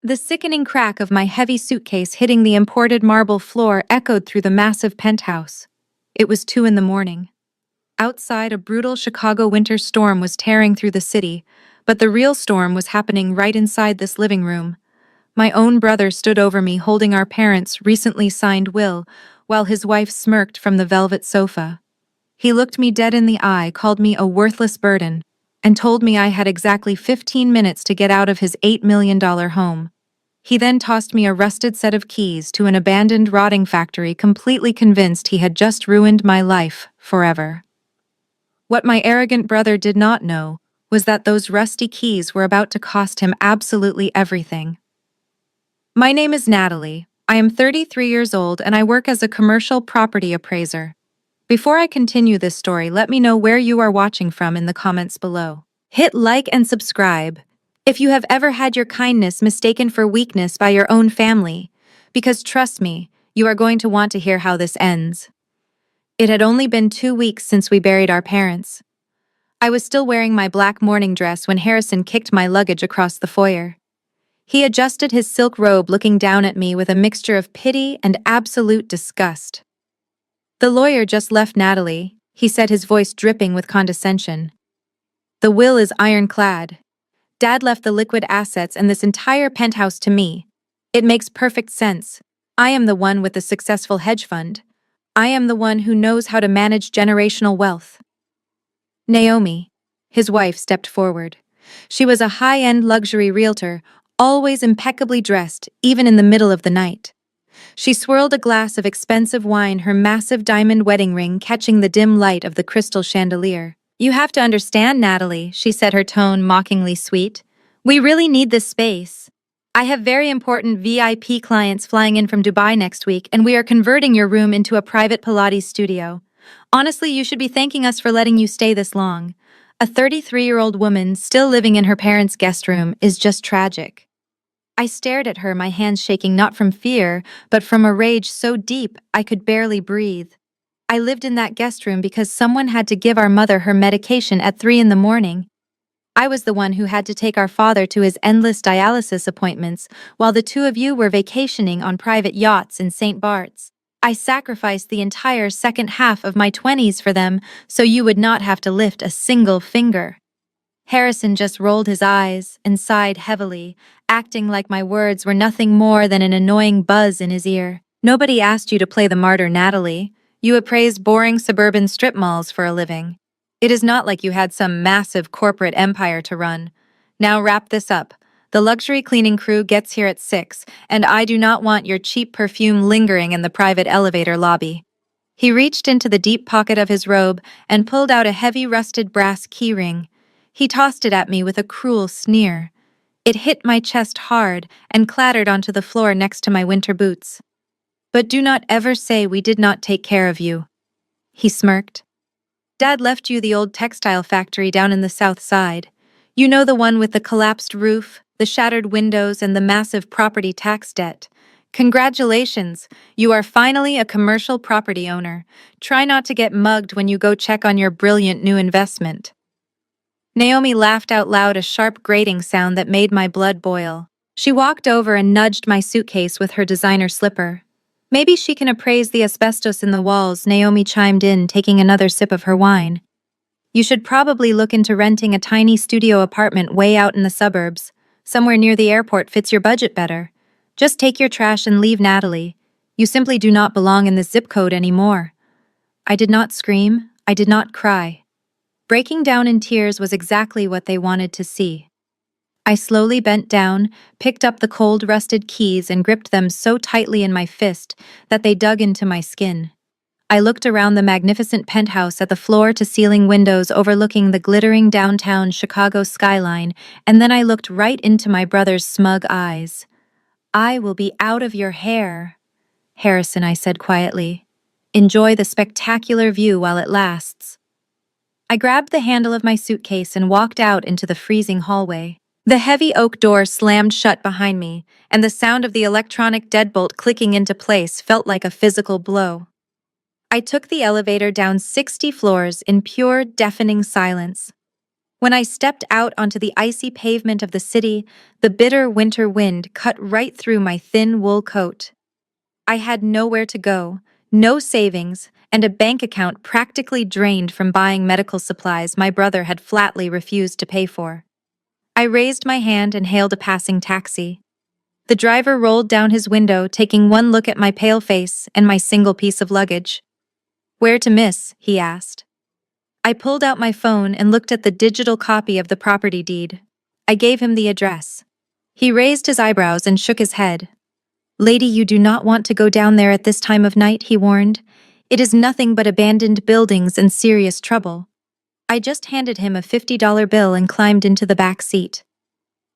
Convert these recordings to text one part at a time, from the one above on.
The sickening crack of my heavy suitcase hitting the imported marble floor echoed through the massive penthouse. It was 2 in the morning. Outside, a brutal Chicago winter storm was tearing through the city, but the real storm was happening right inside this living room. My own brother stood over me holding our parents' recently signed will, while his wife smirked from the velvet sofa. He looked me dead in the eye, called me a worthless burden, and told me I had exactly 15 minutes to get out of his $8 million home. He then tossed me a rusted set of keys to an abandoned rotting factory, completely convinced he had just ruined my life forever. What my arrogant brother did not know was that those rusty keys were about to cost him absolutely everything. My name is Natalie. I am 33 years old and I work as a commercial property appraiser. Before I continue this story, let me know where you are watching from in the comments below. Hit like and subscribe if you have ever had your kindness mistaken for weakness by your own family, because trust me, you are going to want to hear how this ends. It had only been 2 weeks since we buried our parents. I was still wearing my black morning dress when Harrison kicked my luggage across the foyer. He adjusted his silk robe, looking down at me with a mixture of pity and absolute disgust. "The lawyer just left, Natalie," he said, his voice dripping with condescension. "The will is ironclad. Dad left the liquid assets and this entire penthouse to me. It makes perfect sense. I am the one with the successful hedge fund. I am the one who knows how to manage generational wealth." Naomi, his wife, stepped forward. She was a high-end luxury realtor, always impeccably dressed, even in the middle of the night. She swirled a glass of expensive wine, her massive diamond wedding ring catching the dim light of the crystal chandelier. "You have to understand, Natalie," she said, her tone mockingly sweet. "We really need this space. I have very important VIP clients flying in from Dubai next week, and we are converting your room into a private Pilates studio. Honestly, you should be thanking us for letting you stay this long. A 33-year-old woman still living in her parents' guest room is just tragic." I stared at her, my hands shaking not from fear, but from a rage so deep I could barely breathe. I lived in that guest room because someone had to give our mother her medication at 3 in the morning. I was the one who had to take our father to his endless dialysis appointments, while the two of you were vacationing on private yachts in St. Bart's. I sacrificed the entire second half of my 20s for them, so you would not have to lift a single finger. Harrison just rolled his eyes and sighed heavily, acting like my words were nothing more than an annoying buzz in his ear. "Nobody asked you to play the martyr, Natalie. You appraise boring suburban strip malls for a living. It is not like you had some massive corporate empire to run. Now wrap this up. The luxury cleaning crew gets here at 6, and I do not want your cheap perfume lingering in the private elevator lobby." He reached into the deep pocket of his robe and pulled out a heavy rusted brass keyring. He tossed it at me with a cruel sneer. It hit my chest hard and clattered onto the floor next to my winter boots. "But do not ever say we did not take care of you," he smirked. "Dad left you the old textile factory down in the South Side. You know, the one with the collapsed roof, the shattered windows, and the massive property tax debt. Congratulations, you are finally a commercial property owner. Try not to get mugged when you go check on your brilliant new investment." Naomi laughed out loud, a sharp grating sound that made my blood boil. She walked over and nudged my suitcase with her designer slipper. "Maybe she can appraise the asbestos in the walls," Naomi chimed in, taking another sip of her wine. "You should probably look into renting a tiny studio apartment way out in the suburbs. Somewhere near the airport fits your budget better. Just take your trash and leave, Natalie. You simply do not belong in this zip code anymore." I did not scream. I did not cry. Breaking down in tears was exactly what they wanted to see. I slowly bent down, picked up the cold, rusted keys, and gripped them so tightly in my fist that they dug into my skin. I looked around the magnificent penthouse at the floor-to-ceiling windows overlooking the glittering downtown Chicago skyline, and then I looked right into my brother's smug eyes. "I will be out of your hair, Harrison," I said quietly. "Enjoy the spectacular view while it lasts." I grabbed the handle of my suitcase and walked out into the freezing hallway. The heavy oak door slammed shut behind me, and the sound of the electronic deadbolt clicking into place felt like a physical blow. I took the elevator down 60 floors in pure, deafening silence. When I stepped out onto the icy pavement of the city, the bitter winter wind cut right through my thin wool coat. I had nowhere to go, no savings, and a bank account practically drained from buying medical supplies my brother had flatly refused to pay for. I raised my hand and hailed a passing taxi. The driver rolled down his window, taking one look at my pale face and my single piece of luggage. "Where to, miss?" he asked. I pulled out my phone and looked at the digital copy of the property deed. I gave him the address. He raised his eyebrows and shook his head. "Lady, you do not want to go down there at this time of night," he warned. "It is nothing but abandoned buildings and serious trouble." I just handed him a $50 bill and climbed into the back seat.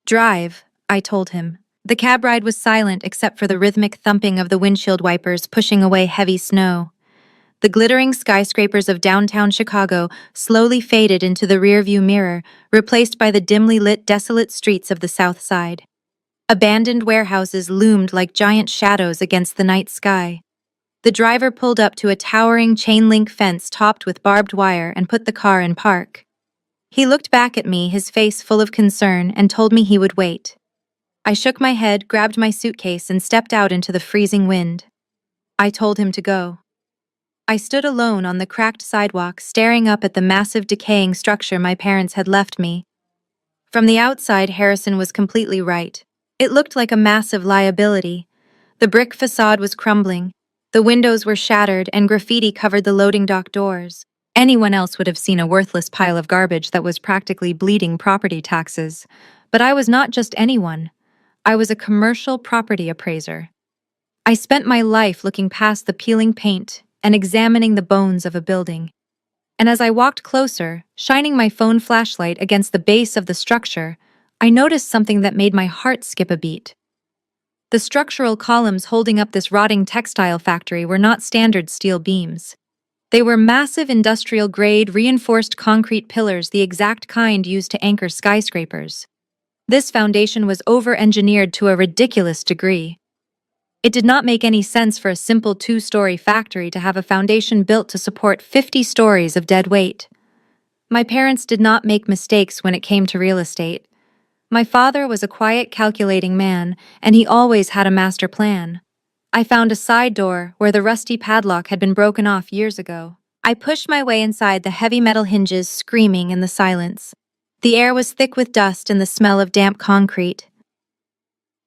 "Drive," I told him. The cab ride was silent except for the rhythmic thumping of the windshield wipers pushing away heavy snow. The glittering skyscrapers of downtown Chicago slowly faded into the rearview mirror, replaced by the dimly lit, desolate streets of the South Side. Abandoned warehouses loomed like giant shadows against the night sky. The driver pulled up to a towering chain-link fence topped with barbed wire and put the car in park. He looked back at me, his face full of concern, and told me he would wait. I shook my head, grabbed my suitcase, and stepped out into the freezing wind. I told him to go. I stood alone on the cracked sidewalk, staring up at the massive decaying structure my parents had left me. From the outside, Harrison was completely right. It looked like a massive liability. The brick facade was crumbling. The windows were shattered and graffiti covered the loading dock doors. Anyone else would have seen a worthless pile of garbage that was practically bleeding property taxes. But I was not just anyone. I was a commercial property appraiser. I spent my life looking past the peeling paint and examining the bones of a building. And as I walked closer, shining my phone flashlight against the base of the structure, I noticed something that made my heart skip a beat. The structural columns holding up this rotting textile factory were not standard steel beams. They were massive industrial-grade reinforced concrete pillars, the exact kind used to anchor skyscrapers. This foundation was over-engineered to a ridiculous degree. It did not make any sense for a simple 2-story factory to have a foundation built to support 50 stories of dead weight. My parents did not make mistakes when it came to real estate. My father was a quiet, calculating man, and he always had a master plan. I found a side door where the rusty padlock had been broken off years ago. I pushed my way inside the heavy metal hinges, screaming in the silence. The air was thick with dust and the smell of damp concrete.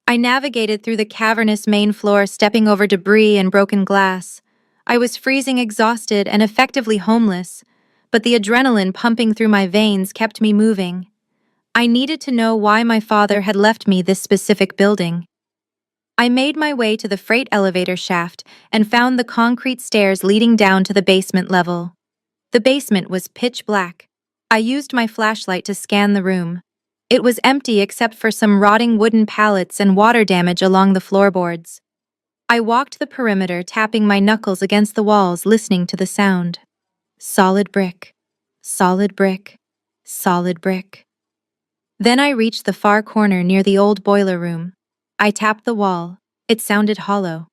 I navigated through the cavernous main floor, stepping over debris and broken glass. I was freezing, exhausted, and effectively homeless, but the adrenaline pumping through my veins kept me moving. I needed to know why my father had left me this specific building. I made my way to the freight elevator shaft and found the concrete stairs leading down to the basement level. The basement was pitch black. I used my flashlight to scan the room. It was empty except for some rotting wooden pallets and water damage along the floorboards. I walked the perimeter, tapping my knuckles against the walls, listening to the sound. Solid brick. Solid brick. Solid brick. Then I reached the far corner near the old boiler room. I tapped the wall. It sounded hollow.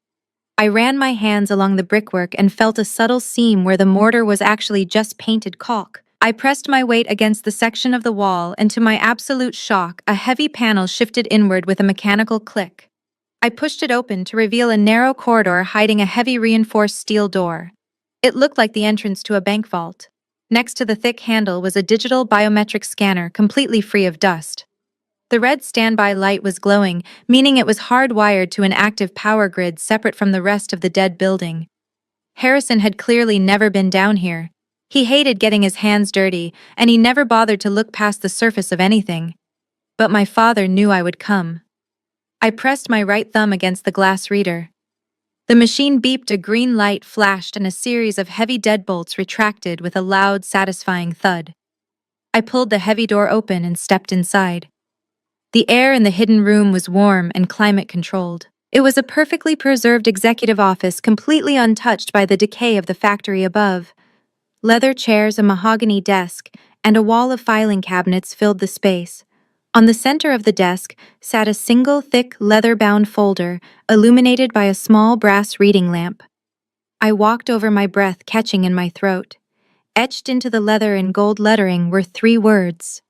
I ran my hands along the brickwork and felt a subtle seam where the mortar was actually just painted caulk. I pressed my weight against the section of the wall, and to my absolute shock, a heavy panel shifted inward with a mechanical click. I pushed it open to reveal a narrow corridor hiding a heavy reinforced steel door. It looked like the entrance to a bank vault. Next to the thick handle was a digital biometric scanner completely free of dust. The red standby light was glowing, meaning it was hardwired to an active power grid separate from the rest of the dead building. Harrison had clearly never been down here. He hated getting his hands dirty, and he never bothered to look past the surface of anything. But my father knew I would come. I pressed my right thumb against the glass reader. The machine beeped, a green light flashed, and a series of heavy deadbolts retracted with a loud, satisfying thud. I pulled the heavy door open and stepped inside. The air in the hidden room was warm and climate-controlled. It was a perfectly preserved executive office, completely untouched by the decay of the factory above. Leather chairs, a mahogany desk, and a wall of filing cabinets filled the space. On the center of the desk sat a single thick leather-bound folder, illuminated by a small brass reading lamp. I walked over, my breath catching in my throat. Etched into the leather in gold lettering were 3 words: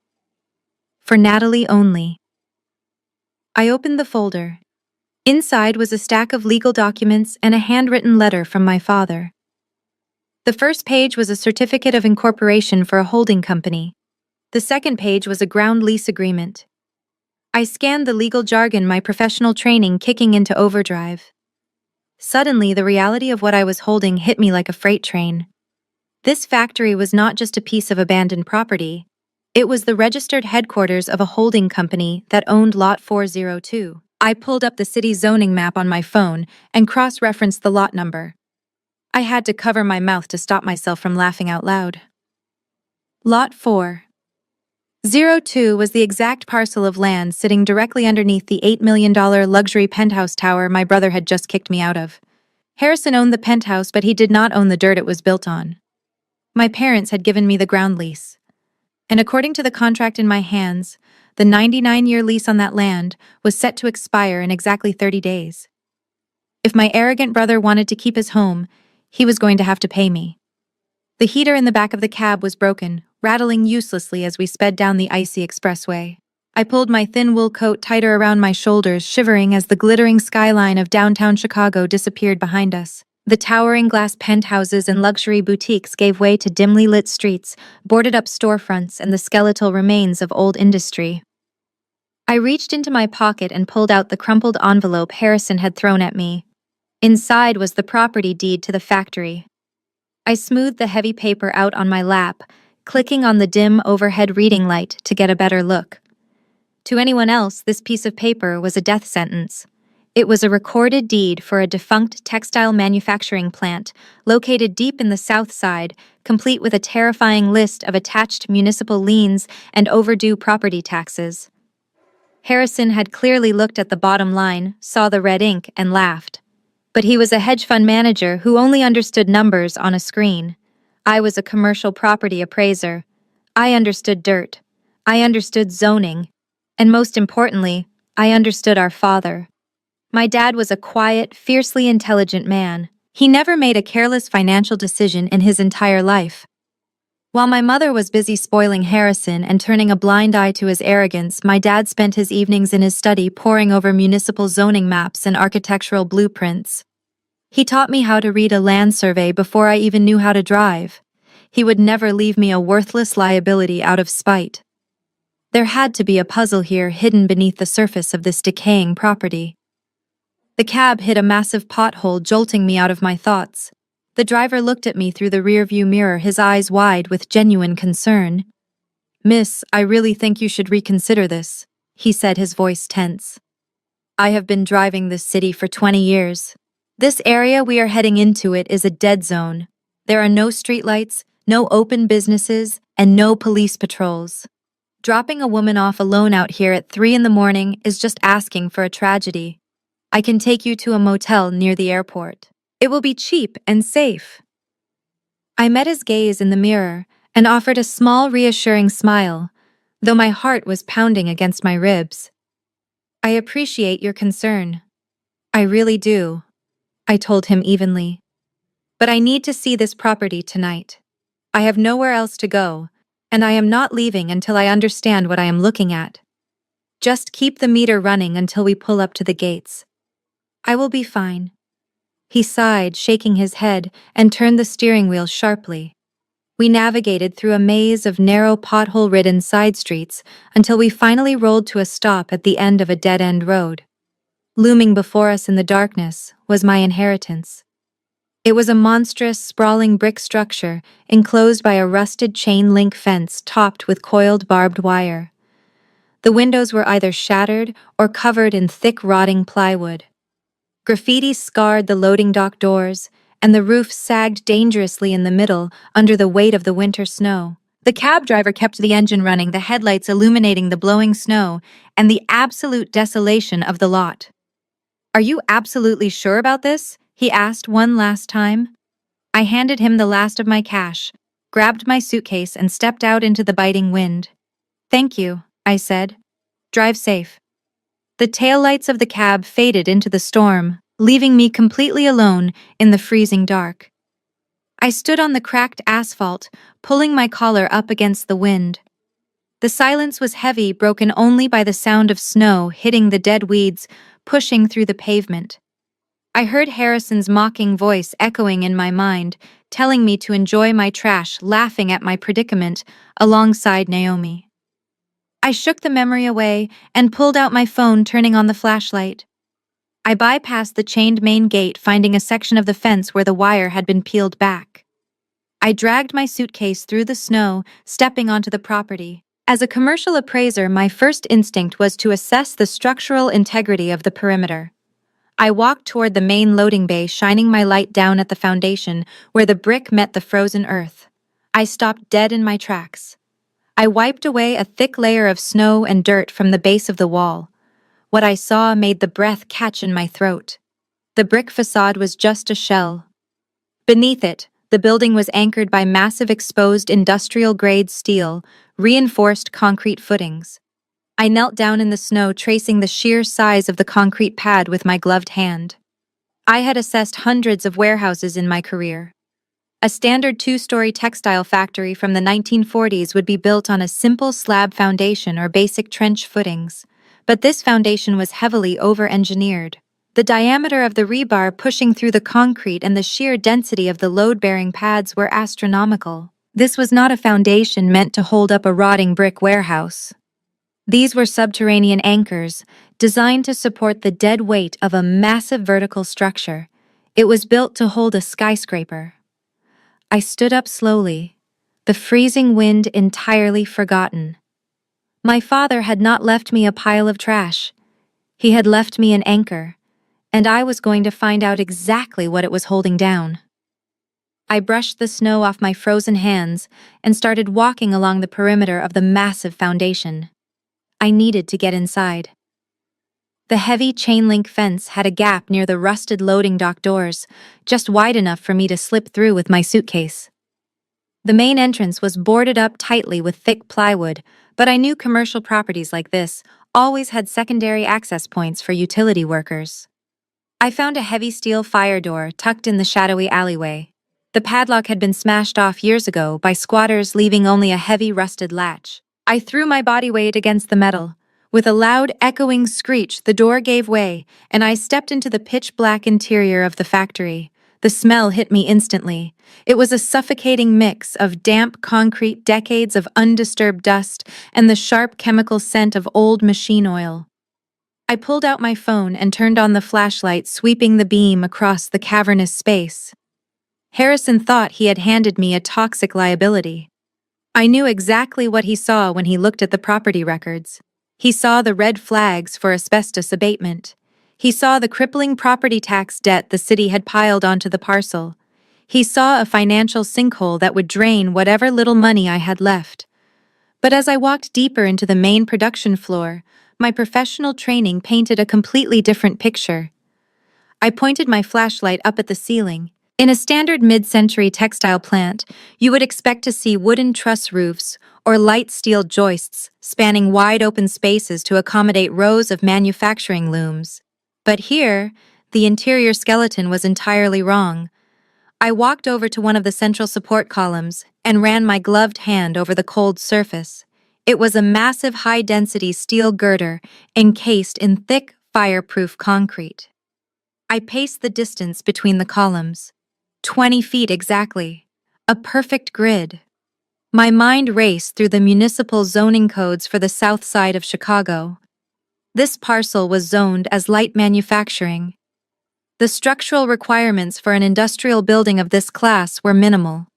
For Natalie only. I opened the folder. Inside was a stack of legal documents and a handwritten letter from my father. The first page was a certificate of incorporation for a holding company. The second page was a ground lease agreement. I scanned the legal jargon, my professional training kicking into overdrive. Suddenly, the reality of what I was holding hit me like a freight train. This factory was not just a piece of abandoned property. It was the registered headquarters of a holding company that owned Lot 402. I pulled up the city zoning map on my phone and cross-referenced the lot number. I had to cover my mouth to stop myself from laughing out loud. Lot 402 was the exact parcel of land sitting directly underneath the $8 million luxury penthouse tower my brother had just kicked me out of. Harrison owned the penthouse, but he did not own the dirt it was built on. My parents had given me the ground lease. And according to the contract in my hands, the 99-year lease on that land was set to expire in exactly 30 days. If my arrogant brother wanted to keep his home, he was going to have to pay me. The heater in the back of the cab was broken, rattling uselessly as we sped down the icy expressway. I pulled my thin wool coat tighter around my shoulders, shivering as the glittering skyline of downtown Chicago disappeared behind us. The towering glass penthouses and luxury boutiques gave way to dimly lit streets, boarded-up storefronts, and the skeletal remains of old industry. I reached into my pocket and pulled out the crumpled envelope Harrison had thrown at me. Inside was the property deed to the factory. I smoothed the heavy paper out on my lap, clicking on the dim overhead reading light to get a better look. To anyone else, this piece of paper was a death sentence. It was a recorded deed for a defunct textile manufacturing plant located deep in the South Side, complete with a terrifying list of attached municipal liens and overdue property taxes. Harrison had clearly looked at the bottom line, saw the red ink, and laughed. But he was a hedge fund manager who only understood numbers on a screen. I was a commercial property appraiser. I understood dirt. I understood zoning. And most importantly, I understood our father. My dad was a quiet, fiercely intelligent man. He never made a careless financial decision in his entire life. While my mother was busy spoiling Harrison and turning a blind eye to his arrogance, my dad spent his evenings in his study poring over municipal zoning maps and architectural blueprints. He taught me how to read a land survey before I even knew how to drive. He would never leave me a worthless liability out of spite. There had to be a puzzle here hidden beneath the surface of this decaying property. The cab hit a massive pothole, jolting me out of my thoughts. The driver looked at me through the rearview mirror, his eyes wide with genuine concern. "Miss, I really think you should reconsider this," he said, his voice tense. "I have been driving this city for 20 years. This area we are heading into it is a dead zone. There are no streetlights, no open businesses, and no police patrols. Dropping a woman off alone out here at 3 in the morning is just asking for a tragedy. I can take you to a motel near the airport. It will be cheap and safe." I met his gaze in the mirror and offered a small, reassuring smile, though my heart was pounding against my ribs. "I appreciate your concern. I really do," I told him evenly. "But I need to see this property tonight. I have nowhere else to go, and I am not leaving until I understand what I am looking at. Just keep the meter running until we pull up to the gates. I will be fine." He sighed, shaking his head, and turned the steering wheel sharply. We navigated through a maze of narrow, pothole-ridden side streets until we finally rolled to a stop at the end of a dead-end road. Looming before us in the darkness was my inheritance. It was a monstrous, sprawling brick structure enclosed by a rusted chain-link fence topped with coiled barbed wire. The windows were either shattered or covered in thick, rotting plywood. Graffiti scarred the loading dock doors, and the roof sagged dangerously in the middle under the weight of the winter snow. The cab driver kept the engine running, the headlights illuminating the blowing snow and the absolute desolation of the lot. "Are you absolutely sure about this?" he asked one last time. I handed him the last of my cash, grabbed my suitcase, and stepped out into the biting wind. "Thank you," I said. "Drive safe." The taillights of the cab faded into the storm, leaving me completely alone in the freezing dark. I stood on the cracked asphalt, pulling my collar up against the wind. The silence was heavy, broken only by the sound of snow hitting the dead weeds, pushing through the pavement. I heard Harrison's mocking voice echoing in my mind, telling me to enjoy my trash, laughing at my predicament, alongside Naomi. I shook the memory away and pulled out my phone, turning on the flashlight. I bypassed the chained main gate, finding a section of the fence where the wire had been peeled back. I dragged my suitcase through the snow, stepping onto the property. As a commercial appraiser, my first instinct was to assess the structural integrity of the perimeter. I walked toward the main loading bay, shining my light down at the foundation where the brick met the frozen earth. I stopped dead in my tracks. I wiped away a thick layer of snow and dirt from the base of the wall. What I saw made the breath catch in my throat. The brick facade was just a shell. Beneath it, the building was anchored by massive exposed industrial-grade steel, reinforced concrete footings. I knelt down in the snow, tracing the sheer size of the concrete pad with my gloved hand. I had assessed hundreds of warehouses in my career. A standard two-story textile factory from the 1940s would be built on a simple slab foundation or basic trench footings, but this foundation was heavily over-engineered. The diameter of the rebar pushing through the concrete and the sheer density of the load-bearing pads were astronomical. This was not a foundation meant to hold up a rotting brick warehouse. These were subterranean anchors, designed to support the dead weight of a massive vertical structure. It was built to hold a skyscraper. I stood up slowly, the freezing wind entirely forgotten. My father had not left me a pile of trash. He had left me an anchor, and I was going to find out exactly what it was holding down. I brushed the snow off my frozen hands and started walking along the perimeter of the massive foundation. I needed to get inside. The heavy chain-link fence had a gap near the rusted loading dock doors, just wide enough for me to slip through with my suitcase. The main entrance was boarded up tightly with thick plywood, but I knew commercial properties like this always had secondary access points for utility workers. I found a heavy steel fire door tucked in the shadowy alleyway. The padlock had been smashed off years ago by squatters, leaving only a heavy rusted latch. I threw my body weight against the metal. With a loud, echoing screech, the door gave way, and I stepped into the pitch-black interior of the factory. The smell hit me instantly. It was a suffocating mix of damp concrete, decades of undisturbed dust, and the sharp chemical scent of old machine oil. I pulled out my phone and turned on the flashlight, sweeping the beam across the cavernous space. Harrison thought he had handed me a toxic liability. I knew exactly what he saw when he looked at the property records. He saw the red flags for asbestos abatement. He saw the crippling property tax debt the city had piled onto the parcel. He saw a financial sinkhole that would drain whatever little money I had left. But as I walked deeper into the main production floor, my professional training painted a completely different picture. I pointed my flashlight up at the ceiling. In a standard mid-century textile plant, you would expect to see wooden truss roofs or light steel joists spanning wide-open spaces to accommodate rows of manufacturing looms. But here, the interior skeleton was entirely wrong. I walked over to one of the central support columns and ran my gloved hand over the cold surface. It was a massive high-density steel girder encased in thick, fireproof concrete. I paced the distance between the columns. 20 feet exactly. A perfect grid. My mind raced through the municipal zoning codes for the south side of Chicago. This parcel was zoned as light manufacturing. The structural requirements for an industrial building of this class were minimal.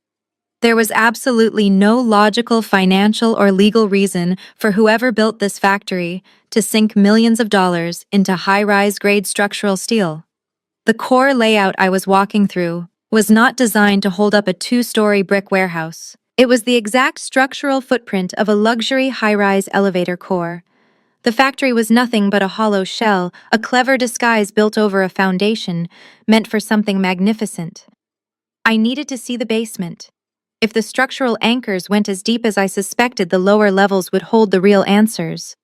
There was absolutely no logical, financial, or legal reason for whoever built this factory to sink millions of dollars into high-rise grade structural steel. The core layout I was walking through was not designed to hold up a two-story brick warehouse. It was the exact structural footprint of a luxury high-rise elevator core. The factory was nothing but a hollow shell, a clever disguise built over a foundation, meant for something magnificent. I needed to see the basement. If the structural anchors went as deep as I suspected, the lower levels would hold the real answers.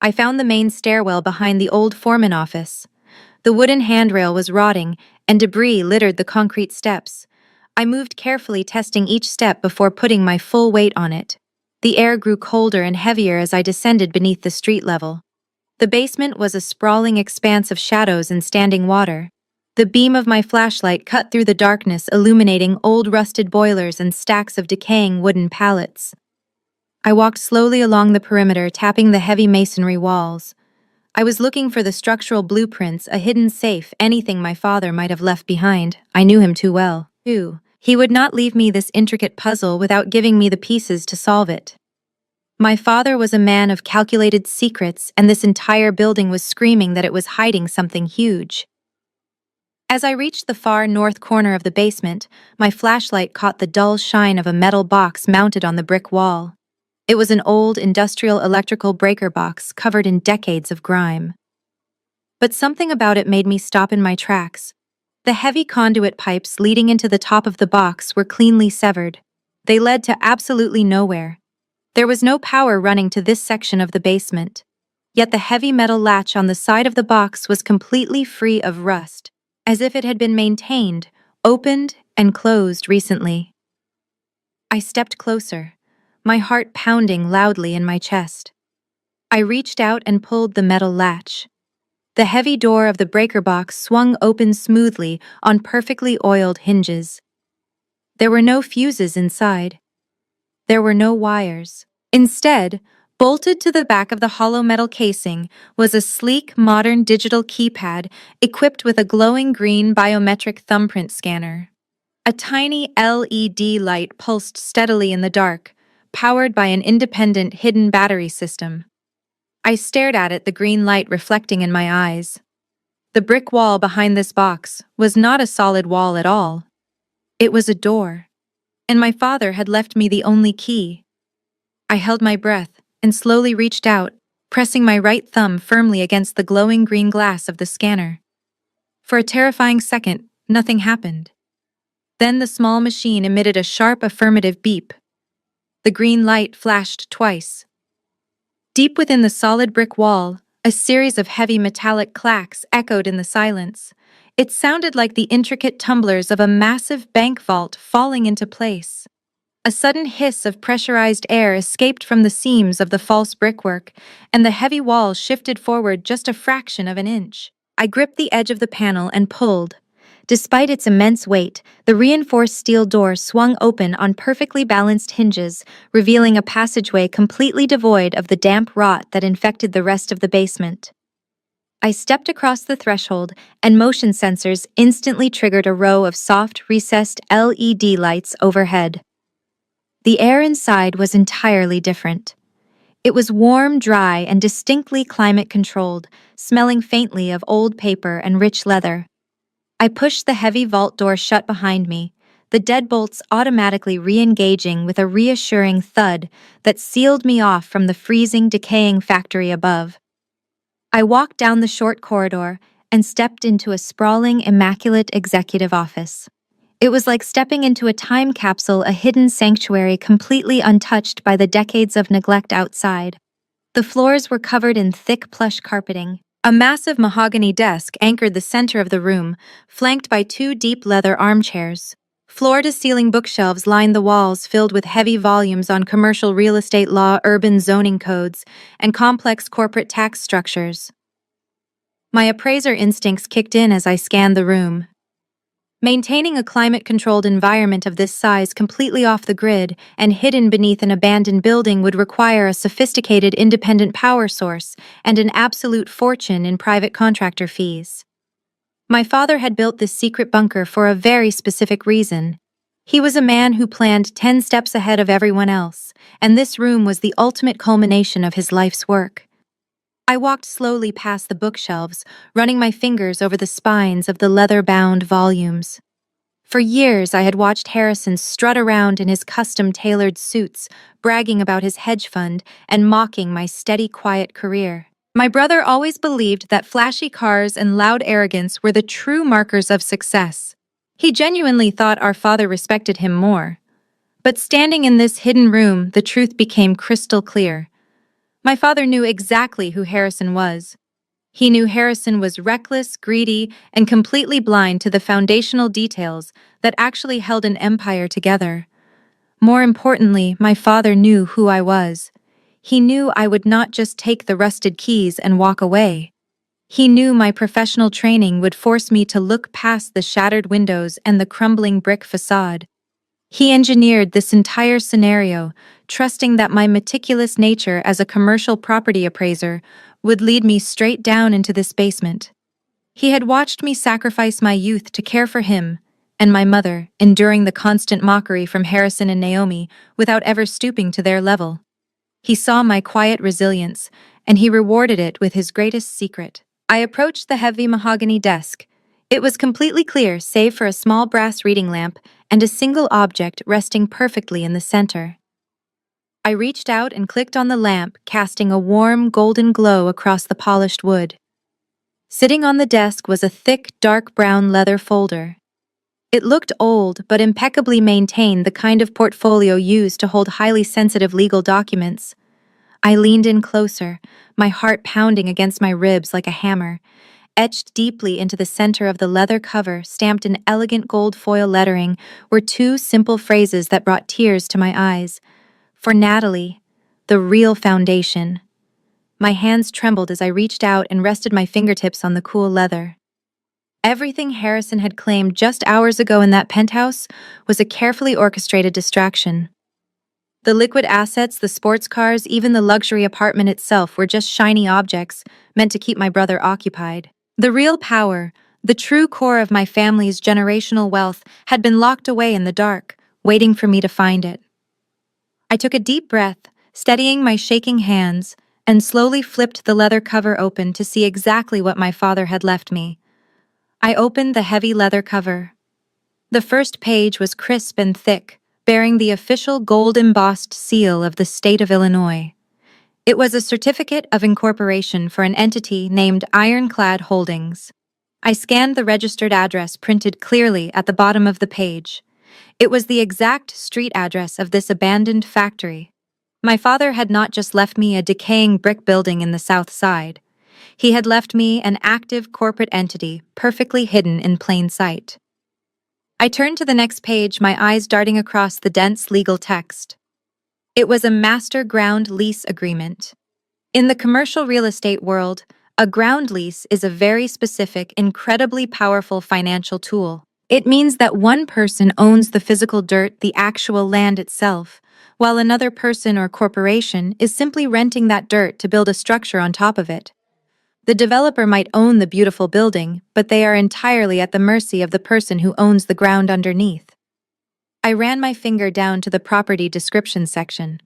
I found the main stairwell behind the old foreman office. The wooden handrail was rotting, and debris littered the concrete steps. I moved carefully, testing each step before putting my full weight on it. The air grew colder and heavier as I descended beneath the street level. The basement was a sprawling expanse of shadows and standing water. The beam of my flashlight cut through the darkness, illuminating old rusted boilers and stacks of decaying wooden pallets. I walked slowly along the perimeter, tapping the heavy masonry walls. I was looking for the structural blueprints, a hidden safe, anything my father might have left behind. I knew him too well. He would not leave me this intricate puzzle without giving me the pieces to solve it. My father was a man of calculated secrets, and this entire building was screaming that it was hiding something huge. As I reached the far north corner of the basement, my flashlight caught the dull shine of a metal box mounted on the brick wall. It was an old industrial electrical breaker box covered in decades of grime. But something about it made me stop in my tracks. The heavy conduit pipes leading into the top of the box were cleanly severed. They led to absolutely nowhere. There was no power running to this section of the basement. Yet the heavy metal latch on the side of the box was completely free of rust, as if it had been maintained, opened, and closed recently. I stepped closer, my heart pounding loudly in my chest. I reached out and pulled the metal latch. The heavy door of the breaker box swung open smoothly on perfectly oiled hinges. There were no fuses inside. There were no wires. Instead, bolted to the back of the hollow metal casing was a sleek, modern digital keypad equipped with a glowing green biometric thumbprint scanner. A tiny LED light pulsed steadily in the dark, powered by an independent hidden battery system. I stared at it, the green light reflecting in my eyes. The brick wall behind this box was not a solid wall at all. It was a door, and my father had left me the only key. I held my breath and slowly reached out, pressing my right thumb firmly against the glowing green glass of the scanner. For a terrifying second, nothing happened. Then the small machine emitted a sharp affirmative beep. The green light flashed twice. Deep within the solid brick wall, a series of heavy metallic clacks echoed in the silence. It sounded like the intricate tumblers of a massive bank vault falling into place. A sudden hiss of pressurized air escaped from the seams of the false brickwork, and the heavy wall shifted forward just a fraction of an inch. I gripped the edge of the panel and pulled. Despite its immense weight, the reinforced steel door swung open on perfectly balanced hinges, revealing a passageway completely devoid of the damp rot that infected the rest of the basement. I stepped across the threshold, and motion sensors instantly triggered a row of soft, recessed LED lights overhead. The air inside was entirely different. It was warm, dry, and distinctly climate-controlled, smelling faintly of old paper and rich leather. I pushed the heavy vault door shut behind me, the deadbolts automatically re-engaging with a reassuring thud that sealed me off from the freezing, decaying factory above. I walked down the short corridor and stepped into a sprawling, immaculate executive office. It was like stepping into a time capsule, a hidden sanctuary completely untouched by the decades of neglect outside. The floors were covered in thick plush carpeting. A massive mahogany desk anchored the center of the room, flanked by two deep leather armchairs. Floor-to-ceiling bookshelves lined the walls, filled with heavy volumes on commercial real estate law, urban zoning codes, and complex corporate tax structures. My appraiser instincts kicked in as I scanned the room. Maintaining a climate-controlled environment of this size completely off the grid and hidden beneath an abandoned building would require a sophisticated independent power source and an absolute fortune in private contractor fees. My father had built this secret bunker for a very specific reason. He was a man who planned 10 steps ahead of everyone else, and this room was the ultimate culmination of his life's work. I walked slowly past the bookshelves, running my fingers over the spines of the leather-bound volumes. For years, I had watched Harrison strut around in his custom-tailored suits, bragging about his hedge fund and mocking my steady, quiet career. My brother always believed that flashy cars and loud arrogance were the true markers of success. He genuinely thought our father respected him more. But standing in this hidden room, the truth became crystal clear. My father knew exactly who Harrison was. He knew Harrison was reckless, greedy, and completely blind to the foundational details that actually held an empire together. More importantly, my father knew who I was. He knew I would not just take the rusted keys and walk away. He knew my professional training would force me to look past the shattered windows and the crumbling brick facade. He engineered this entire scenario, trusting that my meticulous nature as a commercial property appraiser would lead me straight down into this basement. He had watched me sacrifice my youth to care for him and my mother, enduring the constant mockery from Harrison and Naomi without ever stooping to their level. He saw my quiet resilience, and he rewarded it with his greatest secret. I approached the heavy mahogany desk. It was completely clear save for a small brass reading lamp and a single object resting perfectly in the center. I reached out and clicked on the lamp, casting a warm, golden glow across the polished wood. Sitting on the desk was a thick, dark brown leather folder. It looked old, but impeccably maintained, the kind of portfolio used to hold highly sensitive legal documents. I leaned in closer, my heart pounding against my ribs like a hammer. Etched deeply into the center of the leather cover, stamped in elegant gold foil lettering, were two simple phrases that brought tears to my eyes. For Natalie, the real foundation. My hands trembled as I reached out and rested my fingertips on the cool leather. Everything Harrison had claimed just hours ago in that penthouse was a carefully orchestrated distraction. The liquid assets, the sports cars, even the luxury apartment itself were just shiny objects meant to keep my brother occupied. The real power, the true core of my family's generational wealth, had been locked away in the dark, waiting for me to find it. I took a deep breath, steadying my shaking hands, and slowly flipped the leather cover open to see exactly what my father had left me. I opened the heavy leather cover. The first page was crisp and thick, bearing the official gold-embossed seal of the state of Illinois. It was a certificate of incorporation for an entity named Ironclad Holdings. I scanned the registered address printed clearly at the bottom of the page. It was the exact street address of this abandoned factory. My father had not just left me a decaying brick building in the South Side. He had left me an active corporate entity, perfectly hidden in plain sight. I turned to the next page, my eyes darting across the dense legal text. It was a master ground lease agreement. In the commercial real estate world, a ground lease is a very specific, incredibly powerful financial tool. It means that one person owns the physical dirt, the actual land itself, while another person or corporation is simply renting that dirt to build a structure on top of it. The developer might own the beautiful building, but they are entirely at the mercy of the person who owns the ground underneath. I ran my finger down to the property description section.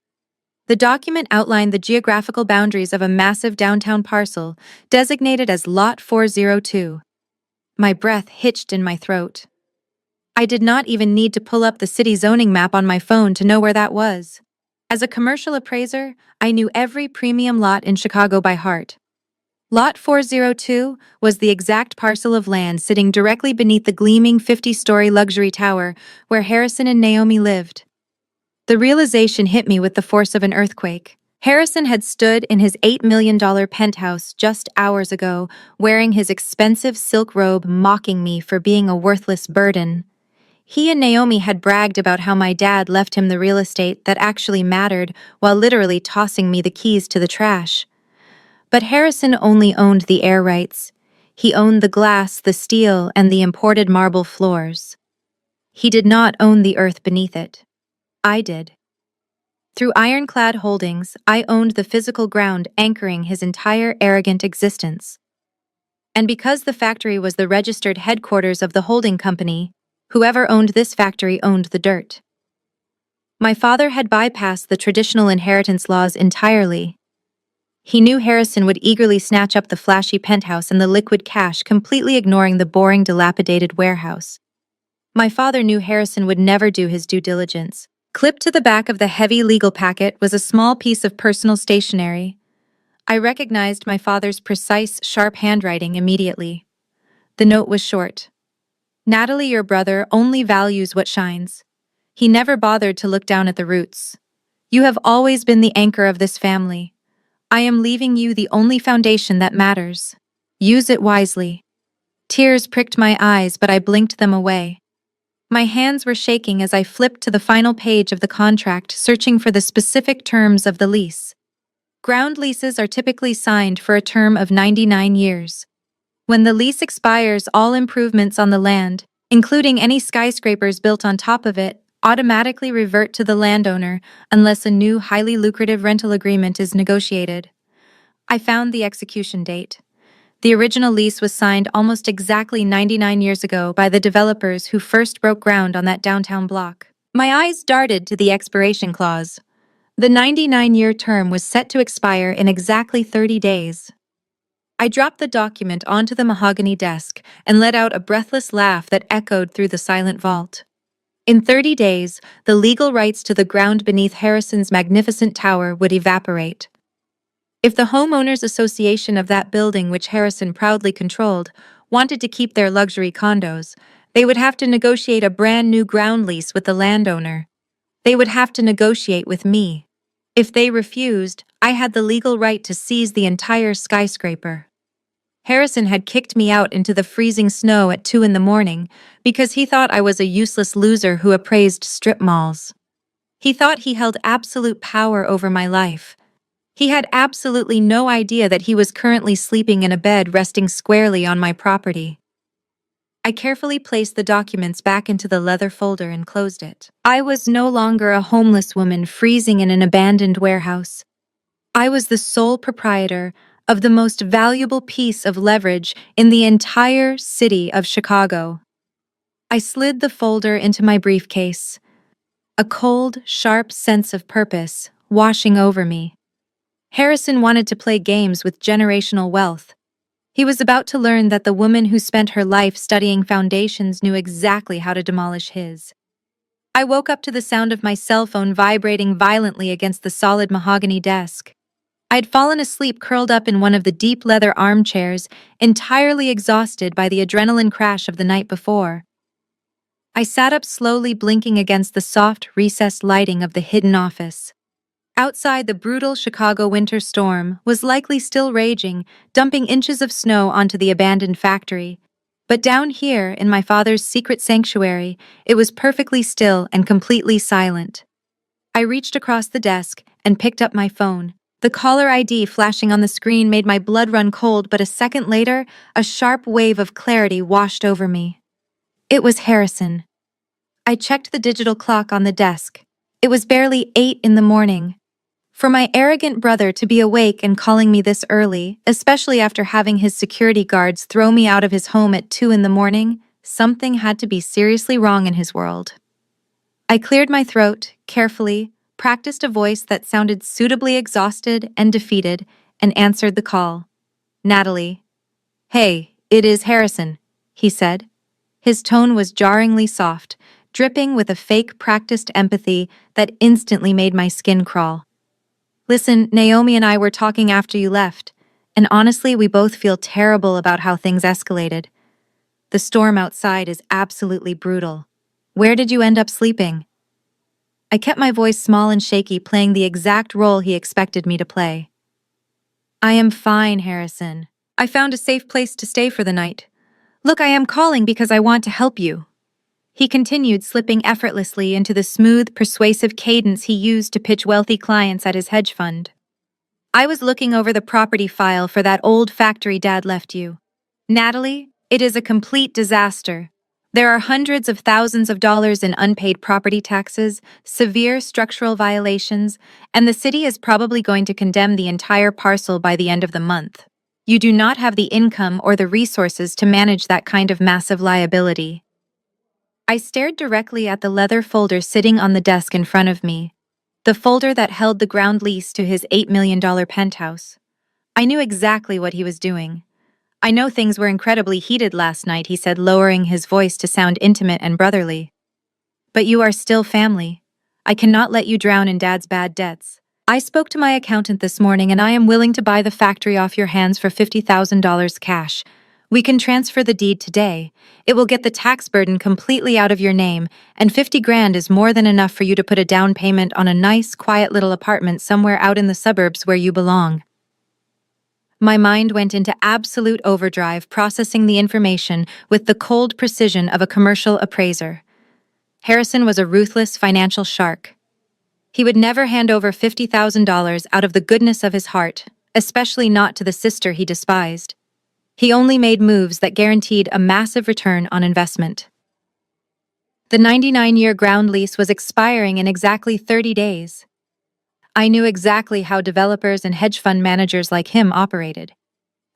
The document outlined the geographical boundaries of a massive downtown parcel, designated as Lot 402. My breath hitched in my throat. I did not even need to pull up the city zoning map on my phone to know where that was. As a commercial appraiser, I knew every premium lot in Chicago by heart. Lot 402 was the exact parcel of land sitting directly beneath the gleaming 50-story luxury tower where Harrison and Naomi lived. The realization hit me with the force of an earthquake. Harrison had stood in his $8 million penthouse just hours ago, wearing his expensive silk robe, mocking me for being a worthless burden. He and Naomi had bragged about how my dad left him the real estate that actually mattered while literally tossing me the keys to the trash. But Harrison only owned the air rights. He owned the glass, the steel, and the imported marble floors. He did not own the earth beneath it. I did. Through Ironclad Holdings, I owned the physical ground anchoring his entire arrogant existence. And because the factory was the registered headquarters of the holding company, whoever owned this factory owned the dirt. My father had bypassed the traditional inheritance laws entirely. He knew Harrison would eagerly snatch up the flashy penthouse and the liquid cash, completely ignoring the boring, dilapidated warehouse. My father knew Harrison would never do his due diligence. Clipped to the back of the heavy legal packet was a small piece of personal stationery. I recognized my father's precise, sharp handwriting immediately. The note was short. Natalie, your brother, only values what shines. He never bothered to look down at the roots. You have always been the anchor of this family. I am leaving you the only foundation that matters. Use it wisely. Tears pricked my eyes, but I blinked them away. My hands were shaking as I flipped to the final page of the contract, searching for the specific terms of the lease. Ground leases are typically signed for a term of 99 years. When the lease expires, all improvements on the land, including any skyscrapers built on top of it, automatically revert to the landowner unless a new, highly lucrative rental agreement is negotiated. I found the execution date. The original lease was signed almost exactly 99 years ago by the developers who first broke ground on that downtown block. My eyes darted to the expiration clause. The 99-year term was set to expire in exactly 30 days. I dropped the document onto the mahogany desk and let out a breathless laugh that echoed through the silent vault. In 30 days, the legal rights to the ground beneath Harrison's magnificent tower would evaporate. If the homeowners association of that building, which Harrison proudly controlled, wanted to keep their luxury condos, they would have to negotiate a brand new ground lease with the landowner. They would have to negotiate with me. If they refused, I had the legal right to seize the entire skyscraper. Harrison had kicked me out into the freezing snow at 2 in the morning because he thought I was a useless loser who appraised strip malls. He thought he held absolute power over my life. He had absolutely no idea that he was currently sleeping in a bed resting squarely on my property. I carefully placed the documents back into the leather folder and closed it. I was no longer a homeless woman freezing in an abandoned warehouse. I was the sole proprietor of the most valuable piece of leverage in the entire city of Chicago. I slid the folder into my briefcase, a cold, sharp sense of purpose washing over me. Harrison wanted to play games with generational wealth. He was about to learn that the woman who spent her life studying foundations knew exactly how to demolish his. I woke up to the sound of my cell phone vibrating violently against the solid mahogany desk. I'd fallen asleep curled up in one of the deep leather armchairs, entirely exhausted by the adrenaline crash of the night before. I sat up slowly, blinking against the soft, recessed lighting of the hidden office. Outside, the brutal Chicago winter storm was likely still raging, dumping inches of snow onto the abandoned factory. But down here, in my father's secret sanctuary, it was perfectly still and completely silent. I reached across the desk and picked up my phone. The caller ID flashing on the screen made my blood run cold, but a second later, a sharp wave of clarity washed over me. It was Harrison. I checked the digital clock on the desk. It was barely 8 in the morning. For my arrogant brother to be awake and calling me this early, especially after having his security guards throw me out of his home at 2 in the morning, something had to be seriously wrong in his world. I cleared my throat, carefully, practiced a voice that sounded suitably exhausted and defeated, and answered the call. Natalie. Hey, it is Harrison, he said. His tone was jarringly soft, dripping with a fake practiced empathy that instantly made my skin crawl. Listen, Naomi and I were talking after you left, and honestly, we both feel terrible about how things escalated. The storm outside is absolutely brutal. Where did you end up sleeping? I kept my voice small and shaky, playing the exact role he expected me to play. I am fine, Harrison. I found a safe place to stay for the night. Look, I am calling because I want to help you. He continued, slipping effortlessly into the smooth, persuasive cadence he used to pitch wealthy clients at his hedge fund. I was looking over the property file for that old factory Dad left you. Natalie, it is a complete disaster. There are hundreds of thousands of dollars in unpaid property taxes, severe structural violations, and the city is probably going to condemn the entire parcel by the end of the month. You do not have the income or the resources to manage that kind of massive liability. I stared directly at the leather folder sitting on the desk in front of me, the folder that held the ground lease to his $8 million penthouse. I knew exactly what he was doing. I know things were incredibly heated last night, he said, lowering his voice to sound intimate and brotherly. But you are still family. I cannot let you drown in Dad's bad debts. I spoke to my accountant this morning and I am willing to buy the factory off your hands for $50,000 cash. We can transfer the deed today. It will get the tax burden completely out of your name, and 50 grand is more than enough for you to put a down payment on a nice, quiet little apartment somewhere out in the suburbs where you belong. My mind went into absolute overdrive, processing the information with the cold precision of a commercial appraiser. Harrison was a ruthless financial shark. He would never hand over $50,000 out of the goodness of his heart, especially not to the sister he despised. He only made moves that guaranteed a massive return on investment. The 99-year ground lease was expiring in exactly 30 days. I knew exactly how developers and hedge fund managers like him operated.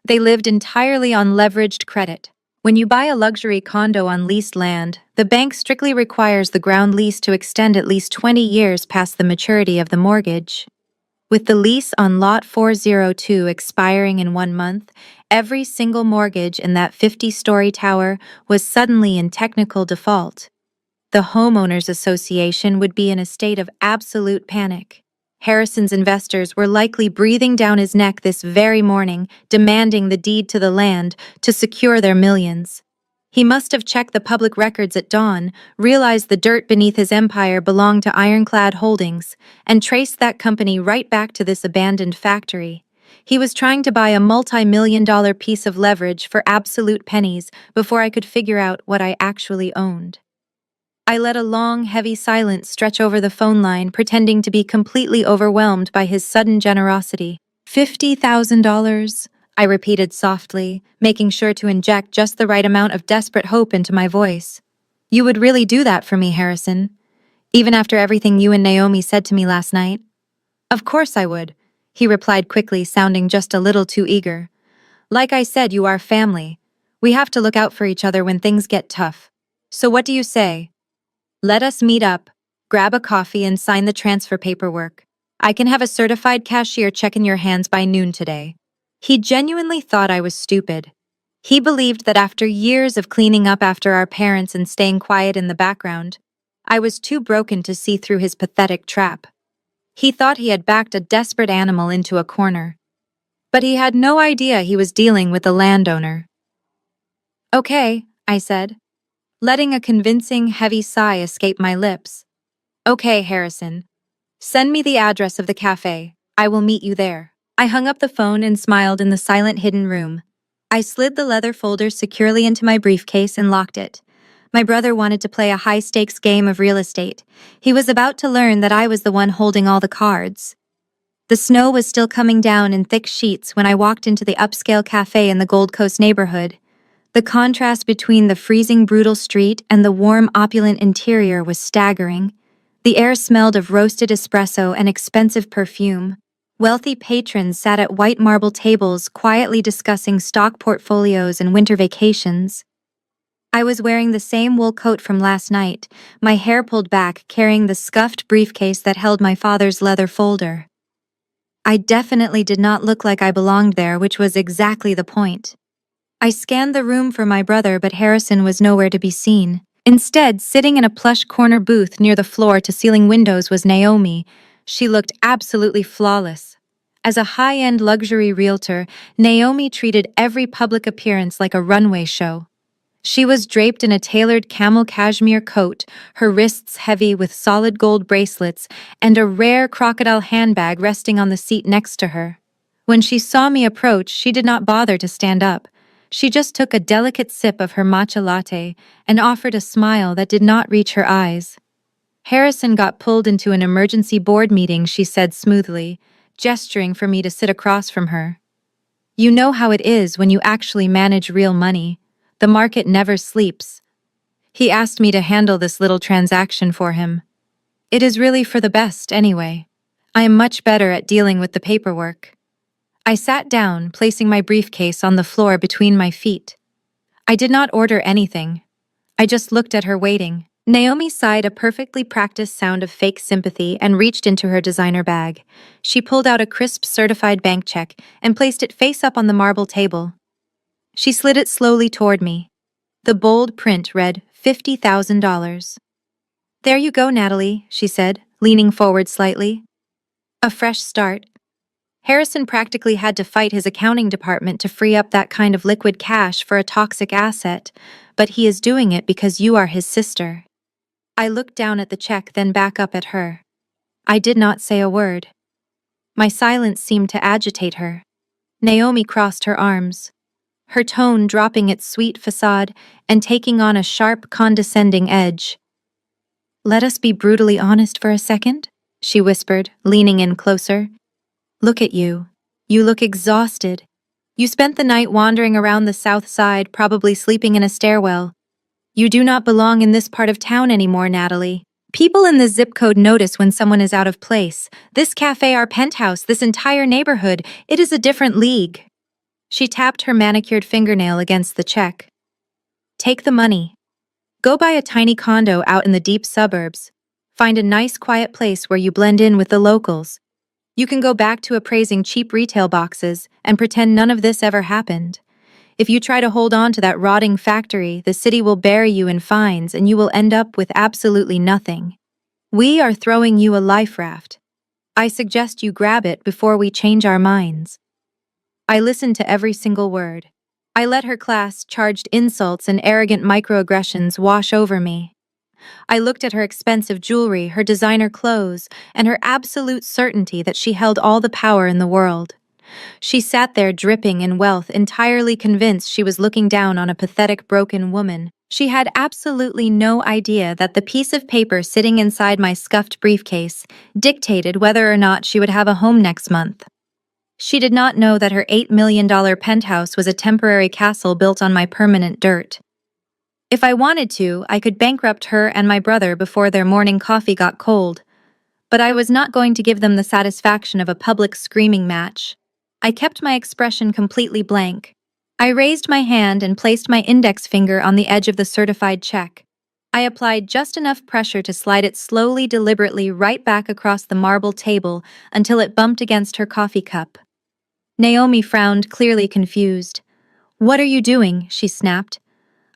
They lived entirely on leveraged credit. When you buy a luxury condo on leased land, the bank strictly requires the ground lease to extend at least 20 years past the maturity of the mortgage. With the lease on Lot 402 expiring in 1 month, every single mortgage in that 50-story tower was suddenly in technical default. The Homeowners Association would be in a state of absolute panic. Harrison's investors were likely breathing down his neck this very morning, demanding the deed to the land to secure their millions. He must have checked the public records at dawn, realized the dirt beneath his empire belonged to Ironclad Holdings, and traced that company right back to this abandoned factory. He was trying to buy a multi-million-dollar piece of leverage for absolute pennies before I could figure out what I actually owned. I let a long, heavy silence stretch over the phone line, pretending to be completely overwhelmed by his sudden generosity. $50,000, I repeated softly, making sure to inject just the right amount of desperate hope into my voice. You would really do that for me, Harrison? Even after everything you and Naomi said to me last night? Of course I would, he replied quickly, sounding just a little too eager. Like I said, you are family. We have to look out for each other when things get tough. So what do you say? Let us meet up, grab a coffee, and sign the transfer paperwork. I can have a certified cashier check in your hands by noon today. He genuinely thought I was stupid. He believed that after years of cleaning up after our parents and staying quiet in the background, I was too broken to see through his pathetic trap. He thought he had backed a desperate animal into a corner. But he had no idea he was dealing with a landowner. Okay, I said, letting a convincing, heavy sigh escape my lips. Okay, Harrison. Send me the address of the cafe. I will meet you there. I hung up the phone and smiled in the silent hidden room. I slid the leather folder securely into my briefcase and locked it. My brother wanted to play a high-stakes game of real estate. He was about to learn that I was the one holding all the cards. The snow was still coming down in thick sheets when I walked into the upscale cafe in the Gold Coast neighborhood. The contrast between the freezing, brutal street and the warm, opulent interior was staggering. The air smelled of roasted espresso and expensive perfume. Wealthy patrons sat at white marble tables quietly discussing stock portfolios and winter vacations. I was wearing the same wool coat from last night, my hair pulled back, carrying the scuffed briefcase that held my father's leather folder. I definitely did not look like I belonged there, which was exactly the point. I scanned the room for my brother, but Harrison was nowhere to be seen. Instead, sitting in a plush corner booth near the floor-to-ceiling windows was Naomi. She looked absolutely flawless. As a high-end luxury realtor, Naomi treated every public appearance like a runway show. She was draped in a tailored camel cashmere coat, her wrists heavy with solid gold bracelets, and a rare crocodile handbag resting on the seat next to her. When she saw me approach, she did not bother to stand up. She just took a delicate sip of her matcha latte and offered a smile that did not reach her eyes. Harrison got pulled into an emergency board meeting, she said smoothly, gesturing for me to sit across from her. You know how it is when you actually manage real money. The market never sleeps. He asked me to handle this little transaction for him. It is really for the best, anyway. I am much better at dealing with the paperwork. I sat down, placing my briefcase on the floor between my feet. I did not order anything. I just looked at her waiting. Naomi sighed a perfectly practiced sound of fake sympathy and reached into her designer bag. She pulled out a crisp certified bank check and placed it face up on the marble table. She slid it slowly toward me. The bold print read $50,000. There you go, Natalie, she said, leaning forward slightly. A fresh start. Harrison practically had to fight his accounting department to free up that kind of liquid cash for a toxic asset, but he is doing it because you are his sister. I looked down at the check, then back up at her. I did not say a word. My silence seemed to agitate her. Naomi crossed her arms, her tone dropping its sweet facade and taking on a sharp, condescending edge. Let us be brutally honest for a second, she whispered, leaning in closer. Look at you. You look exhausted. You spent the night wandering around the south side, probably sleeping in a stairwell. You do not belong in this part of town anymore, Natalie. People in this zip code notice when someone is out of place. This cafe, our penthouse, this entire neighborhood, it is a different league. She tapped her manicured fingernail against the check. Take the money. Go buy a tiny condo out in the deep suburbs. Find a nice, quiet place where you blend in with the locals. You can go back to appraising cheap retail boxes and pretend none of this ever happened. If you try to hold on to that rotting factory, the city will bury you in fines and you will end up with absolutely nothing. We are throwing you a life raft. I suggest you grab it before we change our minds. I listened to every single word. I let her class-charged insults and arrogant microaggressions wash over me. I looked at her expensive jewelry, her designer clothes, and her absolute certainty that she held all the power in the world. She sat there dripping in wealth, entirely convinced she was looking down on a pathetic, broken woman. She had absolutely no idea that the piece of paper sitting inside my scuffed briefcase dictated whether or not she would have a home next month. She did not know that her $8 million penthouse was a temporary castle built on my permanent dirt. If I wanted to, I could bankrupt her and my brother before their morning coffee got cold. But I was not going to give them the satisfaction of a public screaming match. I kept my expression completely blank. I raised my hand and placed my index finger on the edge of the certified check. I applied just enough pressure to slide it slowly, deliberately right back across the marble table until it bumped against her coffee cup. Naomi frowned, clearly confused. "What are you doing?" she snapped.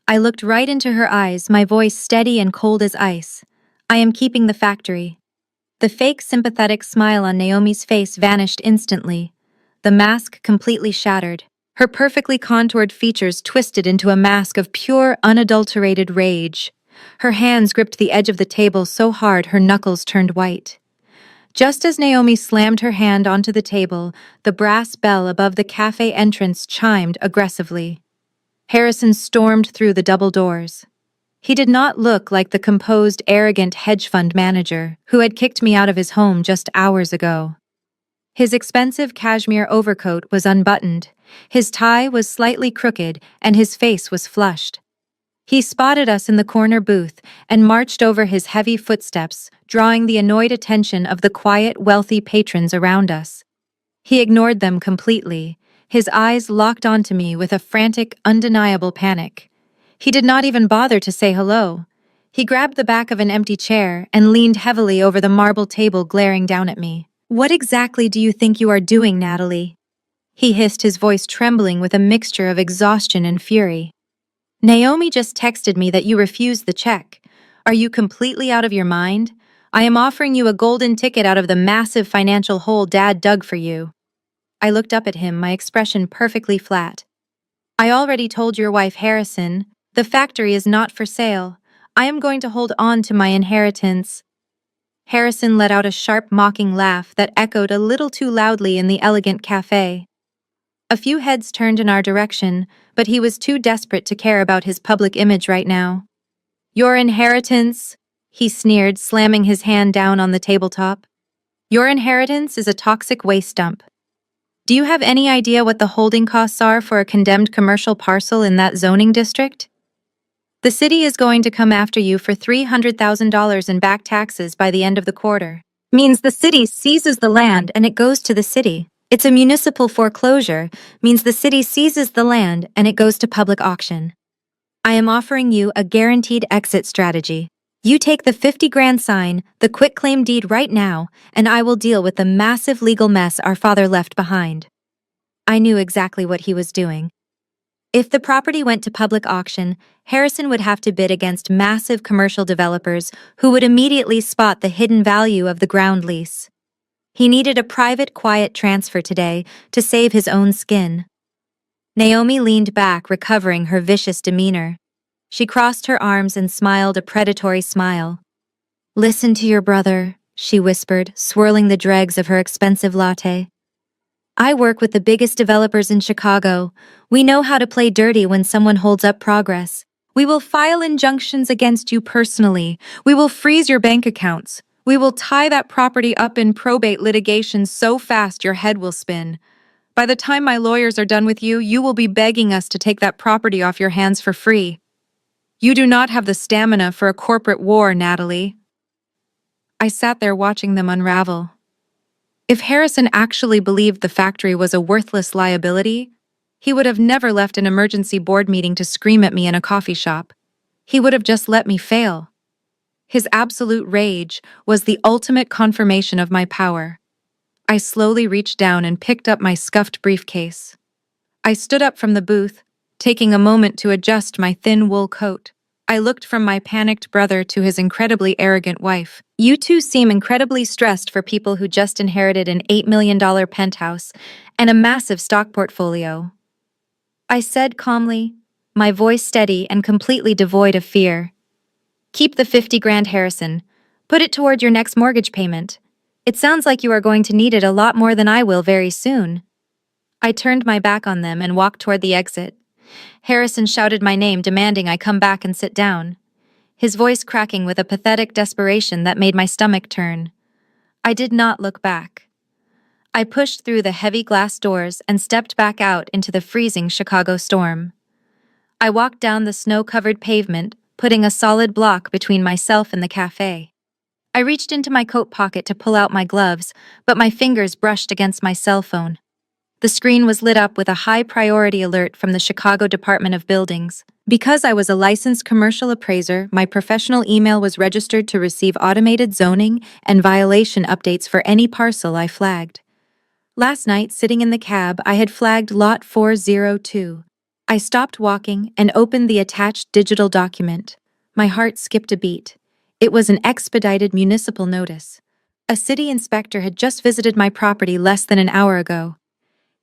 I looked right into her eyes, my voice steady and cold as ice. "I am keeping the factory." The fake sympathetic smile on Naomi's face vanished instantly. The mask completely shattered. Her perfectly contoured features twisted into a mask of pure, unadulterated rage. Her hands gripped the edge of the table so hard her knuckles turned white. Just as Naomi slammed her hand onto the table, the brass bell above the cafe entrance chimed aggressively. Harrison stormed through the double doors. He did not look like the composed, arrogant hedge fund manager who had kicked me out of his home just hours ago. His expensive cashmere overcoat was unbuttoned, his tie was slightly crooked, and his face was flushed. He spotted us in the corner booth and marched over his heavy footsteps, drawing the annoyed attention of the quiet, wealthy patrons around us. He ignored them completely, his eyes locked onto me with a frantic, undeniable panic. He did not even bother to say hello. He grabbed the back of an empty chair and leaned heavily over the marble table, glaring down at me. "What exactly do you think you are doing, Natalie?" He hissed, his voice trembling with a mixture of exhaustion and fury. "Naomi just texted me that you refused the check. Are you completely out of your mind? I am offering you a golden ticket out of the massive financial hole Dad dug for you." I looked up at him, my expression perfectly flat. "I already told your wife, Harrison, the factory is not for sale. I am going to hold on to my inheritance." Harrison let out a sharp, mocking laugh that echoed a little too loudly in the elegant cafe. A few heads turned in our direction, but he was too desperate to care about his public image right now. "Your inheritance?" he sneered, slamming his hand down on the tabletop. "Your inheritance is a toxic waste dump. Do you have any idea what the holding costs are for a condemned commercial parcel in that zoning district? The city is going to come after you for $300,000 in back taxes by the end of the quarter. Means the city seizes the land and it goes to the city. It's a municipal foreclosure, means the city seizes the land and it goes to public auction. I am offering you a guaranteed exit strategy. You take the 50 grand sign, the quitclaim deed right now, and I will deal with the massive legal mess our father left behind." I knew exactly what he was doing. If the property went to public auction, Harrison would have to bid against massive commercial developers who would immediately spot the hidden value of the ground lease. He needed a private, quiet transfer today to save his own skin. Naomi leaned back, recovering her vicious demeanor. She crossed her arms and smiled a predatory smile. "Listen to your brother," she whispered, swirling the dregs of her expensive latte. "I work with the biggest developers in Chicago. We know how to play dirty when someone holds up progress. We will file injunctions against you personally. We will freeze your bank accounts. We will tie that property up in probate litigation so fast your head will spin. By the time my lawyers are done with you, you will be begging us to take that property off your hands for free. You do not have the stamina for a corporate war, Natalie. I sat there watching them unravel. If Harrison actually believed the factory was a worthless liability, he would have never left an emergency board meeting to scream at me in a coffee shop. He would have just let me fail. His absolute rage was the ultimate confirmation of my power. I slowly reached down and picked up my scuffed briefcase. I stood up from the booth, taking a moment to adjust my thin wool coat. I looked from my panicked brother to his incredibly arrogant wife. You two seem incredibly stressed for people who just inherited an $8 million penthouse and a massive stock portfolio, I said calmly, my voice steady and completely devoid of fear. Keep the 50 grand, Harrison. Put it toward your next mortgage payment. It sounds like you are going to need it a lot more than I will very soon. I turned my back on them and walked toward the exit. Harrison shouted my name, demanding I come back and sit down, his voice cracking with a pathetic desperation that made my stomach turn. I did not look back. I pushed through the heavy glass doors and stepped back out into the freezing Chicago storm. I walked down the snow-covered pavement, putting a solid block between myself and the cafe. I reached into my coat pocket to pull out my gloves, but my fingers brushed against my cell phone. The screen was lit up with a high-priority alert from the Chicago Department of Buildings. Because I was a licensed commercial appraiser, my professional email was registered to receive automated zoning and violation updates for any parcel I flagged. Last night, sitting in the cab, I had flagged Lot 402. I stopped walking and opened the attached digital document. My heart skipped a beat. It was an expedited municipal notice. A city inspector had just visited my property less than an hour ago.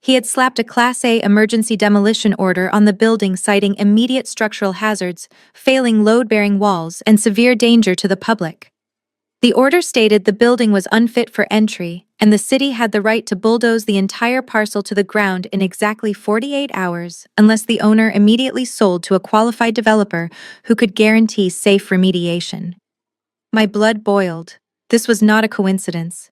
He had slapped a Class A emergency demolition order on the building citing immediate structural hazards, failing load-bearing walls, and severe danger to the public. The order stated the building was unfit for entry, and the city had the right to bulldoze the entire parcel to the ground in exactly 48 hours unless the owner immediately sold to a qualified developer who could guarantee safe remediation. My blood boiled. This was not a coincidence.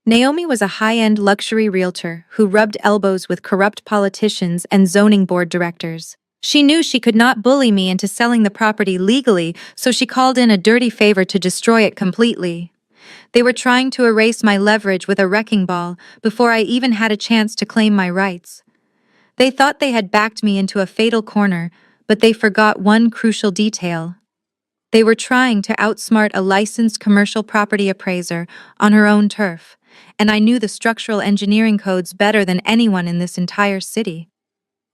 Naomi was a high-end luxury realtor who rubbed elbows with corrupt politicians and zoning board directors. She knew she could not bully me into selling the property legally, so she called in a dirty favor to destroy it completely. They were trying to erase my leverage with a wrecking ball before I even had a chance to claim my rights. They thought they had backed me into a fatal corner, but they forgot one crucial detail. They were trying to outsmart a licensed commercial property appraiser on her own turf, and I knew the structural engineering codes better than anyone in this entire city.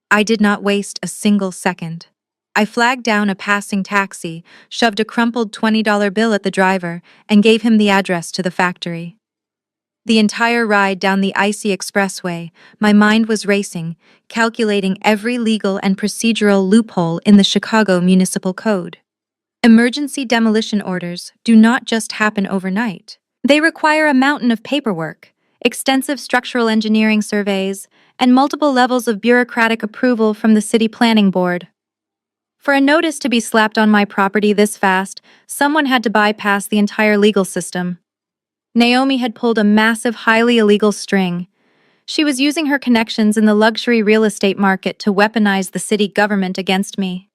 I did not waste a single second. I flagged down a passing taxi, shoved a crumpled $20 bill at the driver, and gave him the address to the factory. The entire ride down the icy expressway, my mind was racing, calculating every legal and procedural loophole in the Chicago Municipal Code. Emergency demolition orders do not just happen overnight. They require a mountain of paperwork, extensive structural engineering surveys, and multiple levels of bureaucratic approval from the city planning board. For a notice to be slapped on my property this fast, someone had to bypass the entire legal system. Naomi had pulled a massive, highly illegal string. She was using her connections in the luxury real estate market to weaponize the city government against me.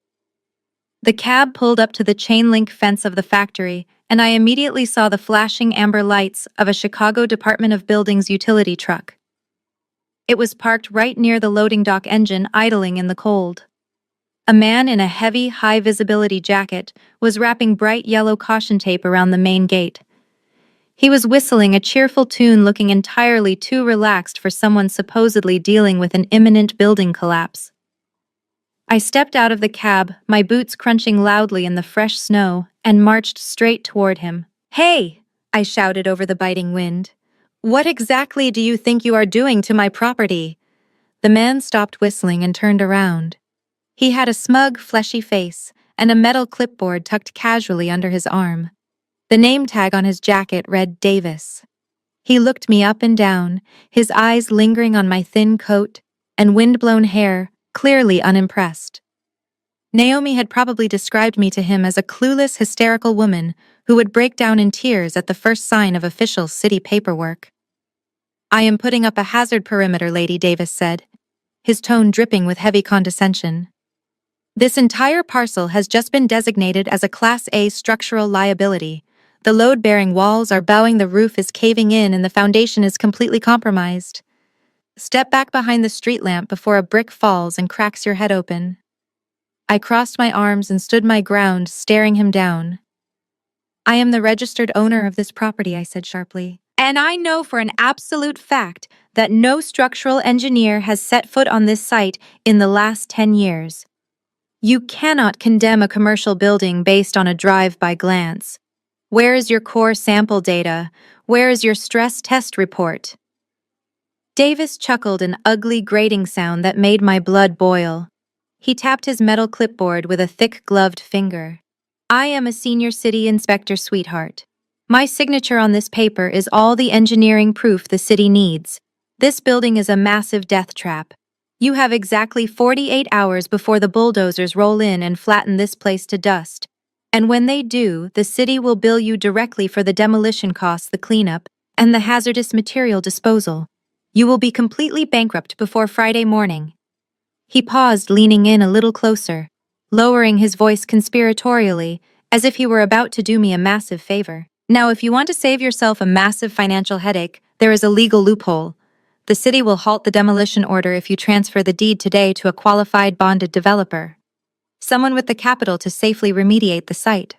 The cab pulled up to the chain-link fence of the factory, and I immediately saw the flashing amber lights of a Chicago Department of Buildings utility truck. It was parked right near the loading dock engine, idling in the cold. A man in a heavy, high-visibility jacket was wrapping bright yellow caution tape around the main gate. He was whistling a cheerful tune, looking entirely too relaxed for someone supposedly dealing with an imminent building collapse. I stepped out of the cab, my boots crunching loudly in the fresh snow, and marched straight toward him. "Hey!" I shouted over the biting wind. "What exactly do you think you are doing to my property?" The man stopped whistling and turned around. He had a smug, fleshy face and a metal clipboard tucked casually under his arm. The name tag on his jacket read Davis. He looked me up and down, his eyes lingering on my thin coat and wind-blown hair, clearly unimpressed. Naomi had probably described me to him as a clueless, hysterical woman who would break down in tears at the first sign of official city paperwork. "I am putting up a hazard perimeter," Lady Davis said, his tone dripping with heavy condescension. "This entire parcel has just been designated as a Class A structural liability. The load-bearing walls are bowing, the roof is caving in, and the foundation is completely compromised. Step back behind the street lamp before a brick falls and cracks your head open." I crossed my arms and stood my ground, staring him down. "I am the registered owner of this property," I said sharply. "And I know for an absolute fact that no structural engineer has set foot on this site in the last 10 years. You cannot condemn a commercial building based on a drive-by glance. Where is your core sample data? Where is your stress test report?" Davis chuckled, an ugly grating sound that made my blood boil. He tapped his metal clipboard with a thick gloved finger. "I am a senior city inspector, sweetheart. My signature on this paper is all the engineering proof the city needs. This building is a massive death trap. You have exactly 48 hours before the bulldozers roll in and flatten this place to dust. And when they do, the city will bill you directly for the demolition costs, the cleanup, and the hazardous material disposal. You will be completely bankrupt before Friday morning." He paused, leaning in a little closer, lowering his voice conspiratorially, as if he were about to do me a massive favor. "Now, if you want to save yourself a massive financial headache, there is a legal loophole. The city will halt the demolition order if you transfer the deed today to a qualified bonded developer, someone with the capital to safely remediate the site.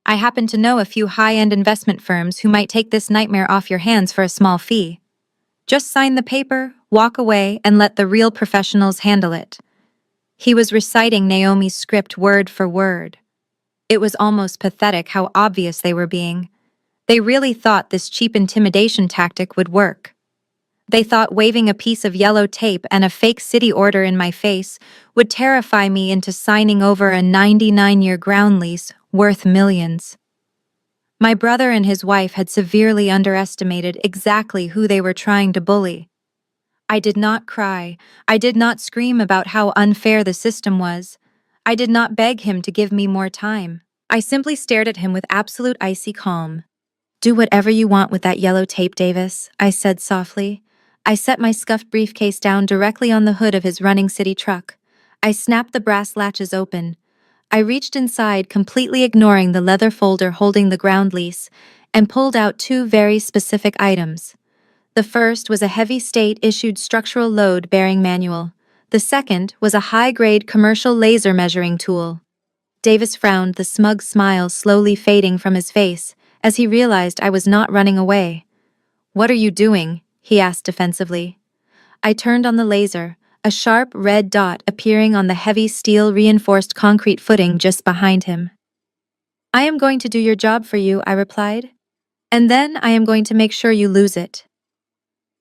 I happen to know a few high-end investment firms who might take this nightmare off your hands for a small fee. Just sign the paper, walk away, and let the real professionals handle it." He was reciting Naomi's script word for word. It was almost pathetic how obvious they were being. They really thought this cheap intimidation tactic would work. They thought waving a piece of yellow tape and a fake city order in my face would terrify me into signing over a 99-year ground lease worth millions. My brother and his wife had severely underestimated exactly who they were trying to bully. I did not cry. I did not scream about how unfair the system was. I did not beg him to give me more time. I simply stared at him with absolute icy calm. "Do whatever you want with that yellow tape, Davis," I said softly. I set my scuffed briefcase down directly on the hood of his running city truck. I snapped the brass latches open. I reached inside, completely ignoring the leather folder holding the ground lease, and pulled out two very specific items. The first was a heavy state-issued structural load-bearing manual. The second was a high-grade commercial laser measuring tool. Davis frowned, the smug smile slowly fading from his face as he realized I was not running away. "What are you doing?" he asked defensively. I turned on the laser, a sharp red dot appearing on the heavy steel-reinforced concrete footing just behind him. "I am going to do your job for you," I replied. "And then I am going to make sure you lose it."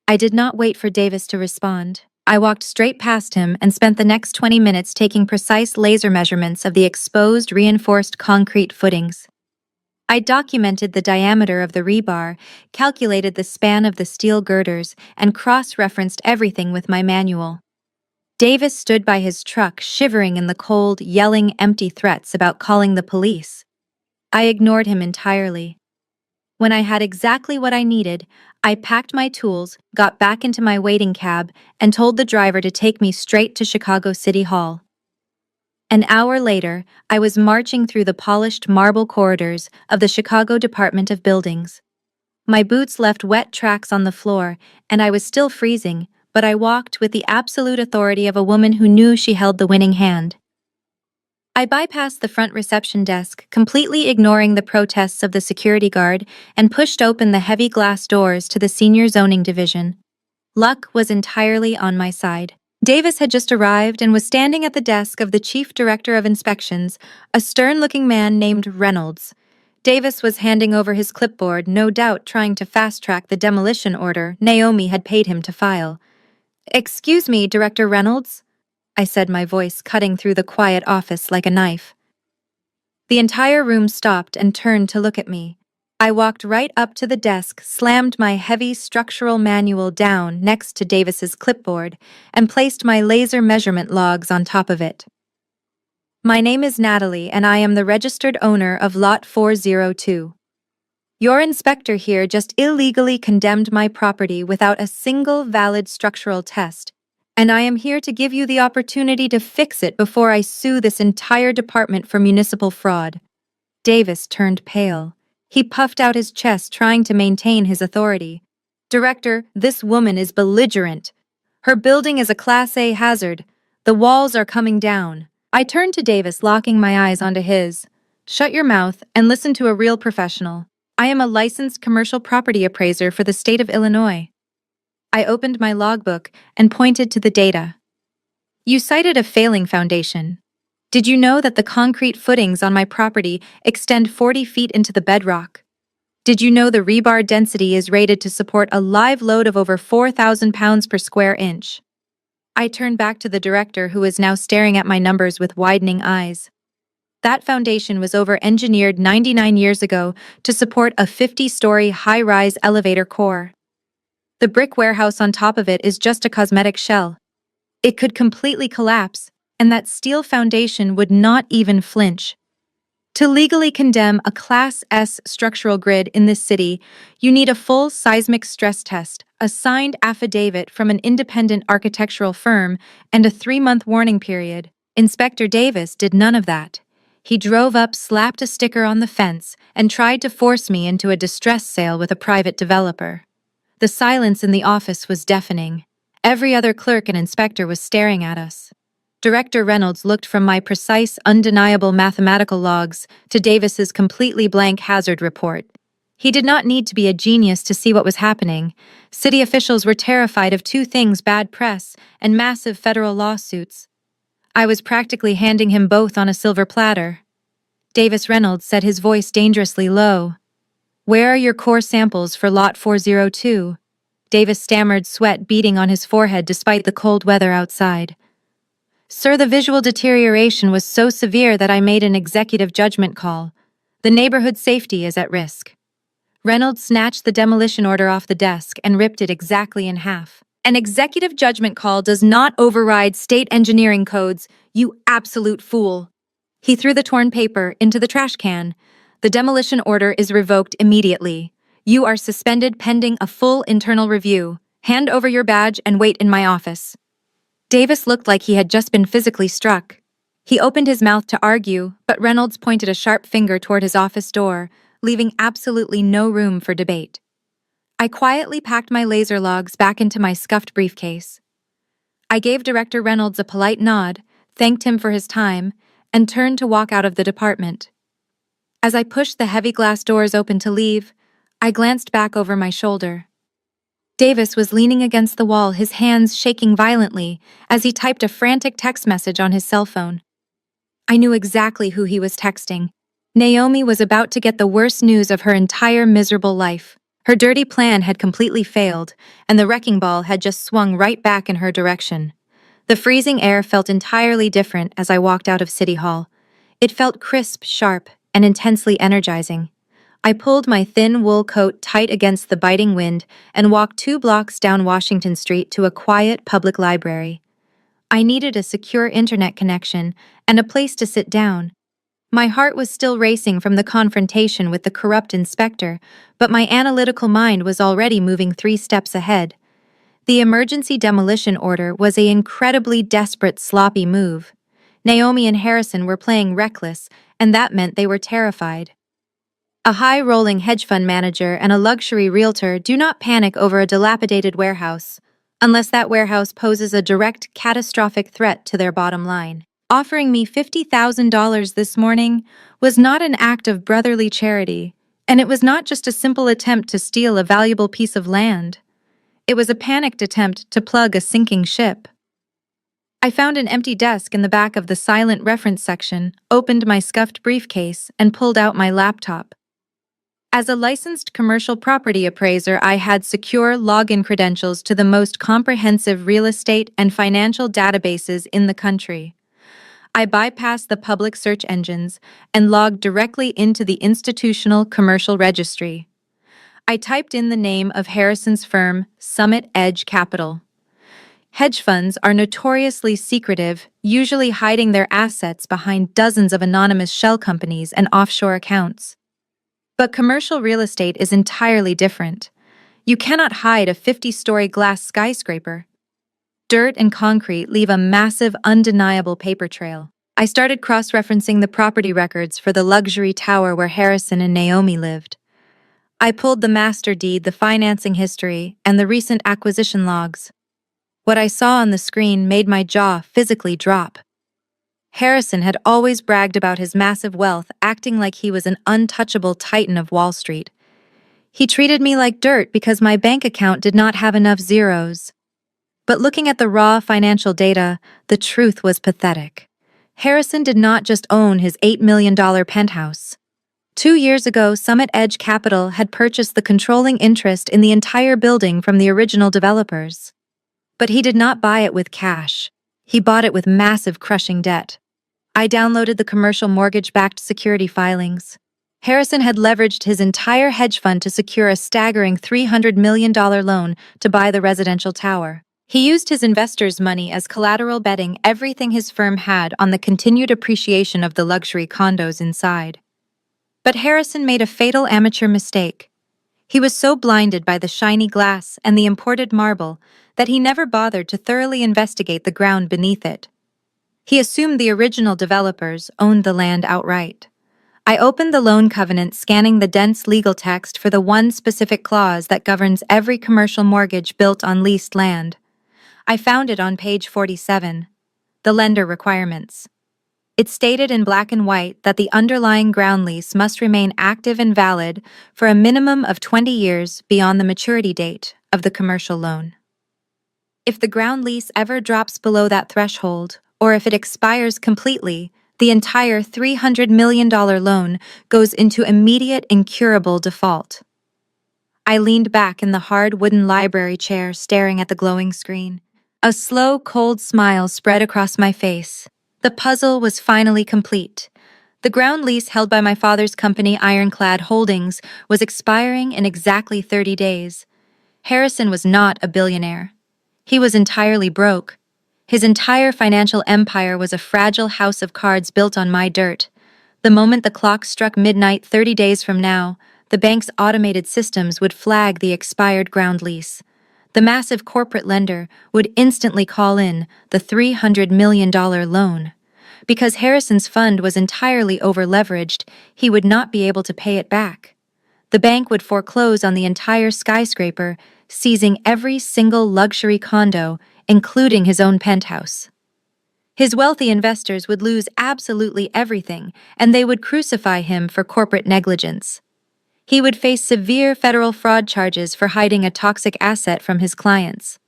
I did not wait for Davis to respond. I walked straight past him and spent the next 20 minutes taking precise laser measurements of the exposed reinforced concrete footings. I documented the diameter of the rebar, calculated the span of the steel girders, and cross-referenced everything with my manual. Davis stood by his truck, shivering in the cold, yelling empty threats about calling the police. I ignored him entirely. When I had exactly what I needed, I packed my tools, got back into my waiting cab, and told the driver to take me straight to Chicago City Hall. An hour later, I was marching through the polished marble corridors of the Chicago Department of Buildings. My boots left wet tracks on the floor, and I was still freezing, but I walked with the absolute authority of a woman who knew she held the winning hand. I bypassed the front reception desk, completely ignoring the protests of the security guard, and pushed open the heavy glass doors to the senior zoning division. Luck was entirely on my side. Davis had just arrived and was standing at the desk of the chief director of inspections, a stern-looking man named Reynolds. Davis was handing over his clipboard, no doubt trying to fast-track the demolition order Naomi had paid him to file. "Excuse me, Director Reynolds," I said, my voice cutting through the quiet office like a knife. The entire room stopped and turned to look at me. I walked right up to the desk, slammed my heavy structural manual down next to Davis's clipboard, and placed my laser measurement logs on top of it. My name is Natalie, and I am the registered owner of Lot 402. Your inspector here just illegally condemned my property without a single valid structural test, and I am here to give you the opportunity to fix it before I sue this entire department for municipal fraud. Davis turned pale. He puffed out his chest, trying to maintain his authority. Director, this woman is belligerent. Her building is a Class A hazard. The walls are coming down. I turned to Davis, locking my eyes onto his. Shut your mouth and listen to a real professional. I am a licensed commercial property appraiser for the state of Illinois. I opened my logbook and pointed to the data. You cited a failing foundation. Did you know that the concrete footings on my property extend 40 feet into the bedrock? Did you know the rebar density is rated to support a live load of over 4,000 pounds per square inch? I turned back to the director, who is now staring at my numbers with widening eyes. That foundation was over-engineered 99 years ago to support a 50-story high-rise elevator core. The brick warehouse on top of it is just a cosmetic shell. It could completely collapse, and that steel foundation would not even flinch. To legally condemn a Class S structural grid in this city, you need a full seismic stress test, a signed affidavit from an independent architectural firm, and a 3-month warning period. Inspector Davis did none of that. He drove up, slapped a sticker on the fence, and tried to force me into a distress sale with a private developer. The silence in the office was deafening. Every other clerk and inspector was staring at us. Director Reynolds looked from my precise, undeniable mathematical logs to Davis's completely blank hazard report. He did not need to be a genius to see what was happening. City officials were terrified of two things: bad press and massive federal lawsuits. I was practically handing him both on a silver platter. Davis Reynolds said, his voice dangerously low. "Where are your core samples for Lot 402? Davis stammered, sweat beading on his forehead despite the cold weather outside. "Sir, the visual deterioration was so severe that I made an executive judgment call. The neighborhood safety is at risk." Reynolds snatched the demolition order off the desk and ripped it exactly in half. "An executive judgment call does not override state engineering codes, you absolute fool." He threw the torn paper into the trash can. "The demolition order is revoked immediately. You are suspended pending a full internal review. Hand over your badge and wait in my office." Davis looked like he had just been physically struck. He opened his mouth to argue, but Reynolds pointed a sharp finger toward his office door, leaving absolutely no room for debate. I quietly packed my laser logs back into my scuffed briefcase. I gave Director Reynolds a polite nod, thanked him for his time, and turned to walk out of the department. As I pushed the heavy glass doors open to leave, I glanced back over my shoulder. Davis was leaning against the wall, his hands shaking violently as he typed a frantic text message on his cell phone. I knew exactly who he was texting. Naomi was about to get the worst news of her entire miserable life. Her dirty plan had completely failed, and the wrecking ball had just swung right back in her direction. The freezing air felt entirely different as I walked out of City Hall. It felt crisp, sharp, and intensely energizing. I pulled my thin wool coat tight against the biting wind and walked 2 blocks down Washington Street to a quiet public library. I needed a secure internet connection and a place to sit down. My heart was still racing from the confrontation with the corrupt inspector, but my analytical mind was already moving 3 steps ahead. The emergency demolition order was an incredibly desperate, sloppy move. Naomi and Harrison were playing reckless, and that meant they were terrified. A high-rolling hedge fund manager and a luxury realtor do not panic over a dilapidated warehouse, unless that warehouse poses a direct, catastrophic threat to their bottom line. Offering me $50,000 this morning was not an act of brotherly charity, and it was not just a simple attempt to steal a valuable piece of land. It was a panicked attempt to plug a sinking ship. I found an empty desk in the back of the silent reference section, opened my scuffed briefcase, and pulled out my laptop. As a licensed commercial property appraiser, I had secure login credentials to the most comprehensive real estate and financial databases in the country. I bypassed the public search engines and logged directly into the institutional commercial registry. I typed in the name of Harrison's firm, Summit Edge Capital. Hedge funds are notoriously secretive, usually hiding their assets behind dozens of anonymous shell companies and offshore accounts. But commercial real estate is entirely different. You cannot hide a 50-story glass skyscraper. Dirt and concrete leave a massive, undeniable paper trail. I started cross-referencing the property records for the luxury tower where Harrison and Naomi lived. I pulled the master deed, the financing history, and the recent acquisition logs. What I saw on the screen made my jaw physically drop. Harrison had always bragged about his massive wealth, acting like he was an untouchable titan of Wall Street. He treated me like dirt because my bank account did not have enough zeros. But looking at the raw financial data, the truth was pathetic. Harrison did not just own his $8 million penthouse. 2 years ago, Summit Edge Capital had purchased the controlling interest in the entire building from the original developers. But he did not buy it with cash. He bought it with massive crushing debt. I downloaded the commercial mortgage-backed security filings. Harrison had leveraged his entire hedge fund to secure a staggering $300 million loan to buy the residential tower. He used his investors' money as collateral, betting everything his firm had on the continued appreciation of the luxury condos inside. But Harrison made a fatal amateur mistake. He was so blinded by the shiny glass and the imported marble that he never bothered to thoroughly investigate the ground beneath it. He assumed the original developers owned the land outright. I opened the loan covenant, scanning the dense legal text for the one specific clause that governs every commercial mortgage built on leased land. I found it on page 47, the lender requirements. It stated in black and white that the underlying ground lease must remain active and valid for a minimum of 20 years beyond the maturity date of the commercial loan. If the ground lease ever drops below that threshold, or if it expires completely, the entire $300 million loan goes into immediate, incurable default. I leaned back in the hard wooden library chair, staring at the glowing screen. A slow, cold smile spread across my face. The puzzle was finally complete. The ground lease held by my father's company, Ironclad Holdings, was expiring in exactly 30 days. Harrison was not a billionaire. He was entirely broke. His entire financial empire was a fragile house of cards built on my dirt. The moment the clock struck midnight 30 days from now, the bank's automated systems would flag the expired ground lease. The massive corporate lender would instantly call in the $300 million loan. Because Harrison's fund was entirely over-leveraged, he would not be able to pay it back. The bank would foreclose on the entire skyscraper, seizing every single luxury condo, including his own penthouse. His wealthy investors would lose absolutely everything, and they would crucify him for corporate negligence. He would face severe federal fraud charges for hiding a toxic asset from his clients.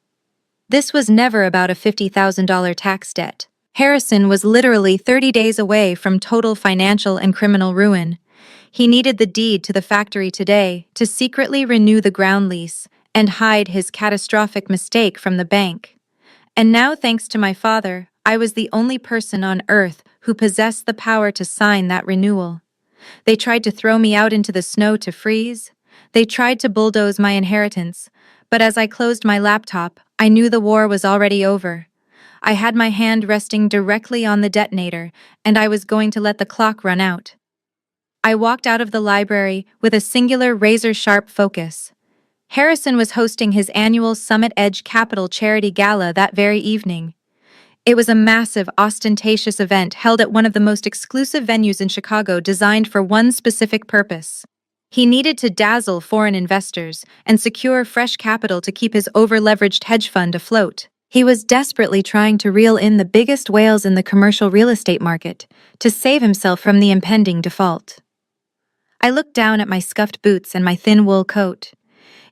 This was never about a $50,000 tax debt. Harrison was literally 30 days away from total financial and criminal ruin. He needed the deed to the factory today to secretly renew the ground lease and hide his catastrophic mistake from the bank. And now, thanks to my father, I was the only person on earth who possessed the power to sign that renewal. They tried to throw me out into the snow to freeze. They tried to bulldoze my inheritance, but as I closed my laptop, I knew the war was already over. I had my hand resting directly on the detonator, and I was going to let the clock run out. I walked out of the library with a singular razor-sharp focus. Harrison was hosting his annual Summit Edge Capital charity gala that very evening. It was a massive, ostentatious event held at one of the most exclusive venues in Chicago, designed for one specific purpose. He needed to dazzle foreign investors and secure fresh capital to keep his over-leveraged hedge fund afloat. He was desperately trying to reel in the biggest whales in the commercial real estate market to save himself from the impending default. I looked down at my scuffed boots and my thin wool coat.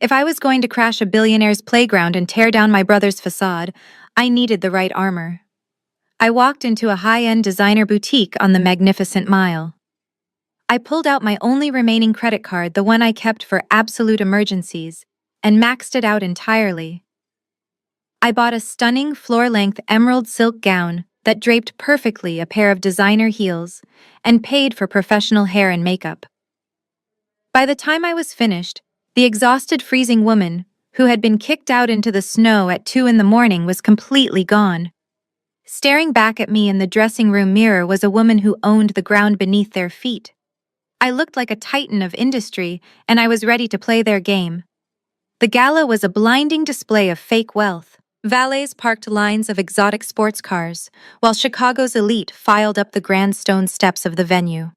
If I was going to crash a billionaire's playground and tear down my brother's facade, I needed the right armor. I walked into a high-end designer boutique on the Magnificent Mile. I pulled out my only remaining credit card, the one I kept for absolute emergencies, and maxed it out entirely. I bought a stunning floor-length emerald silk gown that draped perfectly a pair of designer heels and paid for professional hair and makeup. By the time I was finished, the exhausted, freezing woman, who had been kicked out into the snow at 2 in the morning, was completely gone. Staring back at me in the dressing room mirror was a woman who owned the ground beneath their feet. I looked like a titan of industry, and I was ready to play their game. The gala was a blinding display of fake wealth. Valets parked lines of exotic sports cars, while Chicago's elite filed up the grand stone steps of the venue.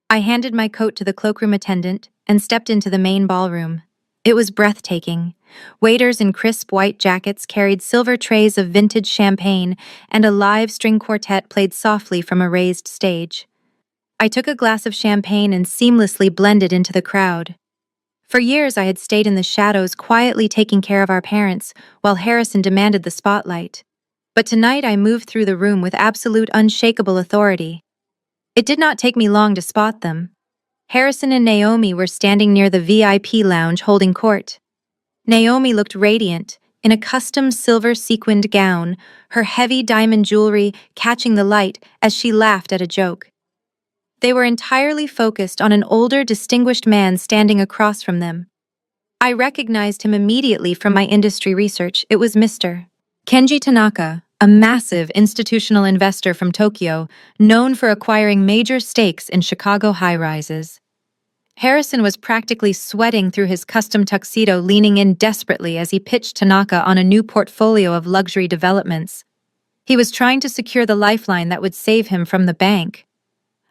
I handed my coat to the cloakroom attendant and stepped into the main ballroom. It was breathtaking. Waiters in crisp white jackets carried silver trays of vintage champagne, and a live string quartet played softly from a raised stage. I took a glass of champagne and seamlessly blended into the crowd. For years, I had stayed in the shadows, quietly taking care of our parents, while Harrison demanded the spotlight. But tonight, I moved through the room with absolute, unshakable authority. It did not take me long to spot them. Harrison and Naomi were standing near the VIP lounge holding court. Naomi looked radiant, in a custom silver sequined gown, her heavy diamond jewelry catching the light as she laughed at a joke. They were entirely focused on an older, distinguished man standing across from them. I recognized him immediately from my industry research. It was Mr. Kenji Tanaka, a massive institutional investor from Tokyo, known for acquiring major stakes in Chicago high-rises. Harrison was practically sweating through his custom tuxedo, leaning in desperately as he pitched Tanaka on a new portfolio of luxury developments. He was trying to secure the lifeline that would save him from the bank.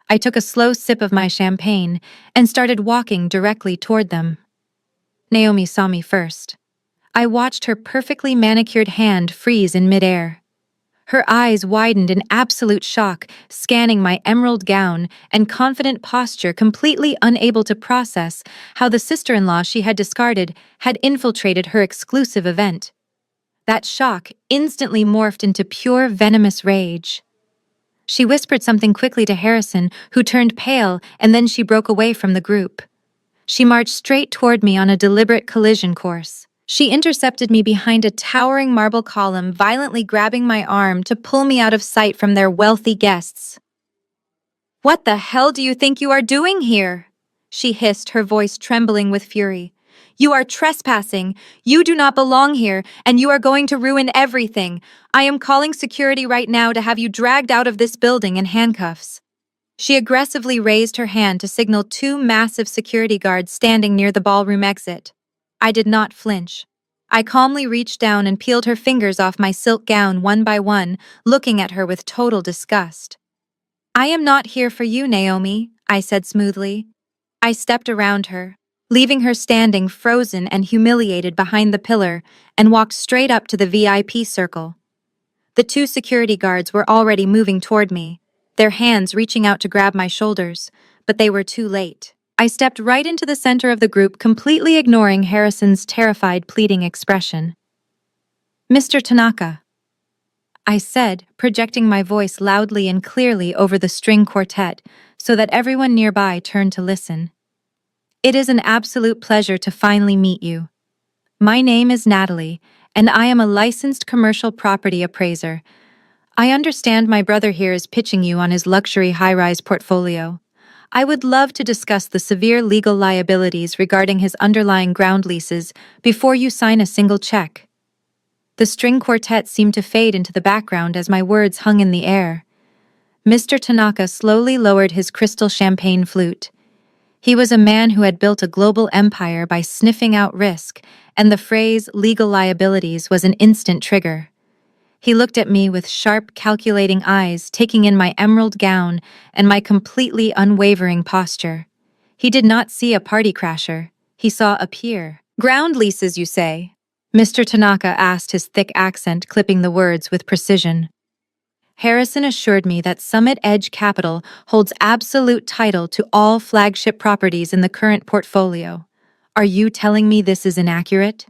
I took a slow sip of my champagne and started walking directly toward them. Naomi saw me first. I watched her perfectly manicured hand freeze in midair. Her eyes widened in absolute shock, scanning my emerald gown and confident posture, completely unable to process how the sister-in-law she had discarded had infiltrated her exclusive event. That shock instantly morphed into pure venomous rage. She whispered something quickly to Harrison, who turned pale, and then she broke away from the group. She marched straight toward me on a deliberate collision course. She intercepted me behind a towering marble column, violently grabbing my arm to pull me out of sight from their wealthy guests. "What the hell do you think you are doing here?" she hissed, her voice trembling with fury. "You are trespassing. You do not belong here, and you are going to ruin everything. I am calling security right now to have you dragged out of this building in handcuffs." She aggressively raised her hand to signal two massive security guards standing near the ballroom exit. I did not flinch. I calmly reached down and peeled her fingers off my silk gown one by one, looking at her with total disgust. "I am not here for you, Naomi," I said smoothly. I stepped around her, leaving her standing frozen and humiliated behind the pillar, and walked straight up to the VIP circle. The two security guards were already moving toward me, their hands reaching out to grab my shoulders, but they were too late. I stepped right into the center of the group, completely ignoring Harrison's terrified, pleading expression. "Mr. Tanaka," I said, projecting my voice loudly and clearly over the string quartet so that everyone nearby turned to listen. "It is an absolute pleasure to finally meet you. My name is Natalie, and I am a licensed commercial property appraiser. I understand my brother here is pitching you on his luxury high-rise portfolio. I would love to discuss the severe legal liabilities regarding his underlying ground leases before you sign a single check." The string quartet seemed to fade into the background as my words hung in the air. Mr. Tanaka slowly lowered his crystal champagne flute. He was a man who had built a global empire by sniffing out risk, and the phrase legal liabilities was an instant trigger. He looked at me with sharp, calculating eyes, taking in my emerald gown and my completely unwavering posture. He did not see a party crasher. He saw a peer. "Ground leases, you say?" Mr. Tanaka asked, his thick accent clipping the words with precision. Harrison assured me that Summit Edge Capital holds absolute title to all flagship properties in the current portfolio. Are you telling me this is inaccurate?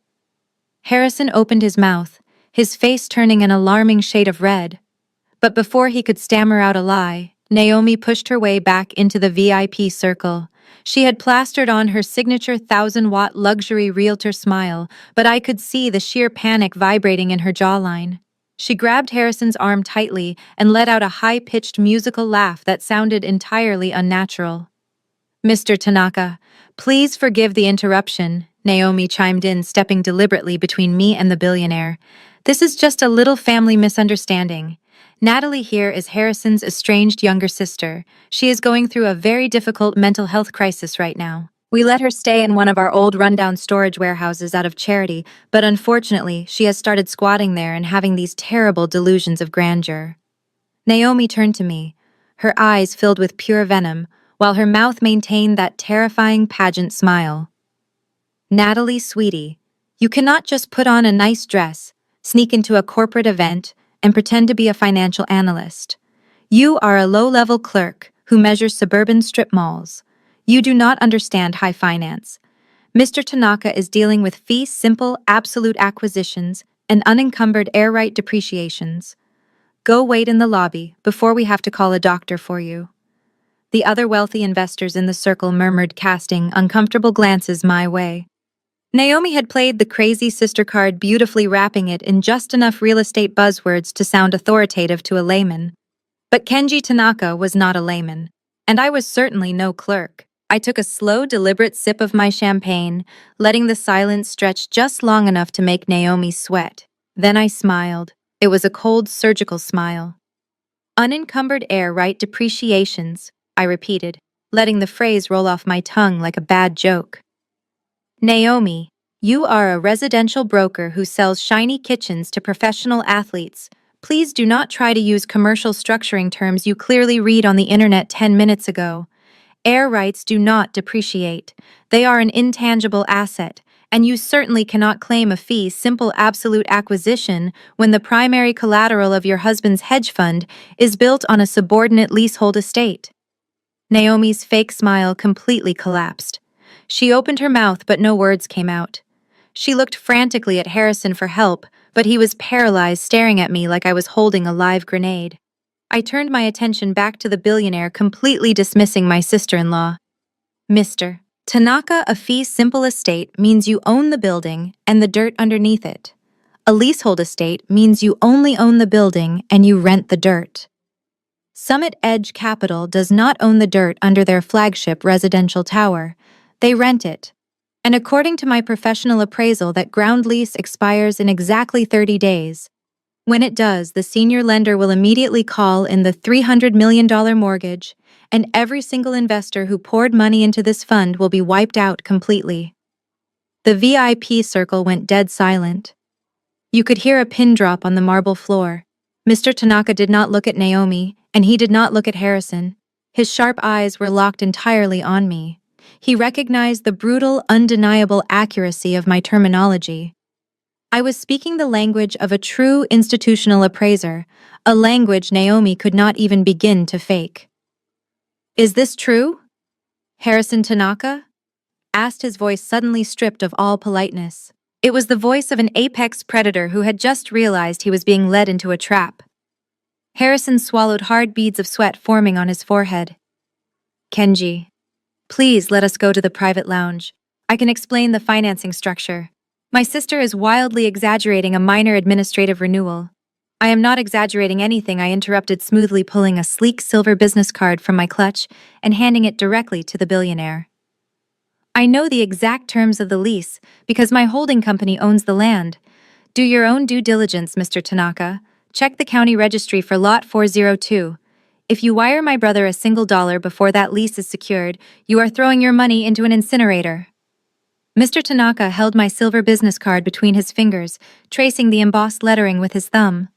Harrison opened his mouth, his face turning an alarming shade of red. But before he could stammer out a lie, Naomi pushed her way back into the VIP circle. She had plastered on her signature 1,000-watt luxury realtor smile, but I could see the sheer panic vibrating in her jawline. She grabbed Harrison's arm tightly and let out a high-pitched musical laugh that sounded entirely unnatural. Mr. Tanaka, please forgive the interruption, Naomi chimed in, stepping deliberately between me and the billionaire. This is just a little family misunderstanding. Natalie here is Harrison's estranged younger sister. She is going through a very difficult mental health crisis right now. We let her stay in one of our old rundown storage warehouses out of charity, but unfortunately, she has started squatting there and having these terrible delusions of grandeur. Naomi turned to me, her eyes filled with pure venom, while her mouth maintained that terrifying pageant smile. Natalie, sweetie, you cannot just put on a nice dress, sneak into a corporate event, and pretend to be a financial analyst. You are a low-level clerk who measures suburban strip malls. You do not understand high finance. Mr. Tanaka is dealing with fee-simple absolute acquisitions and unencumbered air right depreciations. Go wait in the lobby before we have to call a doctor for you. The other wealthy investors in the circle murmured, casting uncomfortable glances my way. Naomi had played the crazy sister card, beautifully wrapping it in just enough real estate buzzwords to sound authoritative to a layman. But Kenji Tanaka was not a layman, and I was certainly no clerk. I took a slow, deliberate sip of my champagne, letting the silence stretch just long enough to make Naomi sweat. Then I smiled. It was a cold, surgical smile. Unencumbered air right depreciations, I repeated, letting the phrase roll off my tongue like a bad joke. Naomi, you are a residential broker who sells shiny kitchens to professional athletes. Please do not try to use commercial structuring terms you clearly read on the internet 10 minutes ago. Air rights do not depreciate. They are an intangible asset, and you certainly cannot claim a fee simple absolute acquisition when the primary collateral of your husband's hedge fund is built on a subordinate leasehold estate. Naomi's fake smile completely collapsed. She opened her mouth, but no words came out. She looked frantically at Harrison for help, but he was paralyzed, staring at me like I was holding a live grenade. I turned my attention back to the billionaire, completely dismissing my sister-in-law. Mr. Tanaka, a fee simple estate means you own the building and the dirt underneath it. A leasehold estate means you only own the building and you rent the dirt. Summit Edge Capital does not own the dirt under their flagship residential tower. They rent it. And according to my professional appraisal, that ground lease expires in exactly 30 days. When it does, the senior lender will immediately call in the $300 million mortgage, and every single investor who poured money into this fund will be wiped out completely. The VIP circle went dead silent. You could hear a pin drop on the marble floor. Mr. Tanaka did not look at Naomi, and he did not look at Harrison. His sharp eyes were locked entirely on me. He recognized the brutal, undeniable accuracy of my terminology. I was speaking the language of a true institutional appraiser, a language Naomi could not even begin to fake. Is this true? Harrison Tanaka? Asked, his voice suddenly stripped of all politeness. It was the voice of an apex predator who had just realized he was being led into a trap. Harrison swallowed, hard beads of sweat forming on his forehead. Kenji, please let us go to the private lounge. I can explain the financing structure. My sister is wildly exaggerating a minor administrative renewal. I am not exaggerating anything, I interrupted, smoothly pulling a sleek silver business card from my clutch and handing it directly to the billionaire. I know the exact terms of the lease because my holding company owns the land. Do your own due diligence, Mr. Tanaka. Check the county registry for Lot 402. If you wire my brother a single dollar before that lease is secured, you are throwing your money into an incinerator. Mr. Tanaka held my silver business card between his fingers, tracing the embossed lettering with his thumb.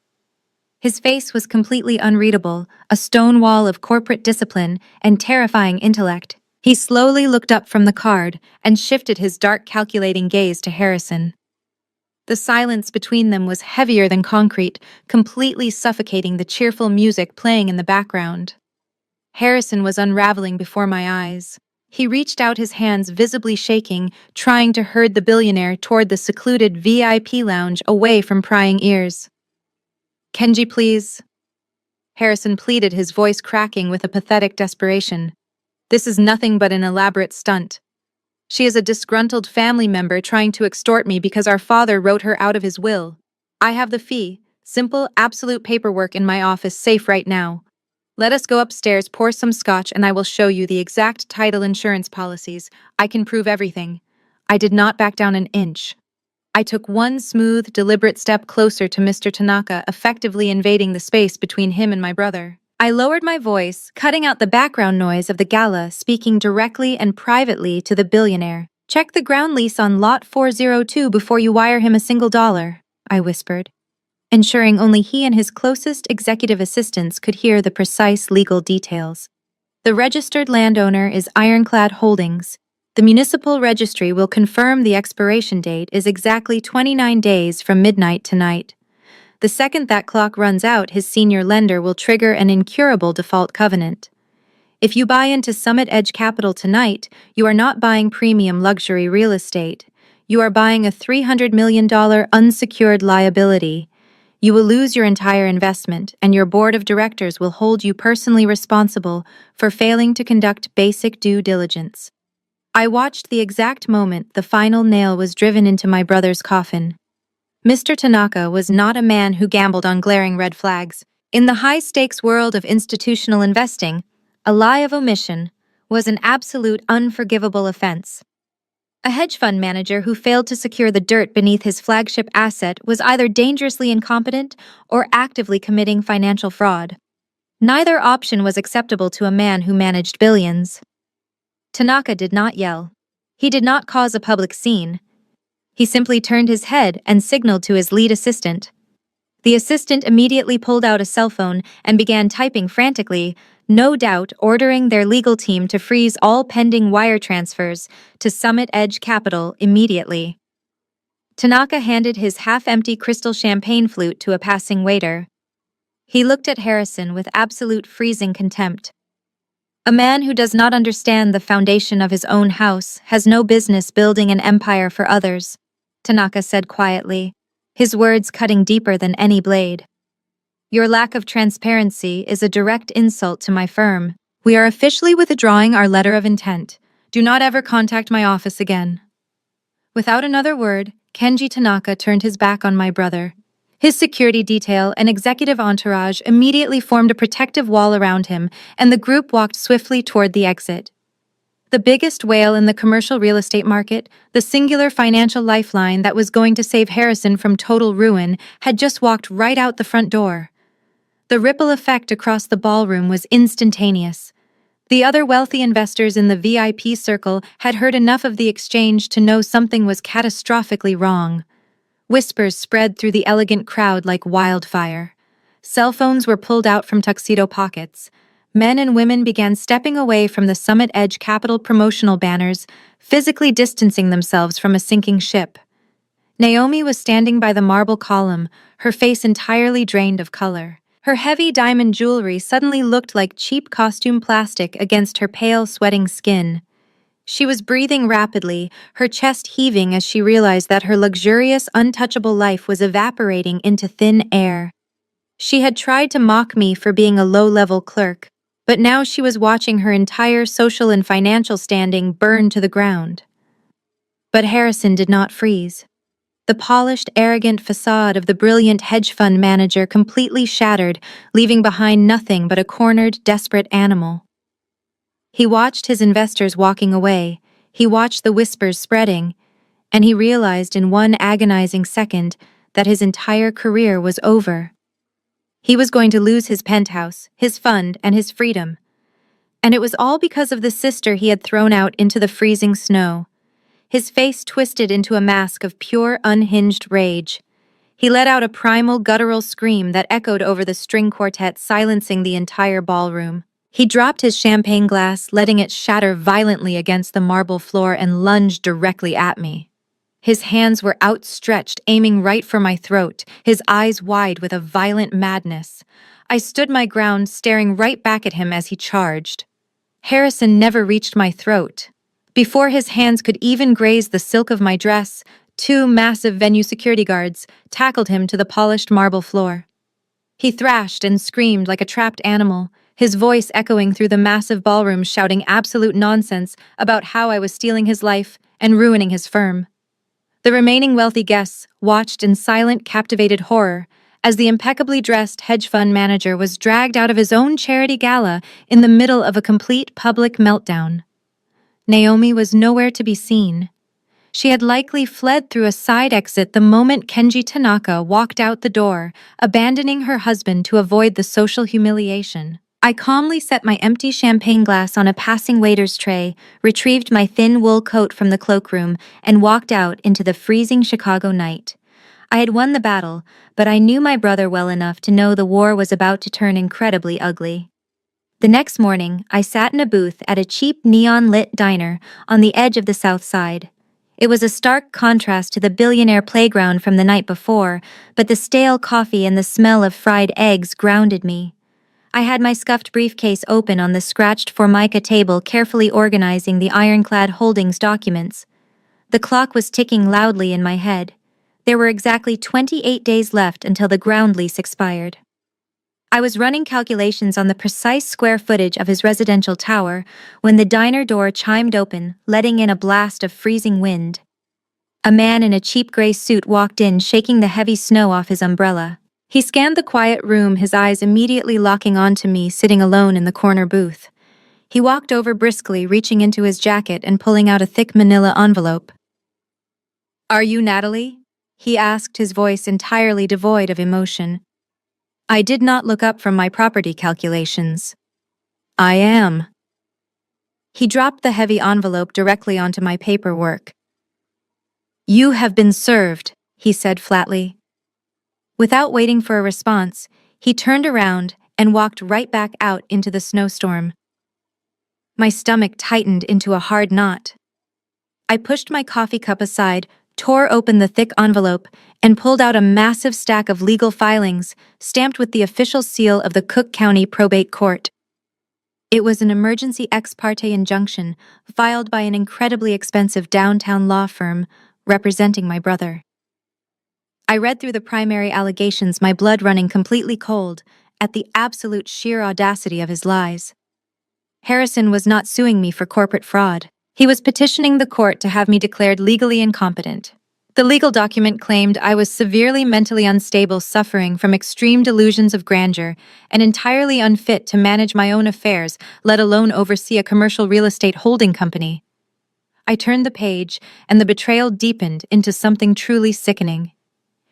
His face was completely unreadable, a stone wall of corporate discipline and terrifying intellect. He slowly looked up from the card and shifted his dark, calculating gaze to Harrison. The silence between them was heavier than concrete, completely suffocating the cheerful music playing in the background. Harrison was unraveling before my eyes. He reached out, his hands visibly shaking, trying to herd the billionaire toward the secluded VIP lounge away from prying ears. Kenji, please. Harrison pleaded, his voice cracking with a pathetic desperation. This is nothing but an elaborate stunt. She is a disgruntled family member trying to extort me because our father wrote her out of his will. I have the fee, simple, absolute paperwork in my office, safe right now. Let us go upstairs, pour some scotch, and I will show you the exact title insurance policies. I can prove everything. I did not back down an inch. I took one smooth, deliberate step closer to Mr. Tanaka, effectively invading the space between him and my brother. I lowered my voice, cutting out the background noise of the gala, speaking directly and privately to the billionaire. Check the ground lease on lot 402 before you wire him a single dollar, I whispered, ensuring only he and his closest executive assistants could hear the precise legal details. The registered landowner is Ironclad Holdings. The municipal registry will confirm the expiration date is exactly 29 days from midnight tonight. The second that clock runs out, his senior lender will trigger an incurable default covenant. If you buy into Summit Edge Capital tonight, you are not buying premium luxury real estate. You are buying a $300 million unsecured liability. You will lose your entire investment, and your board of directors will hold you personally responsible for failing to conduct basic due diligence. I watched the exact moment the final nail was driven into my brother's coffin. Mr. Tanaka was not a man who gambled on glaring red flags. In the high-stakes world of institutional investing, a lie of omission was an absolute unforgivable offense. A hedge fund manager who failed to secure the dirt beneath his flagship asset was either dangerously incompetent or actively committing financial fraud. Neither option was acceptable to a man who managed billions. Tanaka did not yell. He did not cause a public scene. He simply turned his head and signaled to his lead assistant. The assistant immediately pulled out a cell phone and began typing frantically, no doubt ordering their legal team to freeze all pending wire transfers to Summit Edge Capital immediately. Tanaka handed his half-empty crystal champagne flute to a passing waiter. He looked at Harrison with absolute freezing contempt. A man who does not understand the foundation of his own house has no business building an empire for others, Tanaka said quietly, his words cutting deeper than any blade. Your lack of transparency is a direct insult to my firm. We are officially withdrawing our letter of intent. Do not ever contact my office again. Without another word, Kenji Tanaka turned his back on my brother. His security detail and executive entourage immediately formed a protective wall around him, and the group walked swiftly toward the exit. The biggest whale in the commercial real estate market, the singular financial lifeline that was going to save Harrison from total ruin, had just walked right out the front door. The ripple effect across the ballroom was instantaneous. The other wealthy investors in the VIP circle had heard enough of the exchange to know something was catastrophically wrong. Whispers spread through the elegant crowd like wildfire. Cell phones were pulled out from tuxedo pockets. Men and women began stepping away from the Summit Edge Capital promotional banners, physically distancing themselves from a sinking ship. Naomi was standing by the marble column, her face entirely drained of color. Her heavy diamond jewelry suddenly looked like cheap costume plastic against her pale, sweating skin. She was breathing rapidly, her chest heaving as she realized that her luxurious, untouchable life was evaporating into thin air. She had tried to mock me for being a low-level clerk, but now she was watching her entire social and financial standing burn to the ground. But Harrison did not freeze. The polished, arrogant facade of the brilliant hedge fund manager completely shattered, leaving behind nothing but a cornered, desperate animal. He watched his investors walking away, he watched the whispers spreading, and he realized in one agonizing second that his entire career was over. He was going to lose his penthouse, his fund, and his freedom. And it was all because of the sister he had thrown out into the freezing snow. His face twisted into a mask of pure, unhinged rage. He let out a primal, guttural scream that echoed over the string quartet, silencing the entire ballroom. He dropped his champagne glass, letting it shatter violently against the marble floor, and lunged directly at me. His hands were outstretched, aiming right for my throat, his eyes wide with a violent madness. I stood my ground, staring right back at him as he charged. Harrison never reached my throat. Before his hands could even graze the silk of my dress, two massive venue security guards tackled him to the polished marble floor. He thrashed and screamed like a trapped animal, his voice echoing through the massive ballroom, shouting absolute nonsense about how I was stealing his life and ruining his firm. The remaining wealthy guests watched in silent, captivated horror as the impeccably dressed hedge fund manager was dragged out of his own charity gala in the middle of a complete public meltdown. Naomi was nowhere to be seen. She had likely fled through a side exit the moment Kenji Tanaka walked out the door, abandoning her husband to avoid the social humiliation. I calmly set my empty champagne glass on a passing waiter's tray, retrieved my thin wool coat from the cloakroom, and walked out into the freezing Chicago night. I had won the battle, but I knew my brother well enough to know the war was about to turn incredibly ugly. The next morning, I sat in a booth at a cheap neon-lit diner on the edge of the South Side. It was a stark contrast to the billionaire playground from the night before, but the stale coffee and the smell of fried eggs grounded me. I had my scuffed briefcase open on the scratched Formica table, carefully organizing the ironclad holdings documents. The clock was ticking loudly in my head. There were exactly 28 days left until the ground lease expired. I was running calculations on the precise square footage of his residential tower when the diner door chimed open, letting in a blast of freezing wind. A man in a cheap gray suit walked in, shaking the heavy snow off his umbrella. He scanned the quiet room, his eyes immediately locking onto me, sitting alone in the corner booth. He walked over briskly, reaching into his jacket and pulling out a thick manila envelope. "Are you Natalie?" he asked, his voice entirely devoid of emotion. I did not look up from my property calculations. "I am." He dropped the heavy envelope directly onto my paperwork. "You have been served," he said flatly. Without waiting for a response, he turned around and walked right back out into the snowstorm. My stomach tightened into a hard knot. I pushed my coffee cup aside, tore open the thick envelope, and pulled out a massive stack of legal filings, stamped with the official seal of the Cook County Probate Court. It was an emergency ex parte injunction filed by an incredibly expensive downtown law firm representing my brother. I read through the primary allegations, my blood running completely cold at the absolute sheer audacity of his lies. Harrison was not suing me for corporate fraud. He was petitioning the court to have me declared legally incompetent. The legal document claimed I was severely mentally unstable, suffering from extreme delusions of grandeur, and entirely unfit to manage my own affairs, let alone oversee a commercial real estate holding company. I turned the page, and the betrayal deepened into something truly sickening.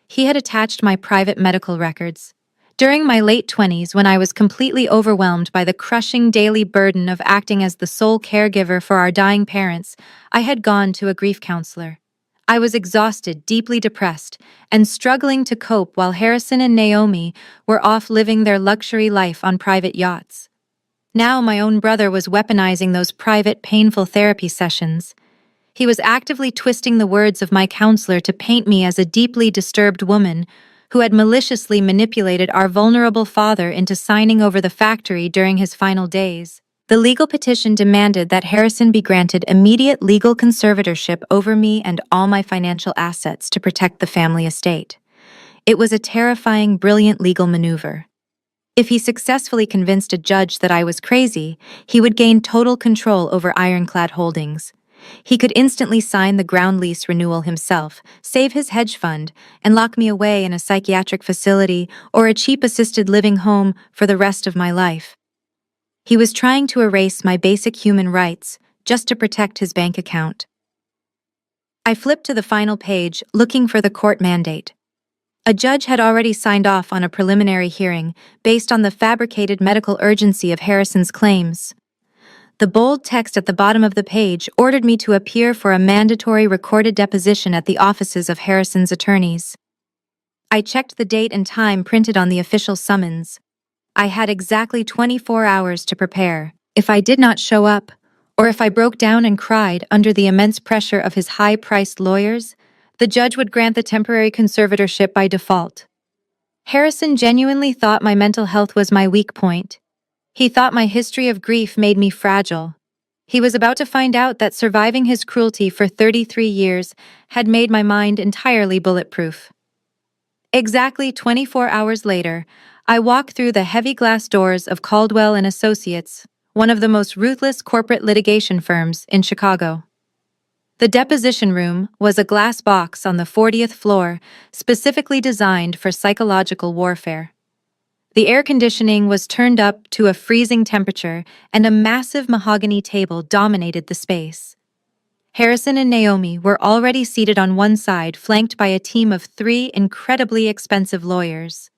He had attached my private medical records. During my late 20s, when I was completely overwhelmed by the crushing daily burden of acting as the sole caregiver for our dying parents, I had gone to a grief counselor. I was exhausted, deeply depressed, and struggling to cope while Harrison and Naomi were off living their luxury life on private yachts. Now my own brother was weaponizing those private, painful therapy sessions. He was actively twisting the words of my counselor to paint me as a deeply disturbed woman who had maliciously manipulated our vulnerable father into signing over the factory during his final days. The legal petition demanded that Harrison be granted immediate legal conservatorship over me and all my financial assets to protect the family estate. It was a terrifying, brilliant legal maneuver. If he successfully convinced a judge that I was crazy, he would gain total control over Ironclad Holdings. He could instantly sign the ground lease renewal himself, save his hedge fund, and lock me away in a psychiatric facility or a cheap assisted living home for the rest of my life. He was trying to erase my basic human rights just to protect his bank account. I flipped to the final page, looking for the court mandate. A judge had already signed off on a preliminary hearing based on the fabricated medical urgency of Harrison's claims. The bold text at the bottom of the page ordered me to appear for a mandatory recorded deposition at the offices of Harrison's attorneys. I checked the date and time printed on the official summons. I had exactly 24 hours to prepare. If I did not show up, or if I broke down and cried under the immense pressure of his high-priced lawyers, the judge would grant the temporary conservatorship by default. Harrison genuinely thought my mental health was my weak point. He thought my history of grief made me fragile. He was about to find out that surviving his cruelty for 33 years had made my mind entirely bulletproof. Exactly 24 hours later, I walked through the heavy glass doors of Caldwell and Associates, one of the most ruthless corporate litigation firms in Chicago. The deposition room was a glass box on the 40th floor, specifically designed for psychological warfare. The air conditioning was turned up to a freezing temperature, and a massive mahogany table dominated the space. Harrison and Naomi were already seated on one side, flanked by a team of 3 incredibly expensive lawyers.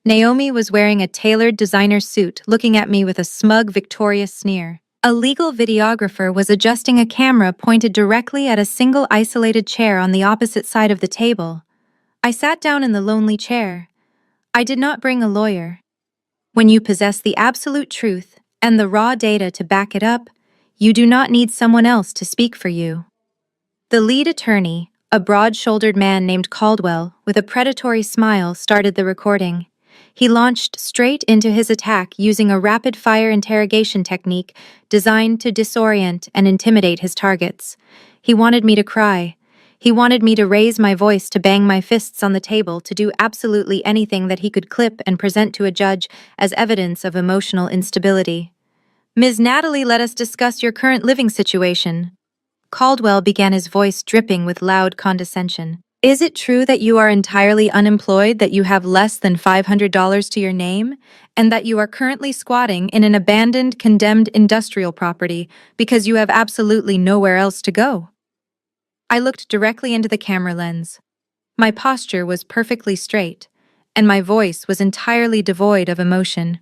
Naomi was wearing a tailored designer suit, looking at me with a smug, victorious sneer. A legal videographer was adjusting a camera pointed directly at a single isolated chair on the opposite side of the table. I sat down in the lonely chair. I did not bring a lawyer. When you possess the absolute truth and the raw data to back it up, you do not need someone else to speak for you. The lead attorney, a broad-shouldered man named Caldwell, with a predatory smile, started the recording. He launched straight into his attack using a rapid-fire interrogation technique designed to disorient and intimidate his targets. He wanted me to cry. He wanted me to raise my voice, to bang my fists on the table, to do absolutely anything that he could clip and present to a judge as evidence of emotional instability. "Ms. Natalie, let us discuss your current living situation." Caldwell began, his voice dripping with loud condescension. "Is it true that you are entirely unemployed, that you have less than $500 to your name, and that you are currently squatting in an abandoned, condemned industrial property because you have absolutely nowhere else to go?" I looked directly into the camera lens. My posture was perfectly straight, and my voice was entirely devoid of emotion.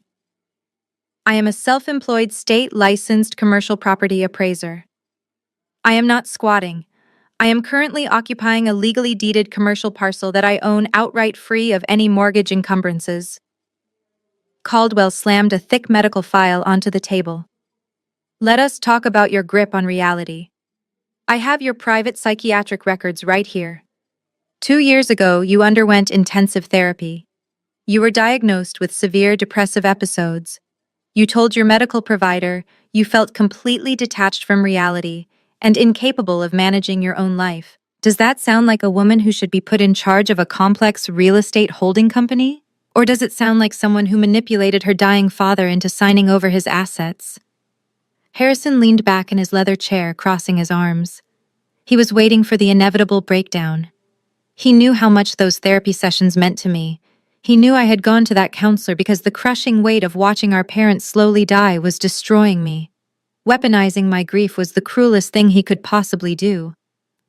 "I am a self-employed, state-licensed commercial property appraiser. I am not squatting. I am currently occupying a legally deeded commercial parcel that I own outright, free of any mortgage encumbrances." Caldwell slammed a thick medical file onto the table. "Let us talk about your grip on reality. I have your private psychiatric records right here. 2 years ago, you underwent intensive therapy. You were diagnosed with severe depressive episodes. You told your medical provider you felt completely detached from reality and incapable of managing your own life. Does that sound like a woman who should be put in charge of a complex real estate holding company? Or does it sound like someone who manipulated her dying father into signing over his assets?" Harrison leaned back in his leather chair, crossing his arms. He was waiting for the inevitable breakdown. He knew how much those therapy sessions meant to me. He knew I had gone to that counselor because the crushing weight of watching our parents slowly die was destroying me. Weaponizing my grief was the cruelest thing he could possibly do.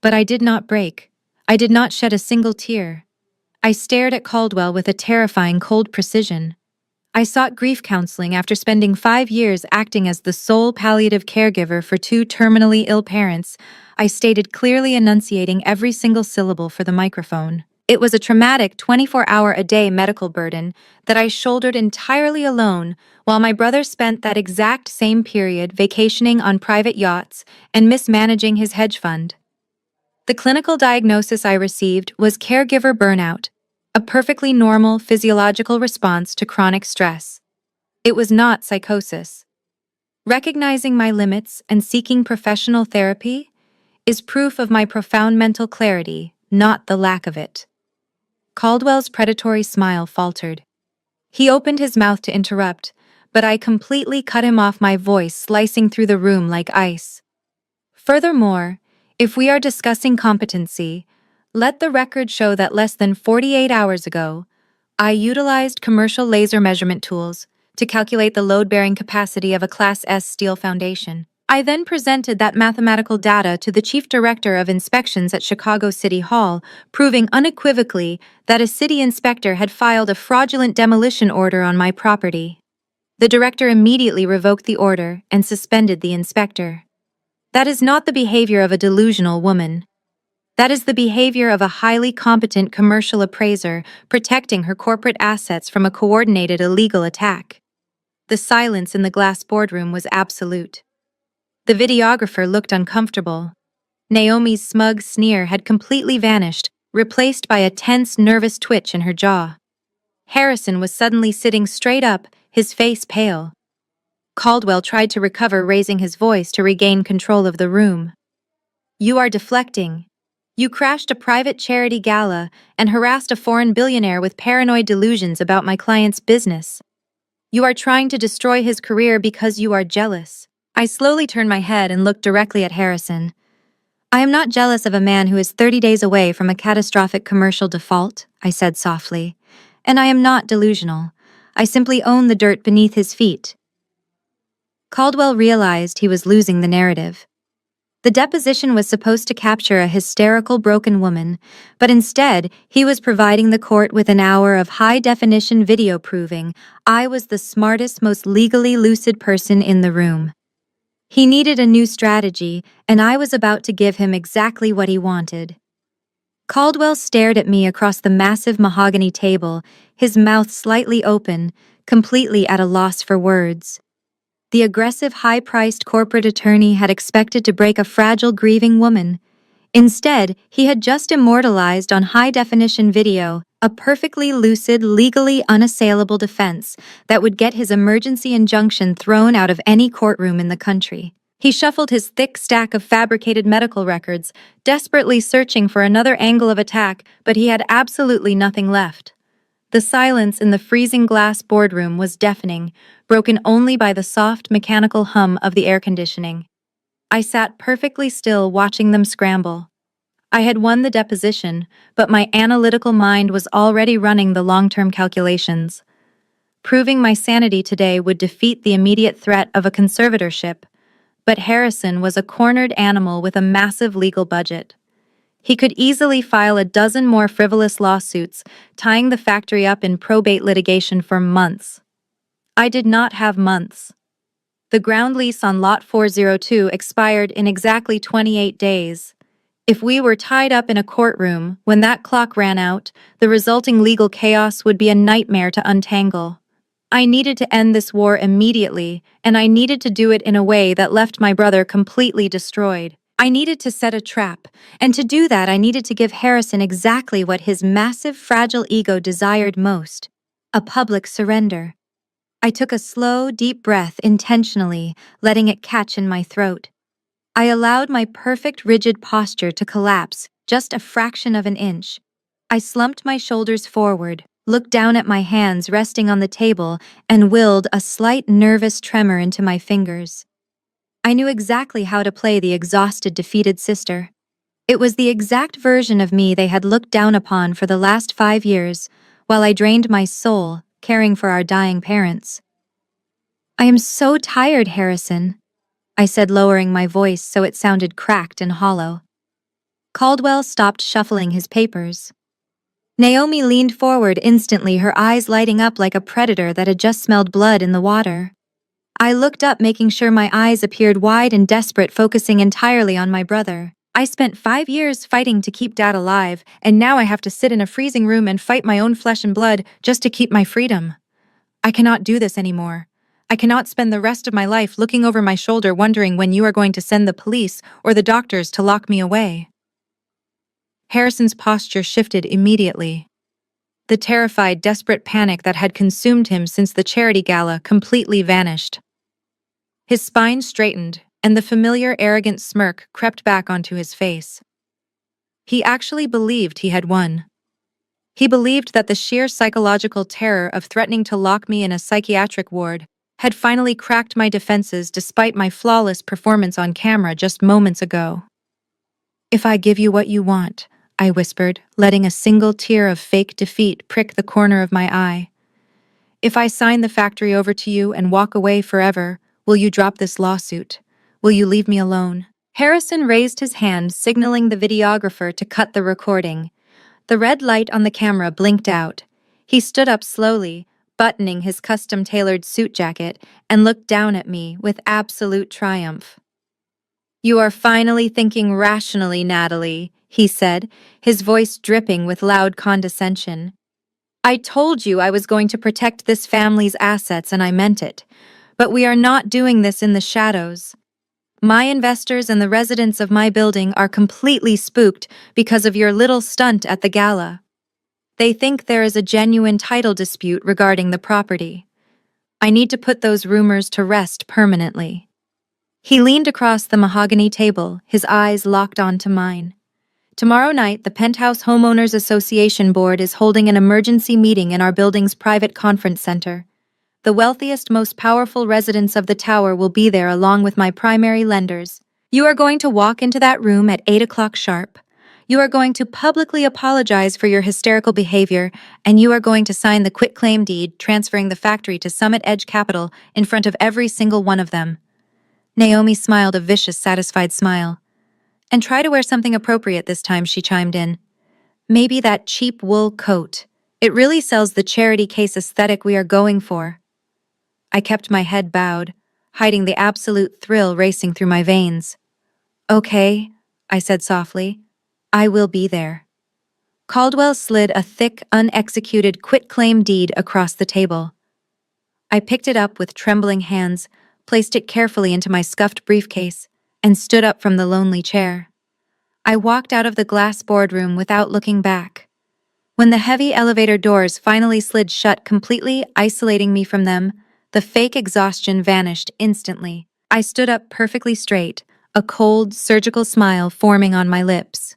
But I did not break. I did not shed a single tear. I stared at Caldwell with a terrifying cold precision. I sought grief counseling after spending 5 years acting as the sole palliative caregiver for 2 terminally ill parents. I stated clearly, enunciating every single syllable for the microphone. It was a traumatic 24-hour-a-day medical burden that I shouldered entirely alone, while my brother spent that exact same period vacationing on private yachts and mismanaging his hedge fund. The clinical diagnosis I received was caregiver burnout, a perfectly normal physiological response to chronic stress. It was not psychosis. Recognizing my limits and seeking professional therapy is proof of my profound mental clarity, not the lack of it. Caldwell's predatory smile faltered. He opened his mouth to interrupt, but I completely cut him off, my voice slicing through the room like ice. "Furthermore, if we are discussing competency, let the record show that less than 48 hours ago, I utilized commercial laser measurement tools to calculate the load-bearing capacity of a Class S steel foundation. I then presented that mathematical data to the Chief Director of Inspections at Chicago City Hall, proving unequivocally that a city inspector had filed a fraudulent demolition order on my property. The director immediately revoked the order and suspended the inspector. That is not the behavior of a delusional woman. That is the behavior of a highly competent commercial appraiser protecting her corporate assets from a coordinated illegal attack." The silence in the glass boardroom was absolute. The videographer looked uncomfortable. Naomi's smug sneer had completely vanished, replaced by a tense, nervous twitch in her jaw. Harrison was suddenly sitting straight up, his face pale. Caldwell tried to recover, raising his voice to regain control of the room. "You are deflecting. You crashed a private charity gala and harassed a foreign billionaire with paranoid delusions about my client's business. You are trying to destroy his career because you are jealous." I slowly turned my head and looked directly at Harrison. I am not jealous of a man who is 30 days away from a catastrophic commercial default, I said softly. And I am not delusional. I simply own the dirt beneath his feet. Caldwell realized he was losing the narrative. The deposition was supposed to capture a hysterical, broken woman, but instead, he was providing the court with an hour of high-definition video proving I was the smartest, most legally lucid person in the room. He needed a new strategy, and I was about to give him exactly what he wanted. Caldwell stared at me across the massive mahogany table, his mouth slightly open, completely at a loss for words. The aggressive, high-priced corporate attorney had expected to break a fragile, grieving woman. Instead, he had just immortalized on high-definition video a perfectly lucid, legally unassailable defense that would get his emergency injunction thrown out of any courtroom in the country. He shuffled his thick stack of fabricated medical records, desperately searching for another angle of attack, but he had absolutely nothing left. The silence in the freezing glass boardroom was deafening, broken only by the soft, mechanical hum of the air conditioning. I sat perfectly still watching them scramble. I had won the deposition, but my analytical mind was already running the long-term calculations. Proving my sanity today would defeat the immediate threat of a conservatorship, but Harrison was a cornered animal with a massive legal budget. He could easily file a dozen more frivolous lawsuits, tying the factory up in probate litigation for months. I did not have months. The ground lease on Lot 402 expired in exactly 28 days. If we were tied up in a courtroom when that clock ran out, the resulting legal chaos would be a nightmare to untangle. I needed to end this war immediately, and I needed to do it in a way that left my brother completely destroyed. I needed to set a trap, and to do that I needed to give Harrison exactly what his massive, fragile ego desired most: a public surrender. I took a slow, deep breath intentionally, letting it catch in my throat. I allowed my perfect, rigid posture to collapse just a fraction of an inch. I slumped my shoulders forward, looked down at my hands resting on the table, and willed a slight nervous tremor into my fingers. I knew exactly how to play the exhausted, defeated sister. It was the exact version of me they had looked down upon for the last 5 years, while I drained my soul, caring for our dying parents. I am so tired, Harrison, I said, lowering my voice so it sounded cracked and hollow. Caldwell stopped shuffling his papers. Naomi leaned forward instantly, her eyes lighting up like a predator that had just smelled blood in the water. I looked up, making sure my eyes appeared wide and desperate, focusing entirely on my brother. I spent 5 years fighting to keep Dad alive, and now I have to sit in a freezing room and fight my own flesh and blood just to keep my freedom. I cannot do this anymore. I cannot spend the rest of my life looking over my shoulder wondering when you are going to send the police or the doctors to lock me away. Harrison's posture shifted immediately. The terrified, desperate panic that had consumed him since the charity gala completely vanished. His spine straightened, and the familiar, arrogant smirk crept back onto his face. He actually believed he had won. He believed that the sheer psychological terror of threatening to lock me in a psychiatric ward had finally cracked my defenses despite my flawless performance on camera just moments ago. "If I give you what you want," I whispered, letting a single tear of fake defeat prick the corner of my eye. "If I sign the factory over to you and walk away forever, will you drop this lawsuit? Will you leave me alone?" Harrison raised his hand, signaling the videographer to cut the recording. The red light on the camera blinked out. He stood up slowly, buttoning his custom-tailored suit jacket, and looked down at me with absolute triumph. "You are finally thinking rationally, Natalie," he said, his voice dripping with loud condescension. "I told you I was going to protect this family's assets, and I meant it. But we are not doing this in the shadows. My investors and the residents of my building are completely spooked because of your little stunt at the gala. They think there is a genuine title dispute regarding the property. I need to put those rumors to rest permanently." He leaned across the mahogany table, his eyes locked onto mine. "Tomorrow night, the Penthouse Homeowners Association Board is holding an emergency meeting in our building's private conference center. The wealthiest, most powerful residents of the tower will be there along with my primary lenders. You are going to walk into that room at 8 o'clock sharp. You are going to publicly apologize for your hysterical behavior, and you are going to sign the quitclaim deed transferring the factory to Summit Edge Capital in front of every single one of them. Naomi smiled a vicious, satisfied smile. And try to wear something appropriate this time, she chimed in. Maybe that cheap wool coat. It really sells the charity case aesthetic we are going for. I kept my head bowed, hiding the absolute thrill racing through my veins. Okay, I said softly. I will be there. Caldwell slid a thick, unexecuted quitclaim deed across the table. I picked it up with trembling hands, placed it carefully into my scuffed briefcase, and stood up from the lonely chair. I walked out of the glass boardroom without looking back. When the heavy elevator doors finally slid shut, completely isolating me from them, the fake exhaustion vanished instantly. I stood up perfectly straight, a cold, surgical smile forming on my lips.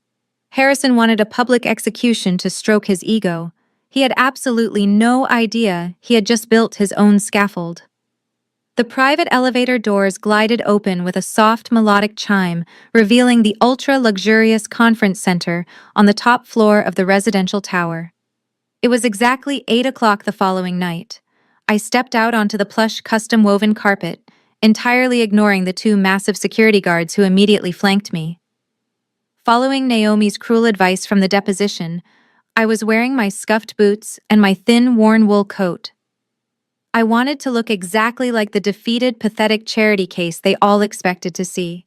Harrison wanted a public execution to stroke his ego. He had absolutely no idea he had just built his own scaffold. The private elevator doors glided open with a soft melodic chime, revealing the ultra-luxurious conference center on the top floor of the residential tower. It was exactly 8 o'clock the following night. I stepped out onto the plush custom-woven carpet, entirely ignoring the two massive security guards who immediately flanked me. Following Naomi's cruel advice from the deposition, I was wearing my scuffed boots and my thin, worn wool coat. I wanted to look exactly like the defeated, pathetic charity case they all expected to see.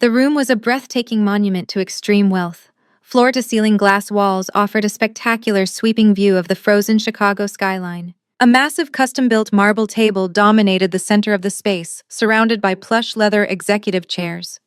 The room was a breathtaking monument to extreme wealth. Floor-to-ceiling glass walls offered a spectacular, sweeping view of the frozen Chicago skyline. A massive custom-built marble table dominated the center of the space, surrounded by plush leather executive chairs.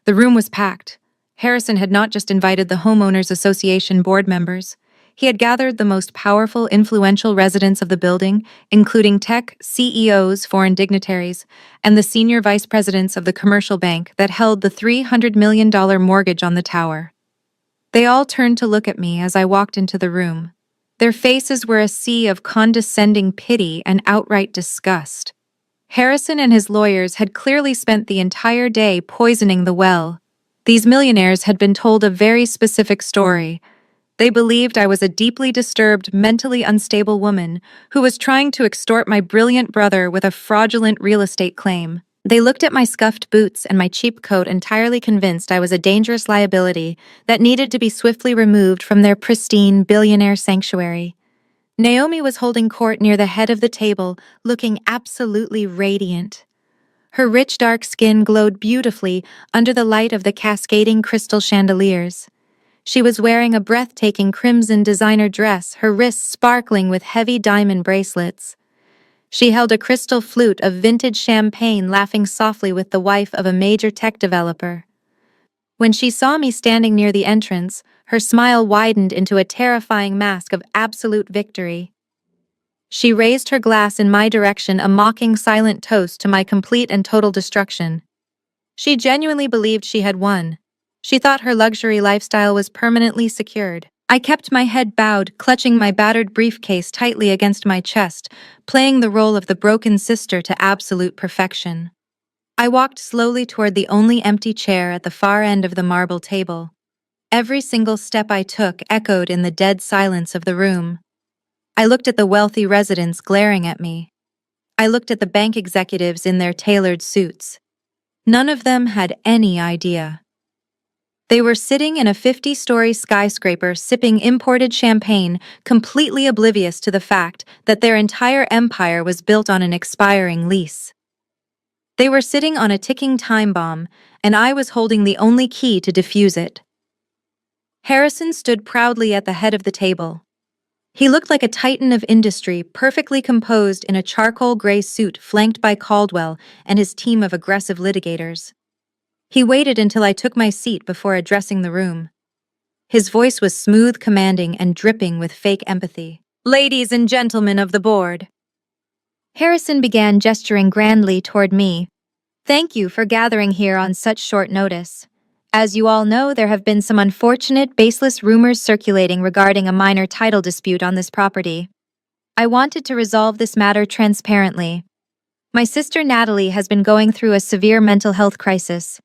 The room was packed. Harrison had not just invited the Homeowners Association board members. He had gathered the most powerful, influential residents of the building, including tech CEOs, foreign dignitaries, and the senior vice presidents of the commercial bank that held the $300 million mortgage on the tower. They all turned to look at me as I walked into the room. Their faces were a sea of condescending pity and outright disgust. Harrison and his lawyers had clearly spent the entire day poisoning the well. These millionaires had been told a very specific story. They believed I was a deeply disturbed, mentally unstable woman who was trying to extort my brilliant brother with a fraudulent real estate claim. They looked at my scuffed boots and my cheap coat, entirely convinced I was a dangerous liability that needed to be swiftly removed from their pristine billionaire sanctuary. Naomi was holding court near the head of the table, looking absolutely radiant. Her rich dark skin glowed beautifully under the light of the cascading crystal chandeliers. She was wearing a breathtaking crimson designer dress, her wrists sparkling with heavy diamond bracelets. She held a crystal flute of vintage champagne, laughing softly with the wife of a major tech developer. When she saw me standing near the entrance, her smile widened into a terrifying mask of absolute victory. She raised her glass in my direction, a mocking, silent toast to my complete and total destruction. She genuinely believed she had won. She thought her luxury lifestyle was permanently secured. I kept my head bowed, clutching my battered briefcase tightly against my chest, playing the role of the broken sister to absolute perfection. I walked slowly toward the only empty chair at the far end of the marble table. Every single step I took echoed in the dead silence of the room. I looked at the wealthy residents glaring at me. I looked at the bank executives in their tailored suits. None of them had any idea. They were sitting in a 50-story skyscraper sipping imported champagne, completely oblivious to the fact that their entire empire was built on an expiring lease. They were sitting on a ticking time bomb, and I was holding the only key to defuse it. Harrison stood proudly at the head of the table. He looked like a titan of industry, perfectly composed in a charcoal gray suit flanked by Caldwell and his team of aggressive litigators. He waited until I took my seat before addressing the room. His voice was smooth, commanding, and dripping with fake empathy. "Ladies and gentlemen of the board." Harrison began gesturing grandly toward me. "Thank you for gathering here on such short notice. As you all know, there have been some unfortunate, baseless rumors circulating regarding a minor title dispute on this property. I wanted to resolve this matter transparently. My sister Natalie has been going through a severe mental health crisis.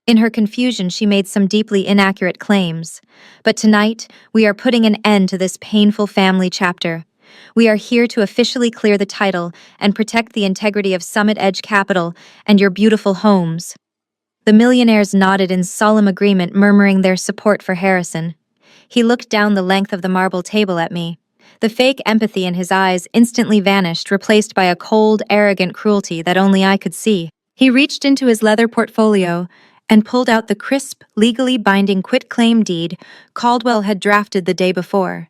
In her confusion, she made some deeply inaccurate claims. But tonight, we are putting an end to this painful family chapter. We are here to officially clear the title and protect the integrity of Summit Edge Capital and your beautiful homes. The millionaires nodded in solemn agreement, murmuring their support for Harrison. He looked down the length of the marble table at me. The fake empathy in his eyes instantly vanished, replaced by a cold, arrogant cruelty that only I could see. He reached into his leather portfolio and pulled out the crisp, legally binding quitclaim deed Caldwell had drafted the day before.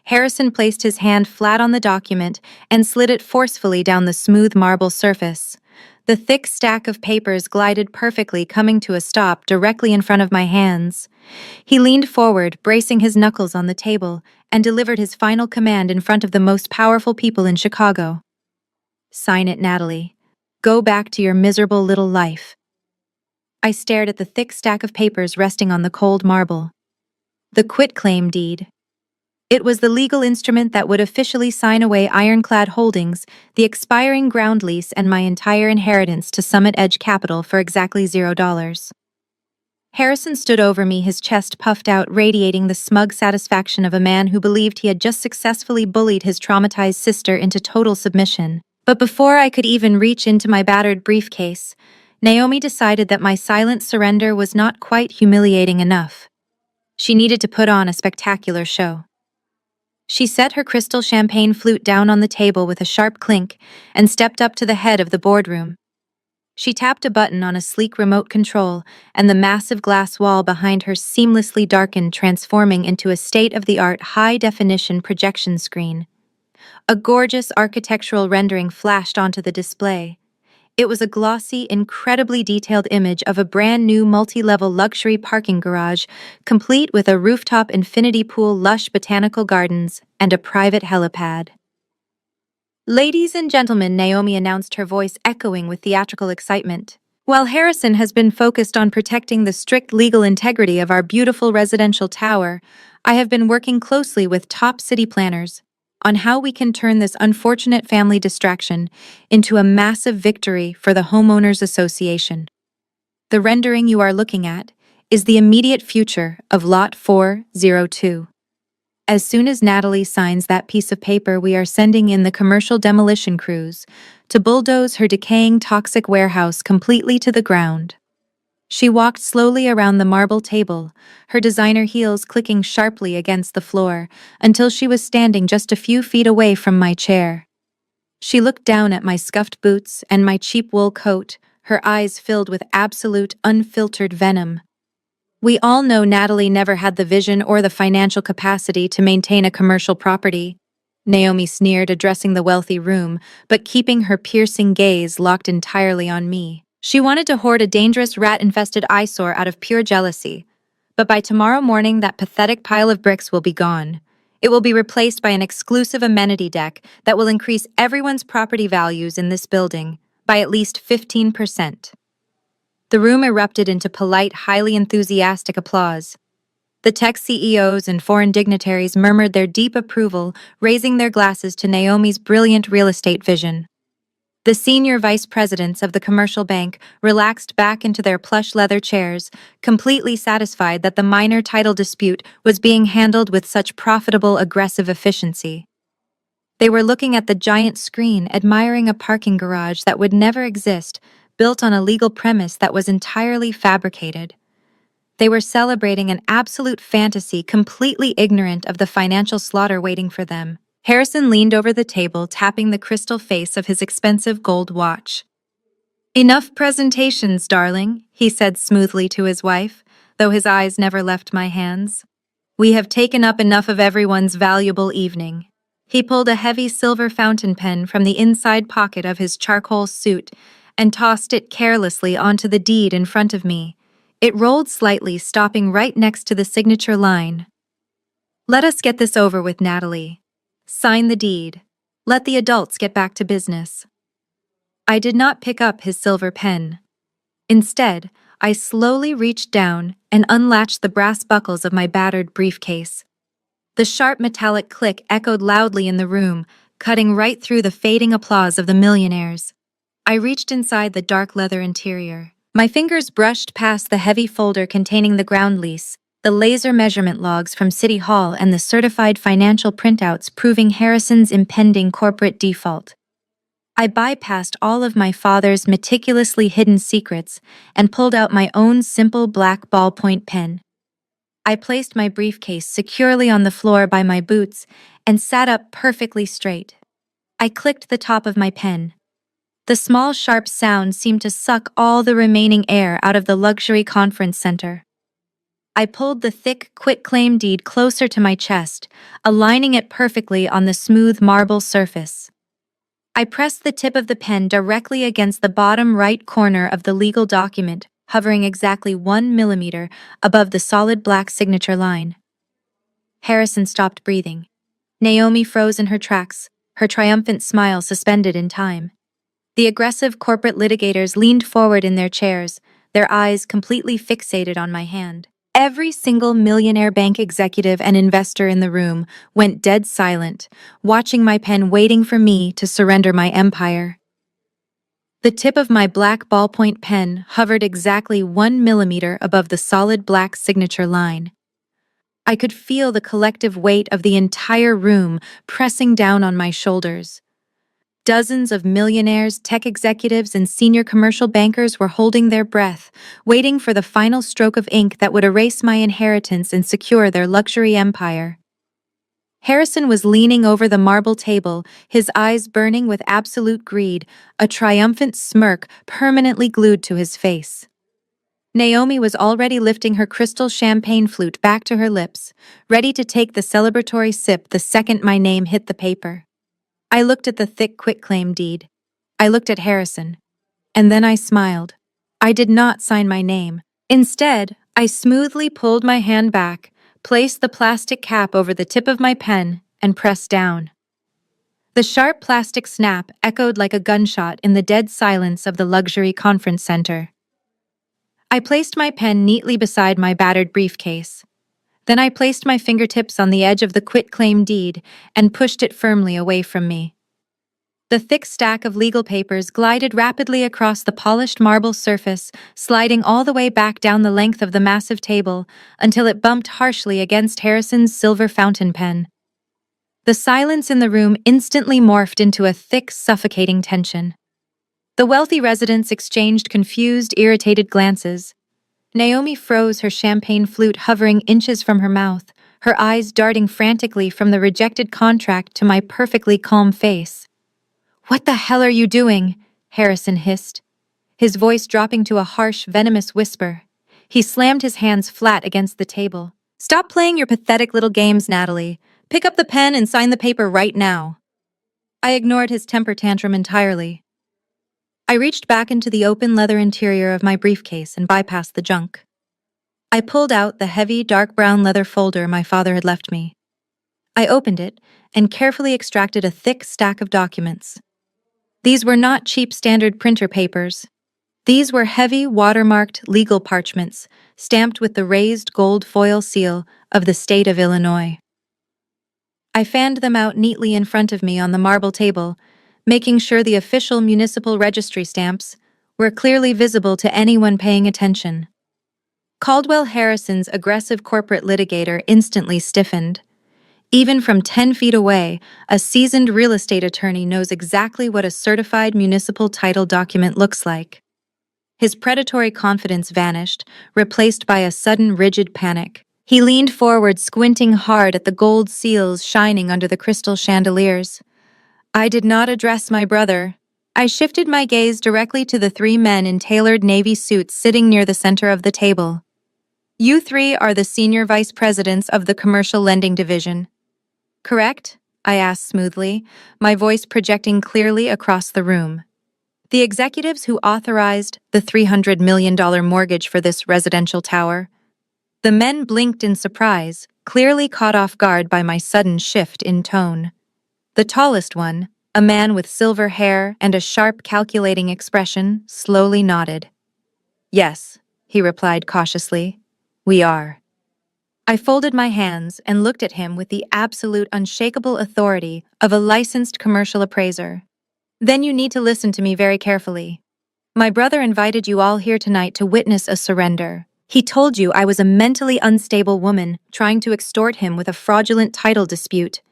Harrison placed his hand flat on the document and slid it forcefully down the smooth marble surface. The thick stack of papers glided perfectly, coming to a stop directly in front of my hands. He leaned forward, bracing his knuckles on the table, and delivered his final command in front of the most powerful people in Chicago. "Sign it, Natalie. Go back to your miserable little life." I stared at the thick stack of papers resting on the cold marble. The quitclaim deed. It was the legal instrument that would officially sign away Ironclad Holdings, the expiring ground lease, and my entire inheritance to Summit Edge Capital for exactly $0. Harrison stood over me, his chest puffed out, radiating the smug satisfaction of a man who believed he had just successfully bullied his traumatized sister into total submission. But before I could even reach into my battered briefcase, Naomi decided that my silent surrender was not quite humiliating enough. She needed to put on a spectacular show. She set her crystal champagne flute down on the table with a sharp clink and stepped up to the head of the boardroom. She tapped a button on a sleek remote control, and the massive glass wall behind her seamlessly darkened, transforming into a state-of-the-art high-definition projection screen. A gorgeous architectural rendering flashed onto the display. It was a glossy, incredibly detailed image of a brand-new multi-level luxury parking garage, complete with a rooftop infinity pool, lush botanical gardens, and a private helipad. "Ladies and gentlemen," Naomi announced, her voice echoing with theatrical excitement. "While Harrison has been focused on protecting the strict legal integrity of our beautiful residential tower, I have been working closely with top city planners on how we can turn this unfortunate family distraction into a massive victory for the Homeowners Association. The rendering you are looking at is the immediate future of Lot 402. As soon as Natalie signs that piece of paper, we are sending in the commercial demolition crews to bulldoze her decaying toxic warehouse completely to the ground." She walked slowly around the marble table, her designer heels clicking sharply against the floor, until she was standing just a few feet away from my chair. She looked down at my scuffed boots and my cheap wool coat, her eyes filled with absolute, unfiltered venom. "We all know Natalie never had the vision or the financial capacity to maintain a commercial property," Naomi sneered, addressing the wealthy room, but keeping her piercing gaze locked entirely on me. "She wanted to hoard a dangerous rat-infested eyesore out of pure jealousy. But by tomorrow morning, that pathetic pile of bricks will be gone. It will be replaced by an exclusive amenity deck that will increase everyone's property values in this building by at least 15%. The room erupted into polite, highly enthusiastic applause. The tech CEOs and foreign dignitaries murmured their deep approval, raising their glasses to Naomi's brilliant real estate vision. The senior vice presidents of the commercial bank relaxed back into their plush leather chairs, completely satisfied that the minor title dispute was being handled with such profitable, aggressive efficiency. They were looking at the giant screen, admiring a parking garage that would never exist, built on a legal premise that was entirely fabricated. They were celebrating an absolute fantasy, completely ignorant of the financial slaughter waiting for them. Harrison leaned over the table, tapping the crystal face of his expensive gold watch. "Enough presentations, darling," he said smoothly to his wife, though his eyes never left my hands. "We have taken up enough of everyone's valuable evening." He pulled a heavy silver fountain pen from the inside pocket of his charcoal suit and tossed it carelessly onto the deed in front of me. It rolled slightly, stopping right next to the signature line. "Let us get this over with, Natalie. Sign the deed. Let the adults get back to business." I did not pick up his silver pen. Instead, I slowly reached down and unlatched the brass buckles of my battered briefcase. The sharp metallic click echoed loudly in the room, cutting right through the fading applause of the millionaires. I reached inside the dark leather interior. My fingers brushed past the heavy folder containing the ground lease, the laser measurement logs from City Hall, and the certified financial printouts proving Harrison's impending corporate default. I bypassed all of my father's meticulously hidden secrets and pulled out my own simple black ballpoint pen. I placed my briefcase securely on the floor by my boots and sat up perfectly straight. I clicked the top of my pen. The small, sharp sound seemed to suck all the remaining air out of the luxury conference center. I pulled the thick quitclaim deed closer to my chest, aligning it perfectly on the smooth marble surface. I pressed the tip of the pen directly against the bottom right corner of the legal document, hovering exactly 1 millimeter above the solid black signature line. Harrison stopped breathing. Naomi froze in her tracks, her triumphant smile suspended in time. The aggressive corporate litigators leaned forward in their chairs, their eyes completely fixated on my hand. Every single millionaire bank executive and investor in the room went dead silent, watching my pen, waiting for me to surrender my empire. The tip of my black ballpoint pen hovered exactly 1 millimeter above the solid black signature line. I could feel the collective weight of the entire room pressing down on my shoulders. Dozens of millionaires, tech executives, and senior commercial bankers were holding their breath, waiting for the final stroke of ink that would erase my inheritance and secure their luxury empire. Harrison was leaning over the marble table, his eyes burning with absolute greed, a triumphant smirk permanently glued to his face. Naomi was already lifting her crystal champagne flute back to her lips, ready to take the celebratory sip the second my name hit the paper. I looked at the thick quitclaim deed. I looked at Harrison. And then I smiled. I did not sign my name. Instead, I smoothly pulled my hand back, placed the plastic cap over the tip of my pen, and pressed down. The sharp plastic snap echoed like a gunshot in the dead silence of the luxury conference center. I placed my pen neatly beside my battered briefcase. Then I placed my fingertips on the edge of the quitclaim deed and pushed it firmly away from me. The thick stack of legal papers glided rapidly across the polished marble surface, sliding all the way back down the length of the massive table until it bumped harshly against Harrison's silver fountain pen. The silence in the room instantly morphed into a thick, suffocating tension. The wealthy residents exchanged confused, irritated glances. Naomi froze, her champagne flute hovering inches from her mouth, her eyes darting frantically from the rejected contract to my perfectly calm face. "What the hell are you doing?" Harrison hissed, his voice dropping to a harsh, venomous whisper. He slammed his hands flat against the table. "Stop playing your pathetic little games, Natalie. Pick up the pen and sign the paper right now." I ignored his temper tantrum entirely. I reached back into the open leather interior of my briefcase and bypassed the junk. I pulled out the heavy, dark brown leather folder my father had left me. I opened it and carefully extracted a thick stack of documents. These were not cheap standard printer papers. These were heavy, watermarked legal parchments, stamped with the raised gold foil seal of the state of Illinois. I fanned them out neatly in front of me on the marble table, making sure the official municipal registry stamps were clearly visible to anyone paying attention. Caldwell Harrison's aggressive corporate litigator instantly stiffened. Even from 10 feet away, a seasoned real estate attorney knows exactly what a certified municipal title document looks like. His predatory confidence vanished, replaced by a sudden rigid panic. He leaned forward, squinting hard at the gold seals shining under the crystal chandeliers. I did not address my brother. I shifted my gaze directly to the three men in tailored navy suits sitting near the center of the table. "You three are the senior vice presidents of the commercial lending division. Correct?" I asked smoothly, my voice projecting clearly across the room. "The executives who authorized the $300 million mortgage for this residential tower." The men blinked in surprise, clearly caught off guard by my sudden shift in tone. The tallest one, a man with silver hair and a sharp, calculating expression, slowly nodded. "Yes," he replied cautiously, "we are." I folded my hands and looked at him with the absolute, unshakable authority of a licensed commercial appraiser. "Then you need to listen to me very carefully. My brother invited you all here tonight to witness a surrender. He told you I was a mentally unstable woman trying to extort him with a fraudulent title dispute.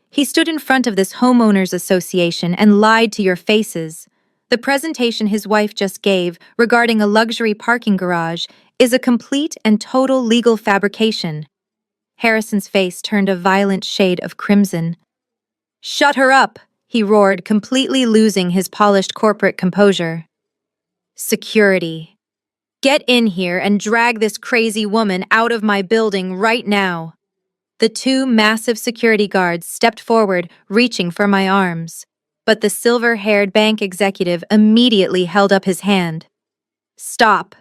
He stood in front of this homeowners association and lied to your faces. The presentation his wife just gave regarding a luxury parking garage is a complete and total legal fabrication. Harrison's face turned a violent shade of crimson. "Shut her up!" he roared, completely losing his polished corporate composure. "Security. Get in here and drag this crazy woman out of my building right now." The two massive security guards stepped forward, reaching for my arms. But the silver-haired bank executive immediately held up his hand. "Stop."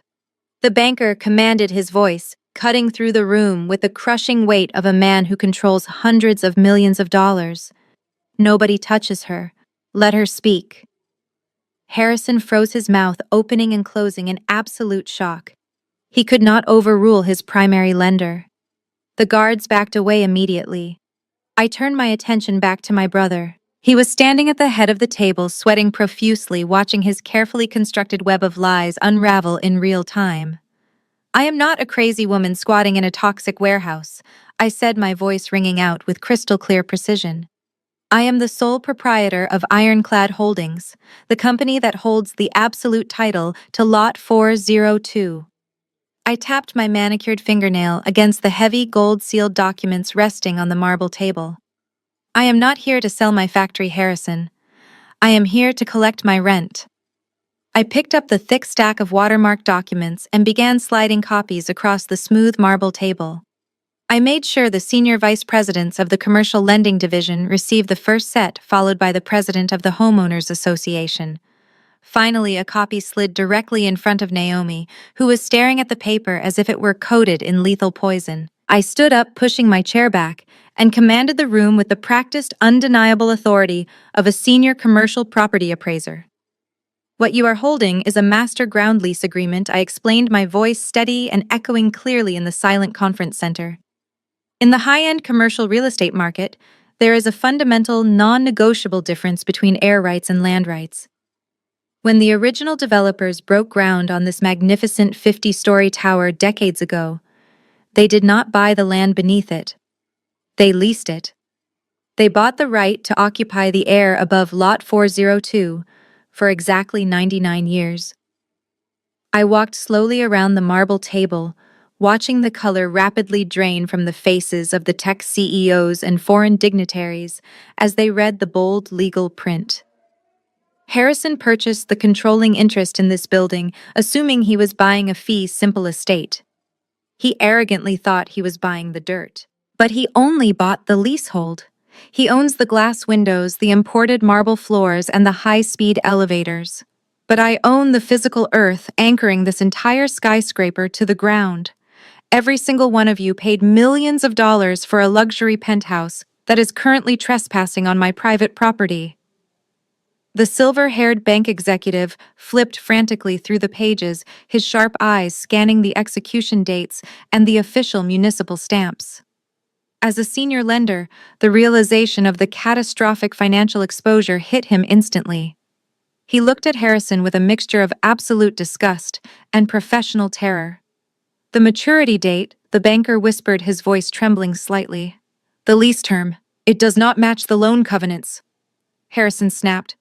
The banker commanded, his voice cutting through the room with the crushing weight of a man who controls hundreds of millions of dollars. "Nobody touches her. Let her speak." Harrison froze, his mouth opening and closing in absolute shock. He could not overrule his primary lender. The guards backed away immediately. I turned my attention back to my brother. He was standing at the head of the table, sweating profusely, watching his carefully constructed web of lies unravel in real time. "I am not a crazy woman squatting in a toxic warehouse," I said, my voice ringing out with crystal-clear precision. "I am the sole proprietor of Ironclad Holdings, the company that holds the absolute title to Lot 402. I tapped my manicured fingernail against the heavy gold-sealed documents resting on the marble table. "I am not here to sell my factory, Harrison. I am here to collect my rent." I picked up the thick stack of watermarked documents and began sliding copies across the smooth marble table. I made sure the senior vice presidents of the commercial lending division received the first set, followed by the president of the homeowners association. Finally, a copy slid directly in front of Naomi, who was staring at the paper as if it were coated in lethal poison. I stood up, pushing my chair back, and commanded the room with the practiced, undeniable authority of a senior commercial property appraiser. "What you are holding is a master ground lease agreement," I explained, my voice steady and echoing clearly in the silent conference center. "In the high-end commercial real estate market, there is a fundamental, non-negotiable difference between air rights and land rights. When the original developers broke ground on this magnificent 50-story tower decades ago, they did not buy the land beneath it. They leased it. They bought the right to occupy the air above Lot 402 for exactly 99 years. I walked slowly around the marble table, watching the color rapidly drain from the faces of the tech CEOs and foreign dignitaries as they read the bold legal print. Harrison purchased the controlling interest in this building, assuming he was buying a fee-simple estate. He arrogantly thought he was buying the dirt. But he only bought the leasehold. He owns the glass windows, the imported marble floors, and the high-speed elevators. But I own the physical earth anchoring this entire skyscraper to the ground. Every single one of you paid millions of dollars for a luxury penthouse that is currently trespassing on my private property." The silver-haired bank executive flipped frantically through the pages, his sharp eyes scanning the execution dates and the official municipal stamps. As a senior lender, the realization of the catastrophic financial exposure hit him instantly. He looked at Harrison with a mixture of absolute disgust and professional terror. "The maturity date," the banker whispered, his voice trembling slightly. "The lease term. It does not match the loan covenants." Harrison snapped.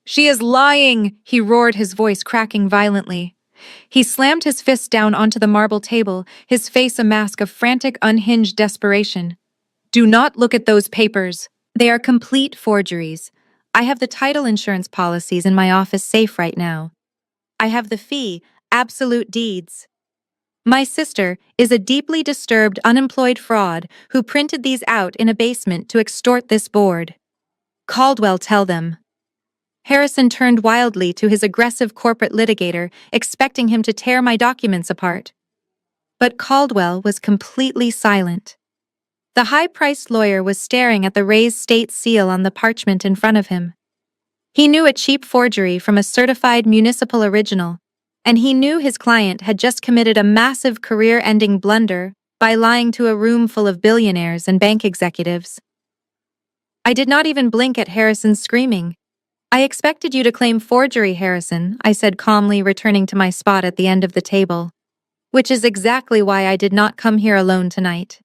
"She is lying!" he roared, his voice cracking violently. He slammed his fist down onto the marble table, his face a mask of frantic, unhinged desperation. "Do not look at those papers. They are complete forgeries. I have the title insurance policies in my office safe right now. I have the fee, absolute deeds. My sister is a deeply disturbed, unemployed fraud who printed these out in a basement to extort this board. Caldwell, tell them." Harrison turned wildly to his aggressive corporate litigator, expecting him to tear my documents apart. But Caldwell was completely silent. The high-priced lawyer was staring at the raised state seal on the parchment in front of him. He knew a cheap forgery from a certified municipal original, and he knew his client had just committed a massive career-ending blunder by lying to a room full of billionaires and bank executives. I did not even blink at Harrison's screaming. I expected you to claim forgery, Harrison, I said calmly, returning to my spot at the end of the table. Which is exactly why I did not come here alone tonight.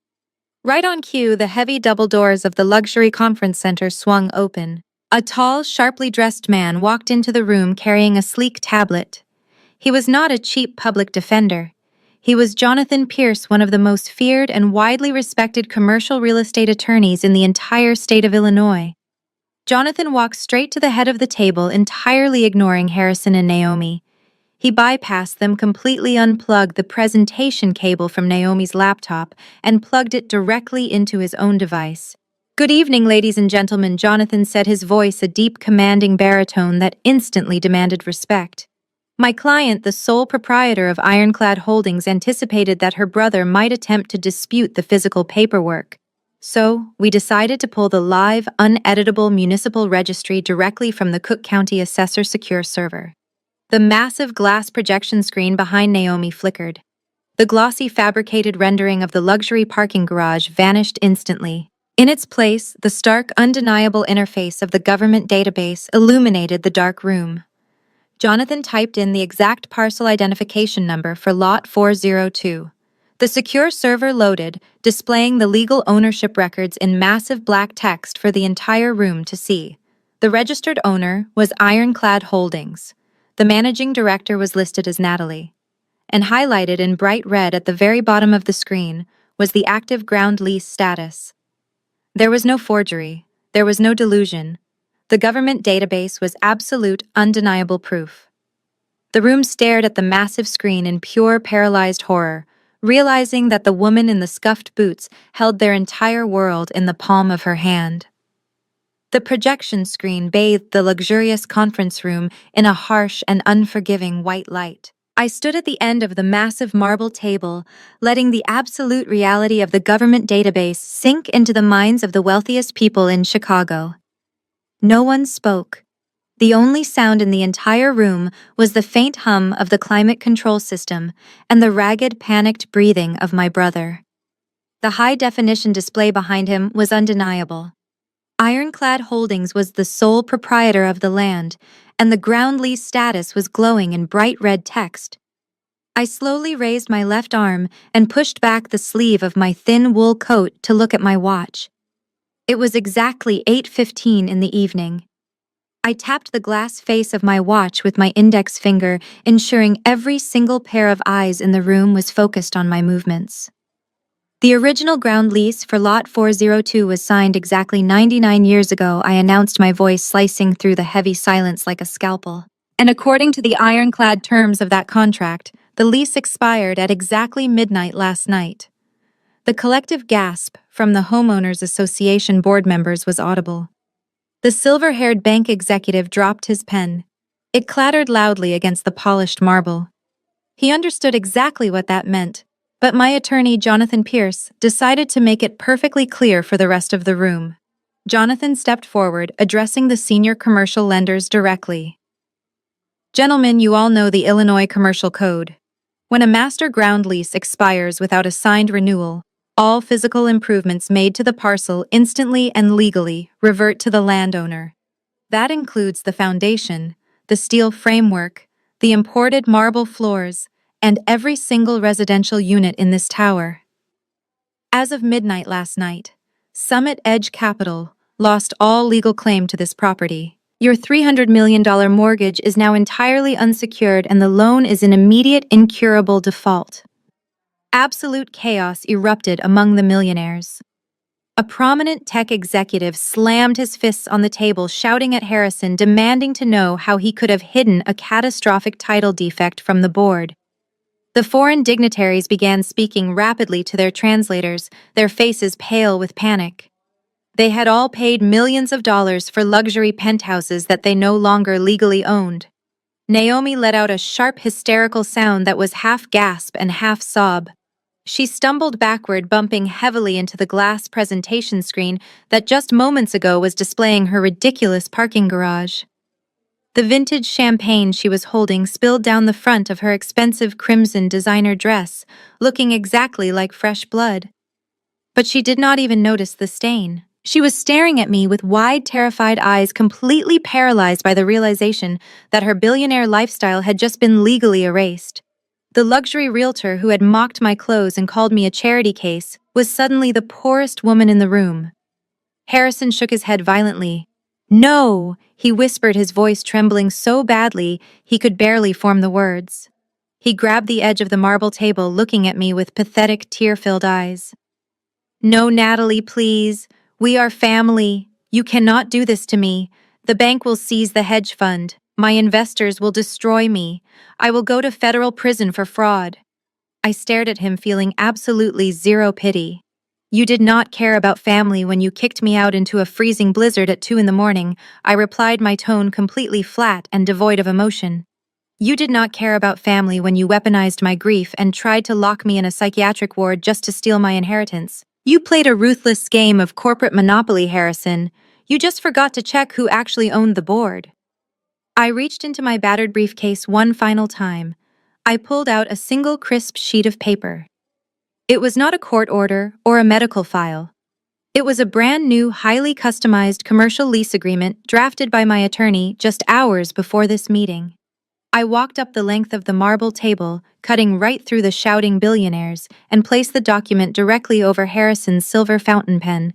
Right on cue, the heavy double doors of the luxury conference center swung open. A tall, sharply dressed man walked into the room carrying a sleek tablet. He was not a cheap public defender. He was Jonathan Pierce, one of the most feared and widely respected commercial real estate attorneys in the entire state of Illinois. Jonathan walked straight to the head of the table, entirely ignoring Harrison and Naomi. He bypassed them, completely unplugged the presentation cable from Naomi's laptop and plugged it directly into his own device. "Good evening, ladies and gentlemen," Jonathan said, his voice a deep, commanding baritone that instantly demanded respect. My client, the sole proprietor of Ironclad Holdings, anticipated that her brother might attempt to dispute the physical paperwork. So, we decided to pull the live, uneditable municipal registry directly from the Cook County Assessor Secure server. The massive glass projection screen behind Naomi flickered. The glossy fabricated rendering of the luxury parking garage vanished instantly. In its place, the stark, undeniable interface of the government database illuminated the dark room. Jonathan typed in the exact parcel identification number for Lot 402. The secure server loaded, displaying the legal ownership records in massive black text for the entire room to see. The registered owner was Ironclad Holdings. The managing director was listed as Natalie. And highlighted in bright red at the very bottom of the screen was the active ground lease status. There was no forgery. There was no delusion. The government database was absolute, undeniable proof. The room stared at the massive screen in pure, paralyzed horror, realizing that the woman in the scuffed boots held their entire world in the palm of her hand. The projection screen bathed the luxurious conference room in a harsh and unforgiving white light. I stood at the end of the massive marble table, letting the absolute reality of the government database sink into the minds of the wealthiest people in Chicago. No one spoke. The only sound in the entire room was the faint hum of the climate control system and the ragged, panicked breathing of my brother. The high-definition display behind him was undeniable. Ironclad Holdings was the sole proprietor of the land, and the ground lease status was glowing in bright red text. I slowly raised my left arm and pushed back the sleeve of my thin wool coat to look at my watch. It was exactly 8:15 in the evening. I tapped the glass face of my watch with my index finger, ensuring every single pair of eyes in the room was focused on my movements. The original ground lease for Lot 402 was signed exactly 99 years ago, I announced, my voice slicing through the heavy silence like a scalpel. And according to the ironclad terms of that contract, the lease expired at exactly midnight last night. The collective gasp from the Homeowners Association board members was audible. The silver-haired bank executive dropped his pen. It clattered loudly against the polished marble. He understood exactly what that meant, but my attorney, Jonathan Pierce, decided to make it perfectly clear for the rest of the room. Jonathan stepped forward, addressing the senior commercial lenders directly. "Gentlemen, you all know the Illinois Commercial Code. When a master ground lease expires without a signed renewal, all physical improvements made to the parcel instantly and legally revert to the landowner. That includes the foundation, the steel framework, the imported marble floors, and every single residential unit in this tower." As of midnight last night, Summit Edge Capital lost all legal claim to this property. Your $300 million mortgage is now entirely unsecured and the loan is in immediate incurable default. Absolute chaos erupted among the millionaires. A prominent tech executive slammed his fists on the table, shouting at Harrison, demanding to know how he could have hidden a catastrophic title defect from the board. The foreign dignitaries began speaking rapidly to their translators, their faces pale with panic. They had all paid millions of dollars for luxury penthouses that they no longer legally owned. Naomi let out a sharp, hysterical sound that was half gasp and half sob. She stumbled backward, bumping heavily into the glass presentation screen that just moments ago was displaying her ridiculous parking garage. The vintage champagne she was holding spilled down the front of her expensive crimson designer dress, looking exactly like fresh blood. But she did not even notice the stain. She was staring at me with wide, terrified eyes, completely paralyzed by the realization that her billionaire lifestyle had just been legally erased. The luxury realtor who had mocked my clothes and called me a charity case was suddenly the poorest woman in the room. Harrison shook his head violently. "No," he whispered, his voice trembling so badly he could barely form the words. He grabbed the edge of the marble table, looking at me with pathetic, tear-filled eyes. "No, Natalie, please. We are family. You cannot do this to me. The bank will seize the hedge fund. My investors will destroy me. I will go to federal prison for fraud." I stared at him, feeling absolutely zero pity. "You did not care about family when you kicked me out into a freezing blizzard at 2 in the morning, I replied, my tone completely flat and devoid of emotion. "You did not care about family when you weaponized my grief and tried to lock me in a psychiatric ward just to steal my inheritance. You played a ruthless game of corporate monopoly, Harrison. You just forgot to check who actually owned the board." I reached into my battered briefcase one final time. I pulled out a single crisp sheet of paper. It was not a court order or a medical file. It was a brand new, highly customized commercial lease agreement drafted by my attorney just hours before this meeting. I walked up the length of the marble table, cutting right through the shouting billionaires, and placed the document directly over Harrison's silver fountain pen.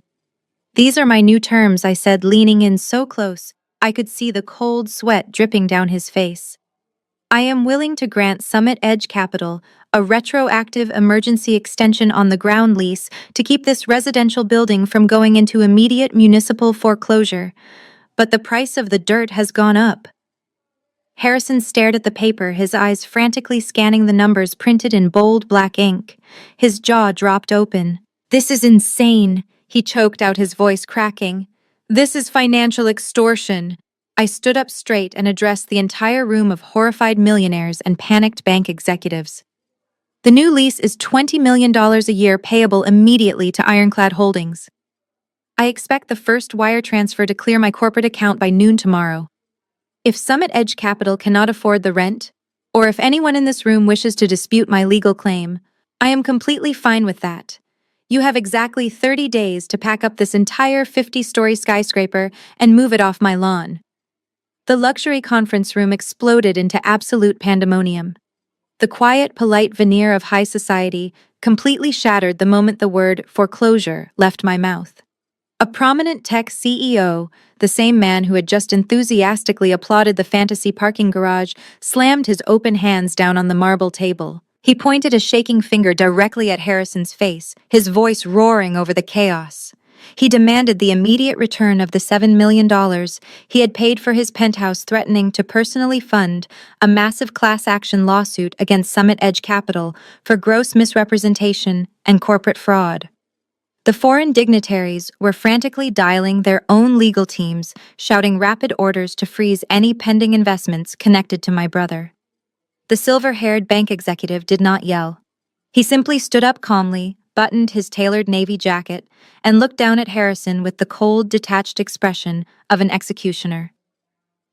"These are my new terms," I said, leaning in so close I could see the cold sweat dripping down his face. "I am willing to grant Summit Edge Capital a retroactive emergency extension on the ground lease to keep this residential building from going into immediate municipal foreclosure. But the price of the dirt has gone up." Harrison stared at the paper, his eyes frantically scanning the numbers printed in bold black ink. His jaw dropped open. "This is insane," he choked out, his voice cracking. "This is financial extortion." I stood up straight and addressed the entire room of horrified millionaires and panicked bank executives. "The new lease is $20 million a year, payable immediately to Ironclad Holdings. I expect the first wire transfer to clear my corporate account by noon tomorrow. If Summit Edge Capital cannot afford the rent, or if anyone in this room wishes to dispute my legal claim, I am completely fine with that. You have exactly 30 days to pack up this entire 50-story skyscraper and move it off my lawn." The luxury conference room exploded into absolute pandemonium. The quiet, polite veneer of high society completely shattered the moment the word foreclosure left my mouth. A prominent tech CEO, the same man who had just enthusiastically applauded the fantasy parking garage, slammed his open hands down on the marble table. He pointed a shaking finger directly at Harrison's face, his voice roaring over the chaos. He demanded the immediate return of the $7 million he had paid for his penthouse, threatening to personally fund a massive class action lawsuit against Summit Edge Capital for gross misrepresentation and corporate fraud. The foreign dignitaries were frantically dialing their own legal teams, shouting rapid orders to freeze any pending investments connected to my brother. The silver-haired bank executive did not yell. He simply stood up calmly, buttoned his tailored navy jacket, and looked down at Harrison with the cold, detached expression of an executioner.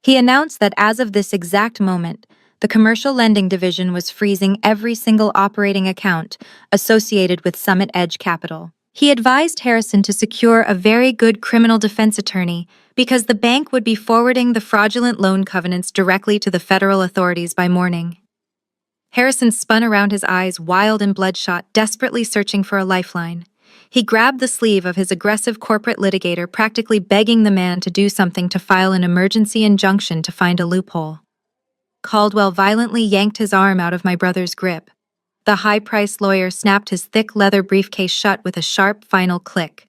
He announced that as of this exact moment, the commercial lending division was freezing every single operating account associated with Summit Edge Capital. He advised Harrison to secure a very good criminal defense attorney because the bank would be forwarding the fraudulent loan covenants directly to the federal authorities by morning. Harrison spun around, his eyes wild and bloodshot, desperately searching for a lifeline. He grabbed the sleeve of his aggressive corporate litigator, practically begging the man to do something to file an emergency injunction to find a loophole. Caldwell violently yanked his arm out of my brother's grip. The high-priced lawyer snapped his thick leather briefcase shut with a sharp, final click.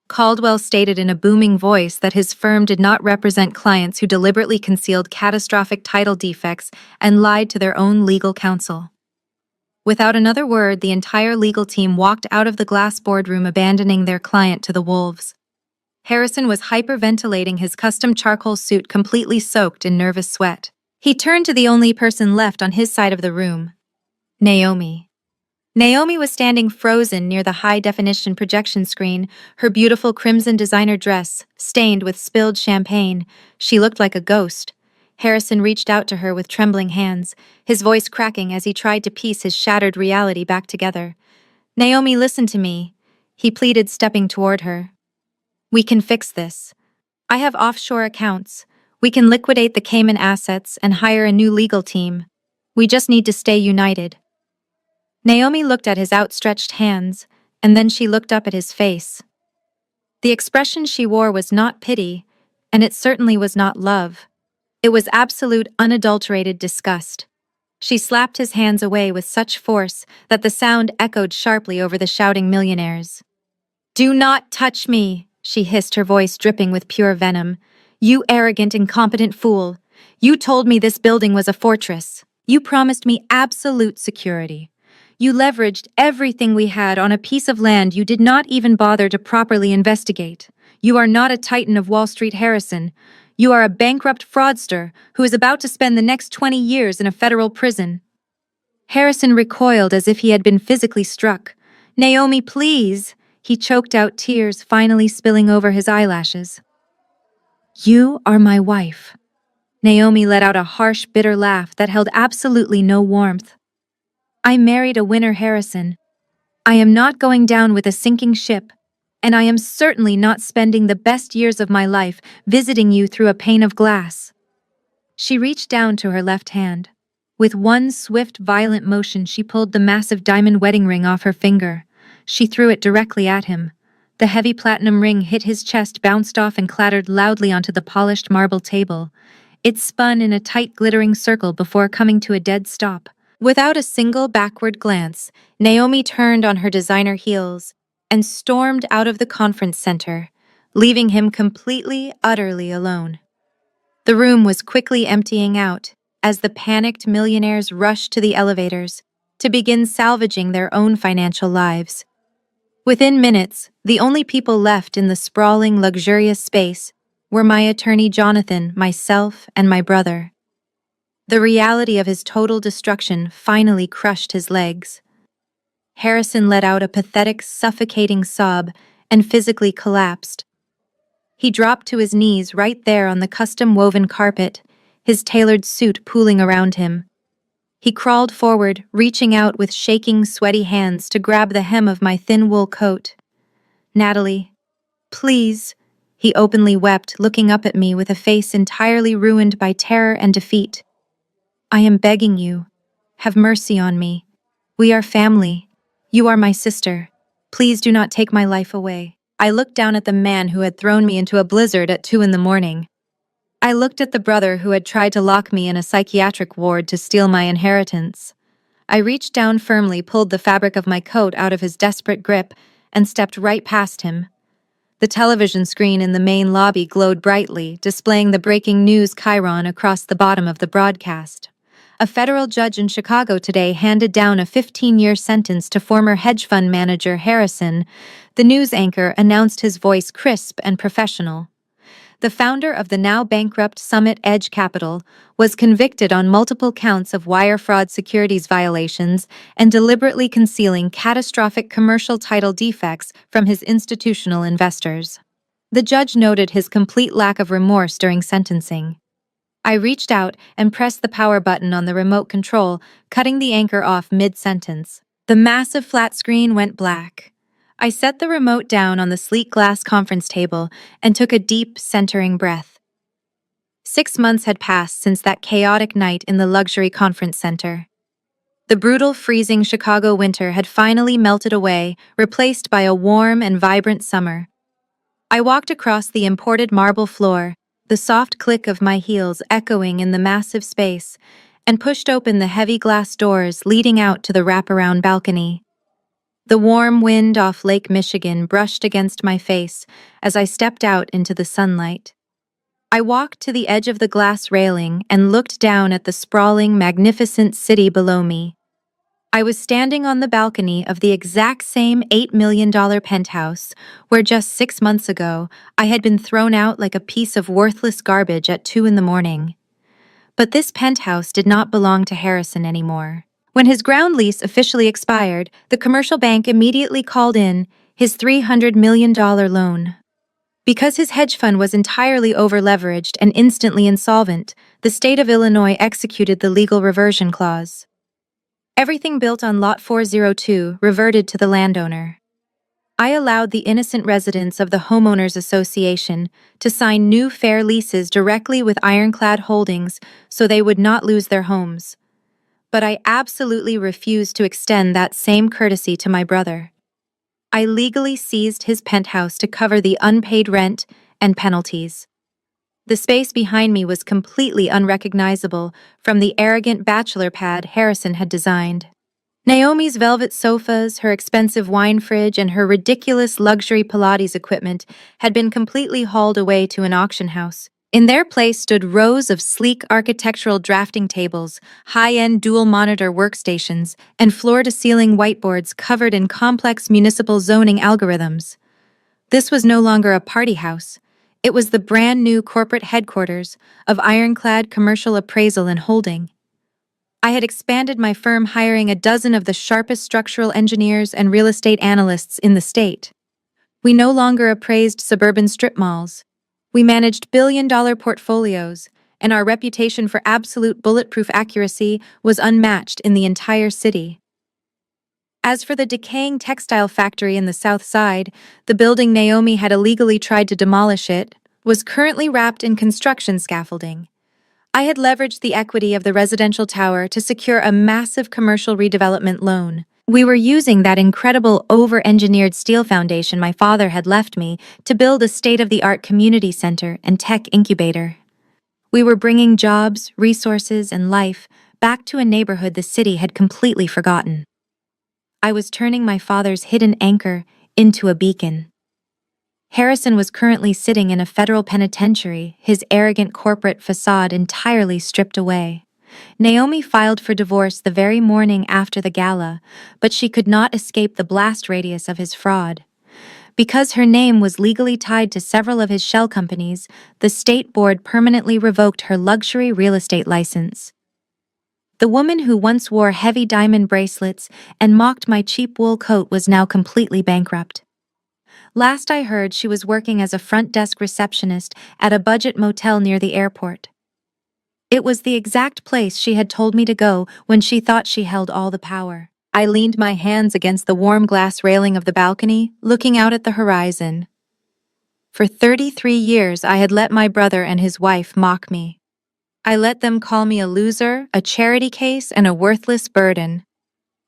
Caldwell stated in a booming voice that his firm did not represent clients who deliberately concealed catastrophic title defects and lied to their own legal counsel. Without another word, the entire legal team walked out of the glass boardroom, abandoning their client to the wolves. Harrison was hyperventilating, his custom charcoal suit completely soaked in nervous sweat. He turned to the only person left on his side of the room, Naomi. Naomi was standing frozen near the high-definition projection screen, her beautiful crimson designer dress stained with spilled champagne. She looked like a ghost. Harrison reached out to her with trembling hands, his voice cracking as he tried to piece his shattered reality back together. "Naomi, listen to me," he pleaded, stepping toward her. We can fix this. I have offshore accounts. We can liquidate the Cayman assets and hire a new legal team. We just need to stay united. Naomi looked at his outstretched hands, and then she looked up at his face. The expression she wore was not pity, and it certainly was not love. It was absolute, unadulterated disgust. She slapped his hands away with such force that the sound echoed sharply over the shouting millionaires. "Do not touch me," she hissed, her voice dripping with pure venom. "You arrogant, incompetent fool. You told me this building was a fortress. You promised me absolute security. You leveraged everything we had on a piece of land you did not even bother to properly investigate. You are not a titan of Wall Street, Harrison. You are a bankrupt fraudster who is about to spend the next 20 years in a federal prison." Harrison recoiled as if he had been physically struck. "Naomi, please!" He choked out, tears finally spilling over his eyelashes. "You are my wife." Naomi let out a harsh, bitter laugh that held absolutely no warmth. "I married a winner, Harrison. I am not going down with a sinking ship, and I am certainly not spending the best years of my life visiting you through a pane of glass." She reached down to her left hand. With one swift, violent motion, she pulled the massive diamond wedding ring off her finger. She threw it directly at him. The heavy platinum ring hit his chest, bounced off, and clattered loudly onto the polished marble table. It spun in a tight, glittering circle before coming to a dead stop. Without a single backward glance, Naomi turned on her designer heels and stormed out of the conference center, leaving him completely, utterly alone. The room was quickly emptying out as the panicked millionaires rushed to the elevators to begin salvaging their own financial lives. Within minutes, the only people left in the sprawling, luxurious space were my attorney Jonathan, myself, and my brother. The reality of his total destruction finally crushed his legs. Harrison let out a pathetic, suffocating sob and physically collapsed. He dropped to his knees right there on the custom-woven carpet, his tailored suit pooling around him. He crawled forward, reaching out with shaking, sweaty hands to grab the hem of my thin wool coat. "Natalie, please," he openly wept, looking up at me with a face entirely ruined by terror and defeat. "I am begging you. Have mercy on me. We are family. You are my sister. Please do not take my life away." I looked down at the man who had thrown me into a blizzard at 2 a.m. I looked at the brother who had tried to lock me in a psychiatric ward to steal my inheritance. I reached down firmly, pulled the fabric of my coat out of his desperate grip, and stepped right past him. The television screen in the main lobby glowed brightly, displaying the breaking news chyron across the bottom of the broadcast. A federal judge in Chicago today handed down a 15-year sentence to former hedge fund manager Harrison. The news anchor announced, his voice crisp and professional. The founder of the now bankrupt Summit Edge Capital was convicted on multiple counts of wire fraud, securities violations, and deliberately concealing catastrophic commercial title defects from his institutional investors. The judge noted his complete lack of remorse during sentencing. I reached out and pressed the power button on the remote control, cutting the anchor off mid-sentence. The massive flat screen went black. I set the remote down on the sleek glass conference table and took a deep, centering breath. 6 months had passed since that chaotic night in the luxury conference center. The brutal, freezing Chicago winter had finally melted away, replaced by a warm and vibrant summer. I walked across the imported marble floor, the soft click of my heels echoing in the massive space, and pushed open the heavy glass doors leading out to the wraparound balcony. The warm wind off Lake Michigan brushed against my face as I stepped out into the sunlight. I walked to the edge of the glass railing and looked down at the sprawling, magnificent city below me. I was standing on the balcony of the exact same $8 million penthouse where just 6 months ago I had been thrown out like a piece of worthless garbage at 2 a.m. But this penthouse did not belong to Harrison anymore. When his ground lease officially expired, the commercial bank immediately called in his $300 million loan. Because his hedge fund was entirely over-leveraged and instantly insolvent, the state of Illinois executed the legal reversion clause. Everything built on Lot 402 reverted to the landowner. I allowed the innocent residents of the Homeowners Association to sign new fair leases directly with Ironclad Holdings so they would not lose their homes. But I absolutely refused to extend that same courtesy to my brother. I legally seized his penthouse to cover the unpaid rent and penalties. The space behind me was completely unrecognizable from the arrogant bachelor pad Harrison had designed. Naomi's velvet sofas, her expensive wine fridge, and her ridiculous luxury Pilates equipment had been completely hauled away to an auction house. In their place stood rows of sleek architectural drafting tables, high-end dual-monitor workstations, and floor-to-ceiling whiteboards covered in complex municipal zoning algorithms. This was no longer a party house. It was the brand-new corporate headquarters of Ironclad Commercial Appraisal and Holding. I had expanded my firm, hiring a dozen of the sharpest structural engineers and real estate analysts in the state. We no longer appraised suburban strip malls. We managed billion-dollar portfolios, and our reputation for absolute bulletproof accuracy was unmatched in the entire city. As for the decaying textile factory in the south side, the building Naomi had illegally tried to demolish it was currently wrapped in construction scaffolding. I had leveraged the equity of the residential tower to secure a massive commercial redevelopment loan. We were using that incredible over-engineered steel foundation my father had left me to build a state-of-the-art community center and tech incubator. We were bringing jobs, resources, and life back to a neighborhood the city had completely forgotten. I was turning my father's hidden anchor into a beacon. Harrison was currently sitting in a federal penitentiary, his arrogant corporate facade entirely stripped away. Naomi filed for divorce the very morning after the gala, but she could not escape the blast radius of his fraud. Because her name was legally tied to several of his shell companies, the state board permanently revoked her luxury real estate license. The woman who once wore heavy diamond bracelets and mocked my cheap wool coat was now completely bankrupt. Last I heard, she was working as a front desk receptionist at a budget motel near the airport. It was the exact place she had told me to go when she thought she held all the power. I leaned my hands against the warm glass railing of the balcony, looking out at the horizon. For 33 years, I had let my brother and his wife mock me. I let them call me a loser, a charity case, and a worthless burden.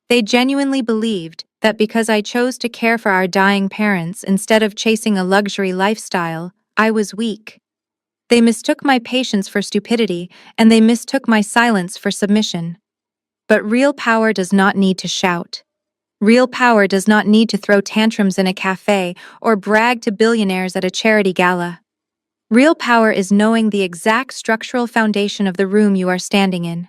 They genuinely believed that because I chose to care for our dying parents instead of chasing a luxury lifestyle, I was weak. They mistook my patience for stupidity, and they mistook my silence for submission. But real power does not need to shout. Real power does not need to throw tantrums in a cafe or brag to billionaires at a charity gala. Real power is knowing the exact structural foundation of the room you are standing in.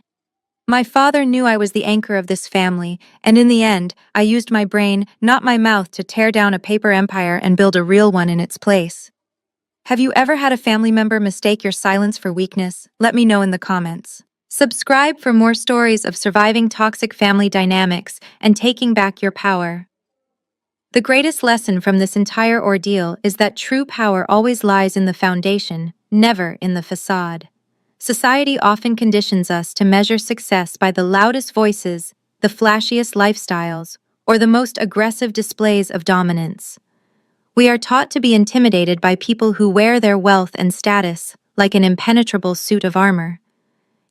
My father knew I was the anchor of this family, and in the end, I used my brain, not my mouth, to tear down a paper empire and build a real one in its place. Have you ever had a family member mistake your silence for weakness? Let me know in the comments. Subscribe for more stories of surviving toxic family dynamics and taking back your power. The greatest lesson from this entire ordeal is that true power always lies in the foundation, never in the facade. Society often conditions us to measure success by the loudest voices, the flashiest lifestyles, or the most aggressive displays of dominance. We are taught to be intimidated by people who wear their wealth and status like an impenetrable suit of armor.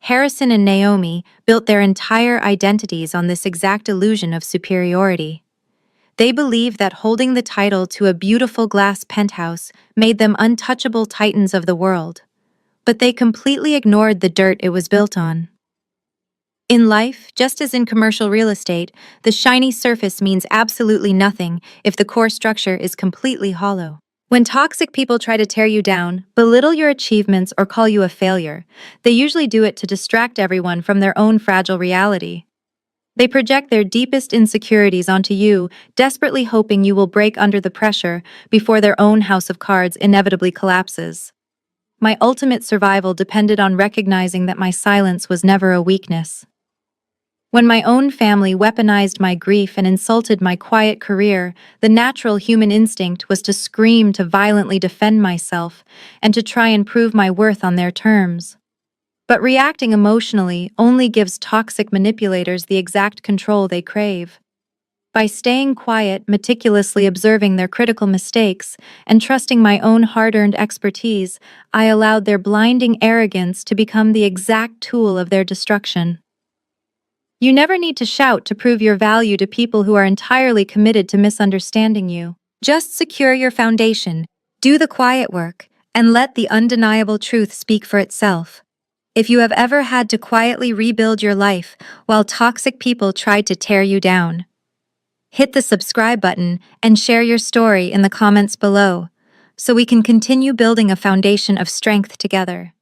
Harrison and Naomi built their entire identities on this exact illusion of superiority. They believed that holding the title to a beautiful glass penthouse made them untouchable titans of the world. But they completely ignored the dirt it was built on. In life, just as in commercial real estate, the shiny surface means absolutely nothing if the core structure is completely hollow. When toxic people try to tear you down, belittle your achievements, or call you a failure, they usually do it to distract everyone from their own fragile reality. They project their deepest insecurities onto you, desperately hoping you will break under the pressure before their own house of cards inevitably collapses. My ultimate survival depended on recognizing that my silence was never a weakness. When my own family weaponized my grief and insulted my quiet career, the natural human instinct was to scream, to violently defend myself, and to try and prove my worth on their terms. But reacting emotionally only gives toxic manipulators the exact control they crave. By staying quiet, meticulously observing their critical mistakes, and trusting my own hard-earned expertise, I allowed their blinding arrogance to become the exact tool of their destruction. You never need to shout to prove your value to people who are entirely committed to misunderstanding you. Just secure your foundation, do the quiet work, and let the undeniable truth speak for itself. If you have ever had to quietly rebuild your life while toxic people tried to tear you down, hit the subscribe button and share your story in the comments below, so we can continue building a foundation of strength together.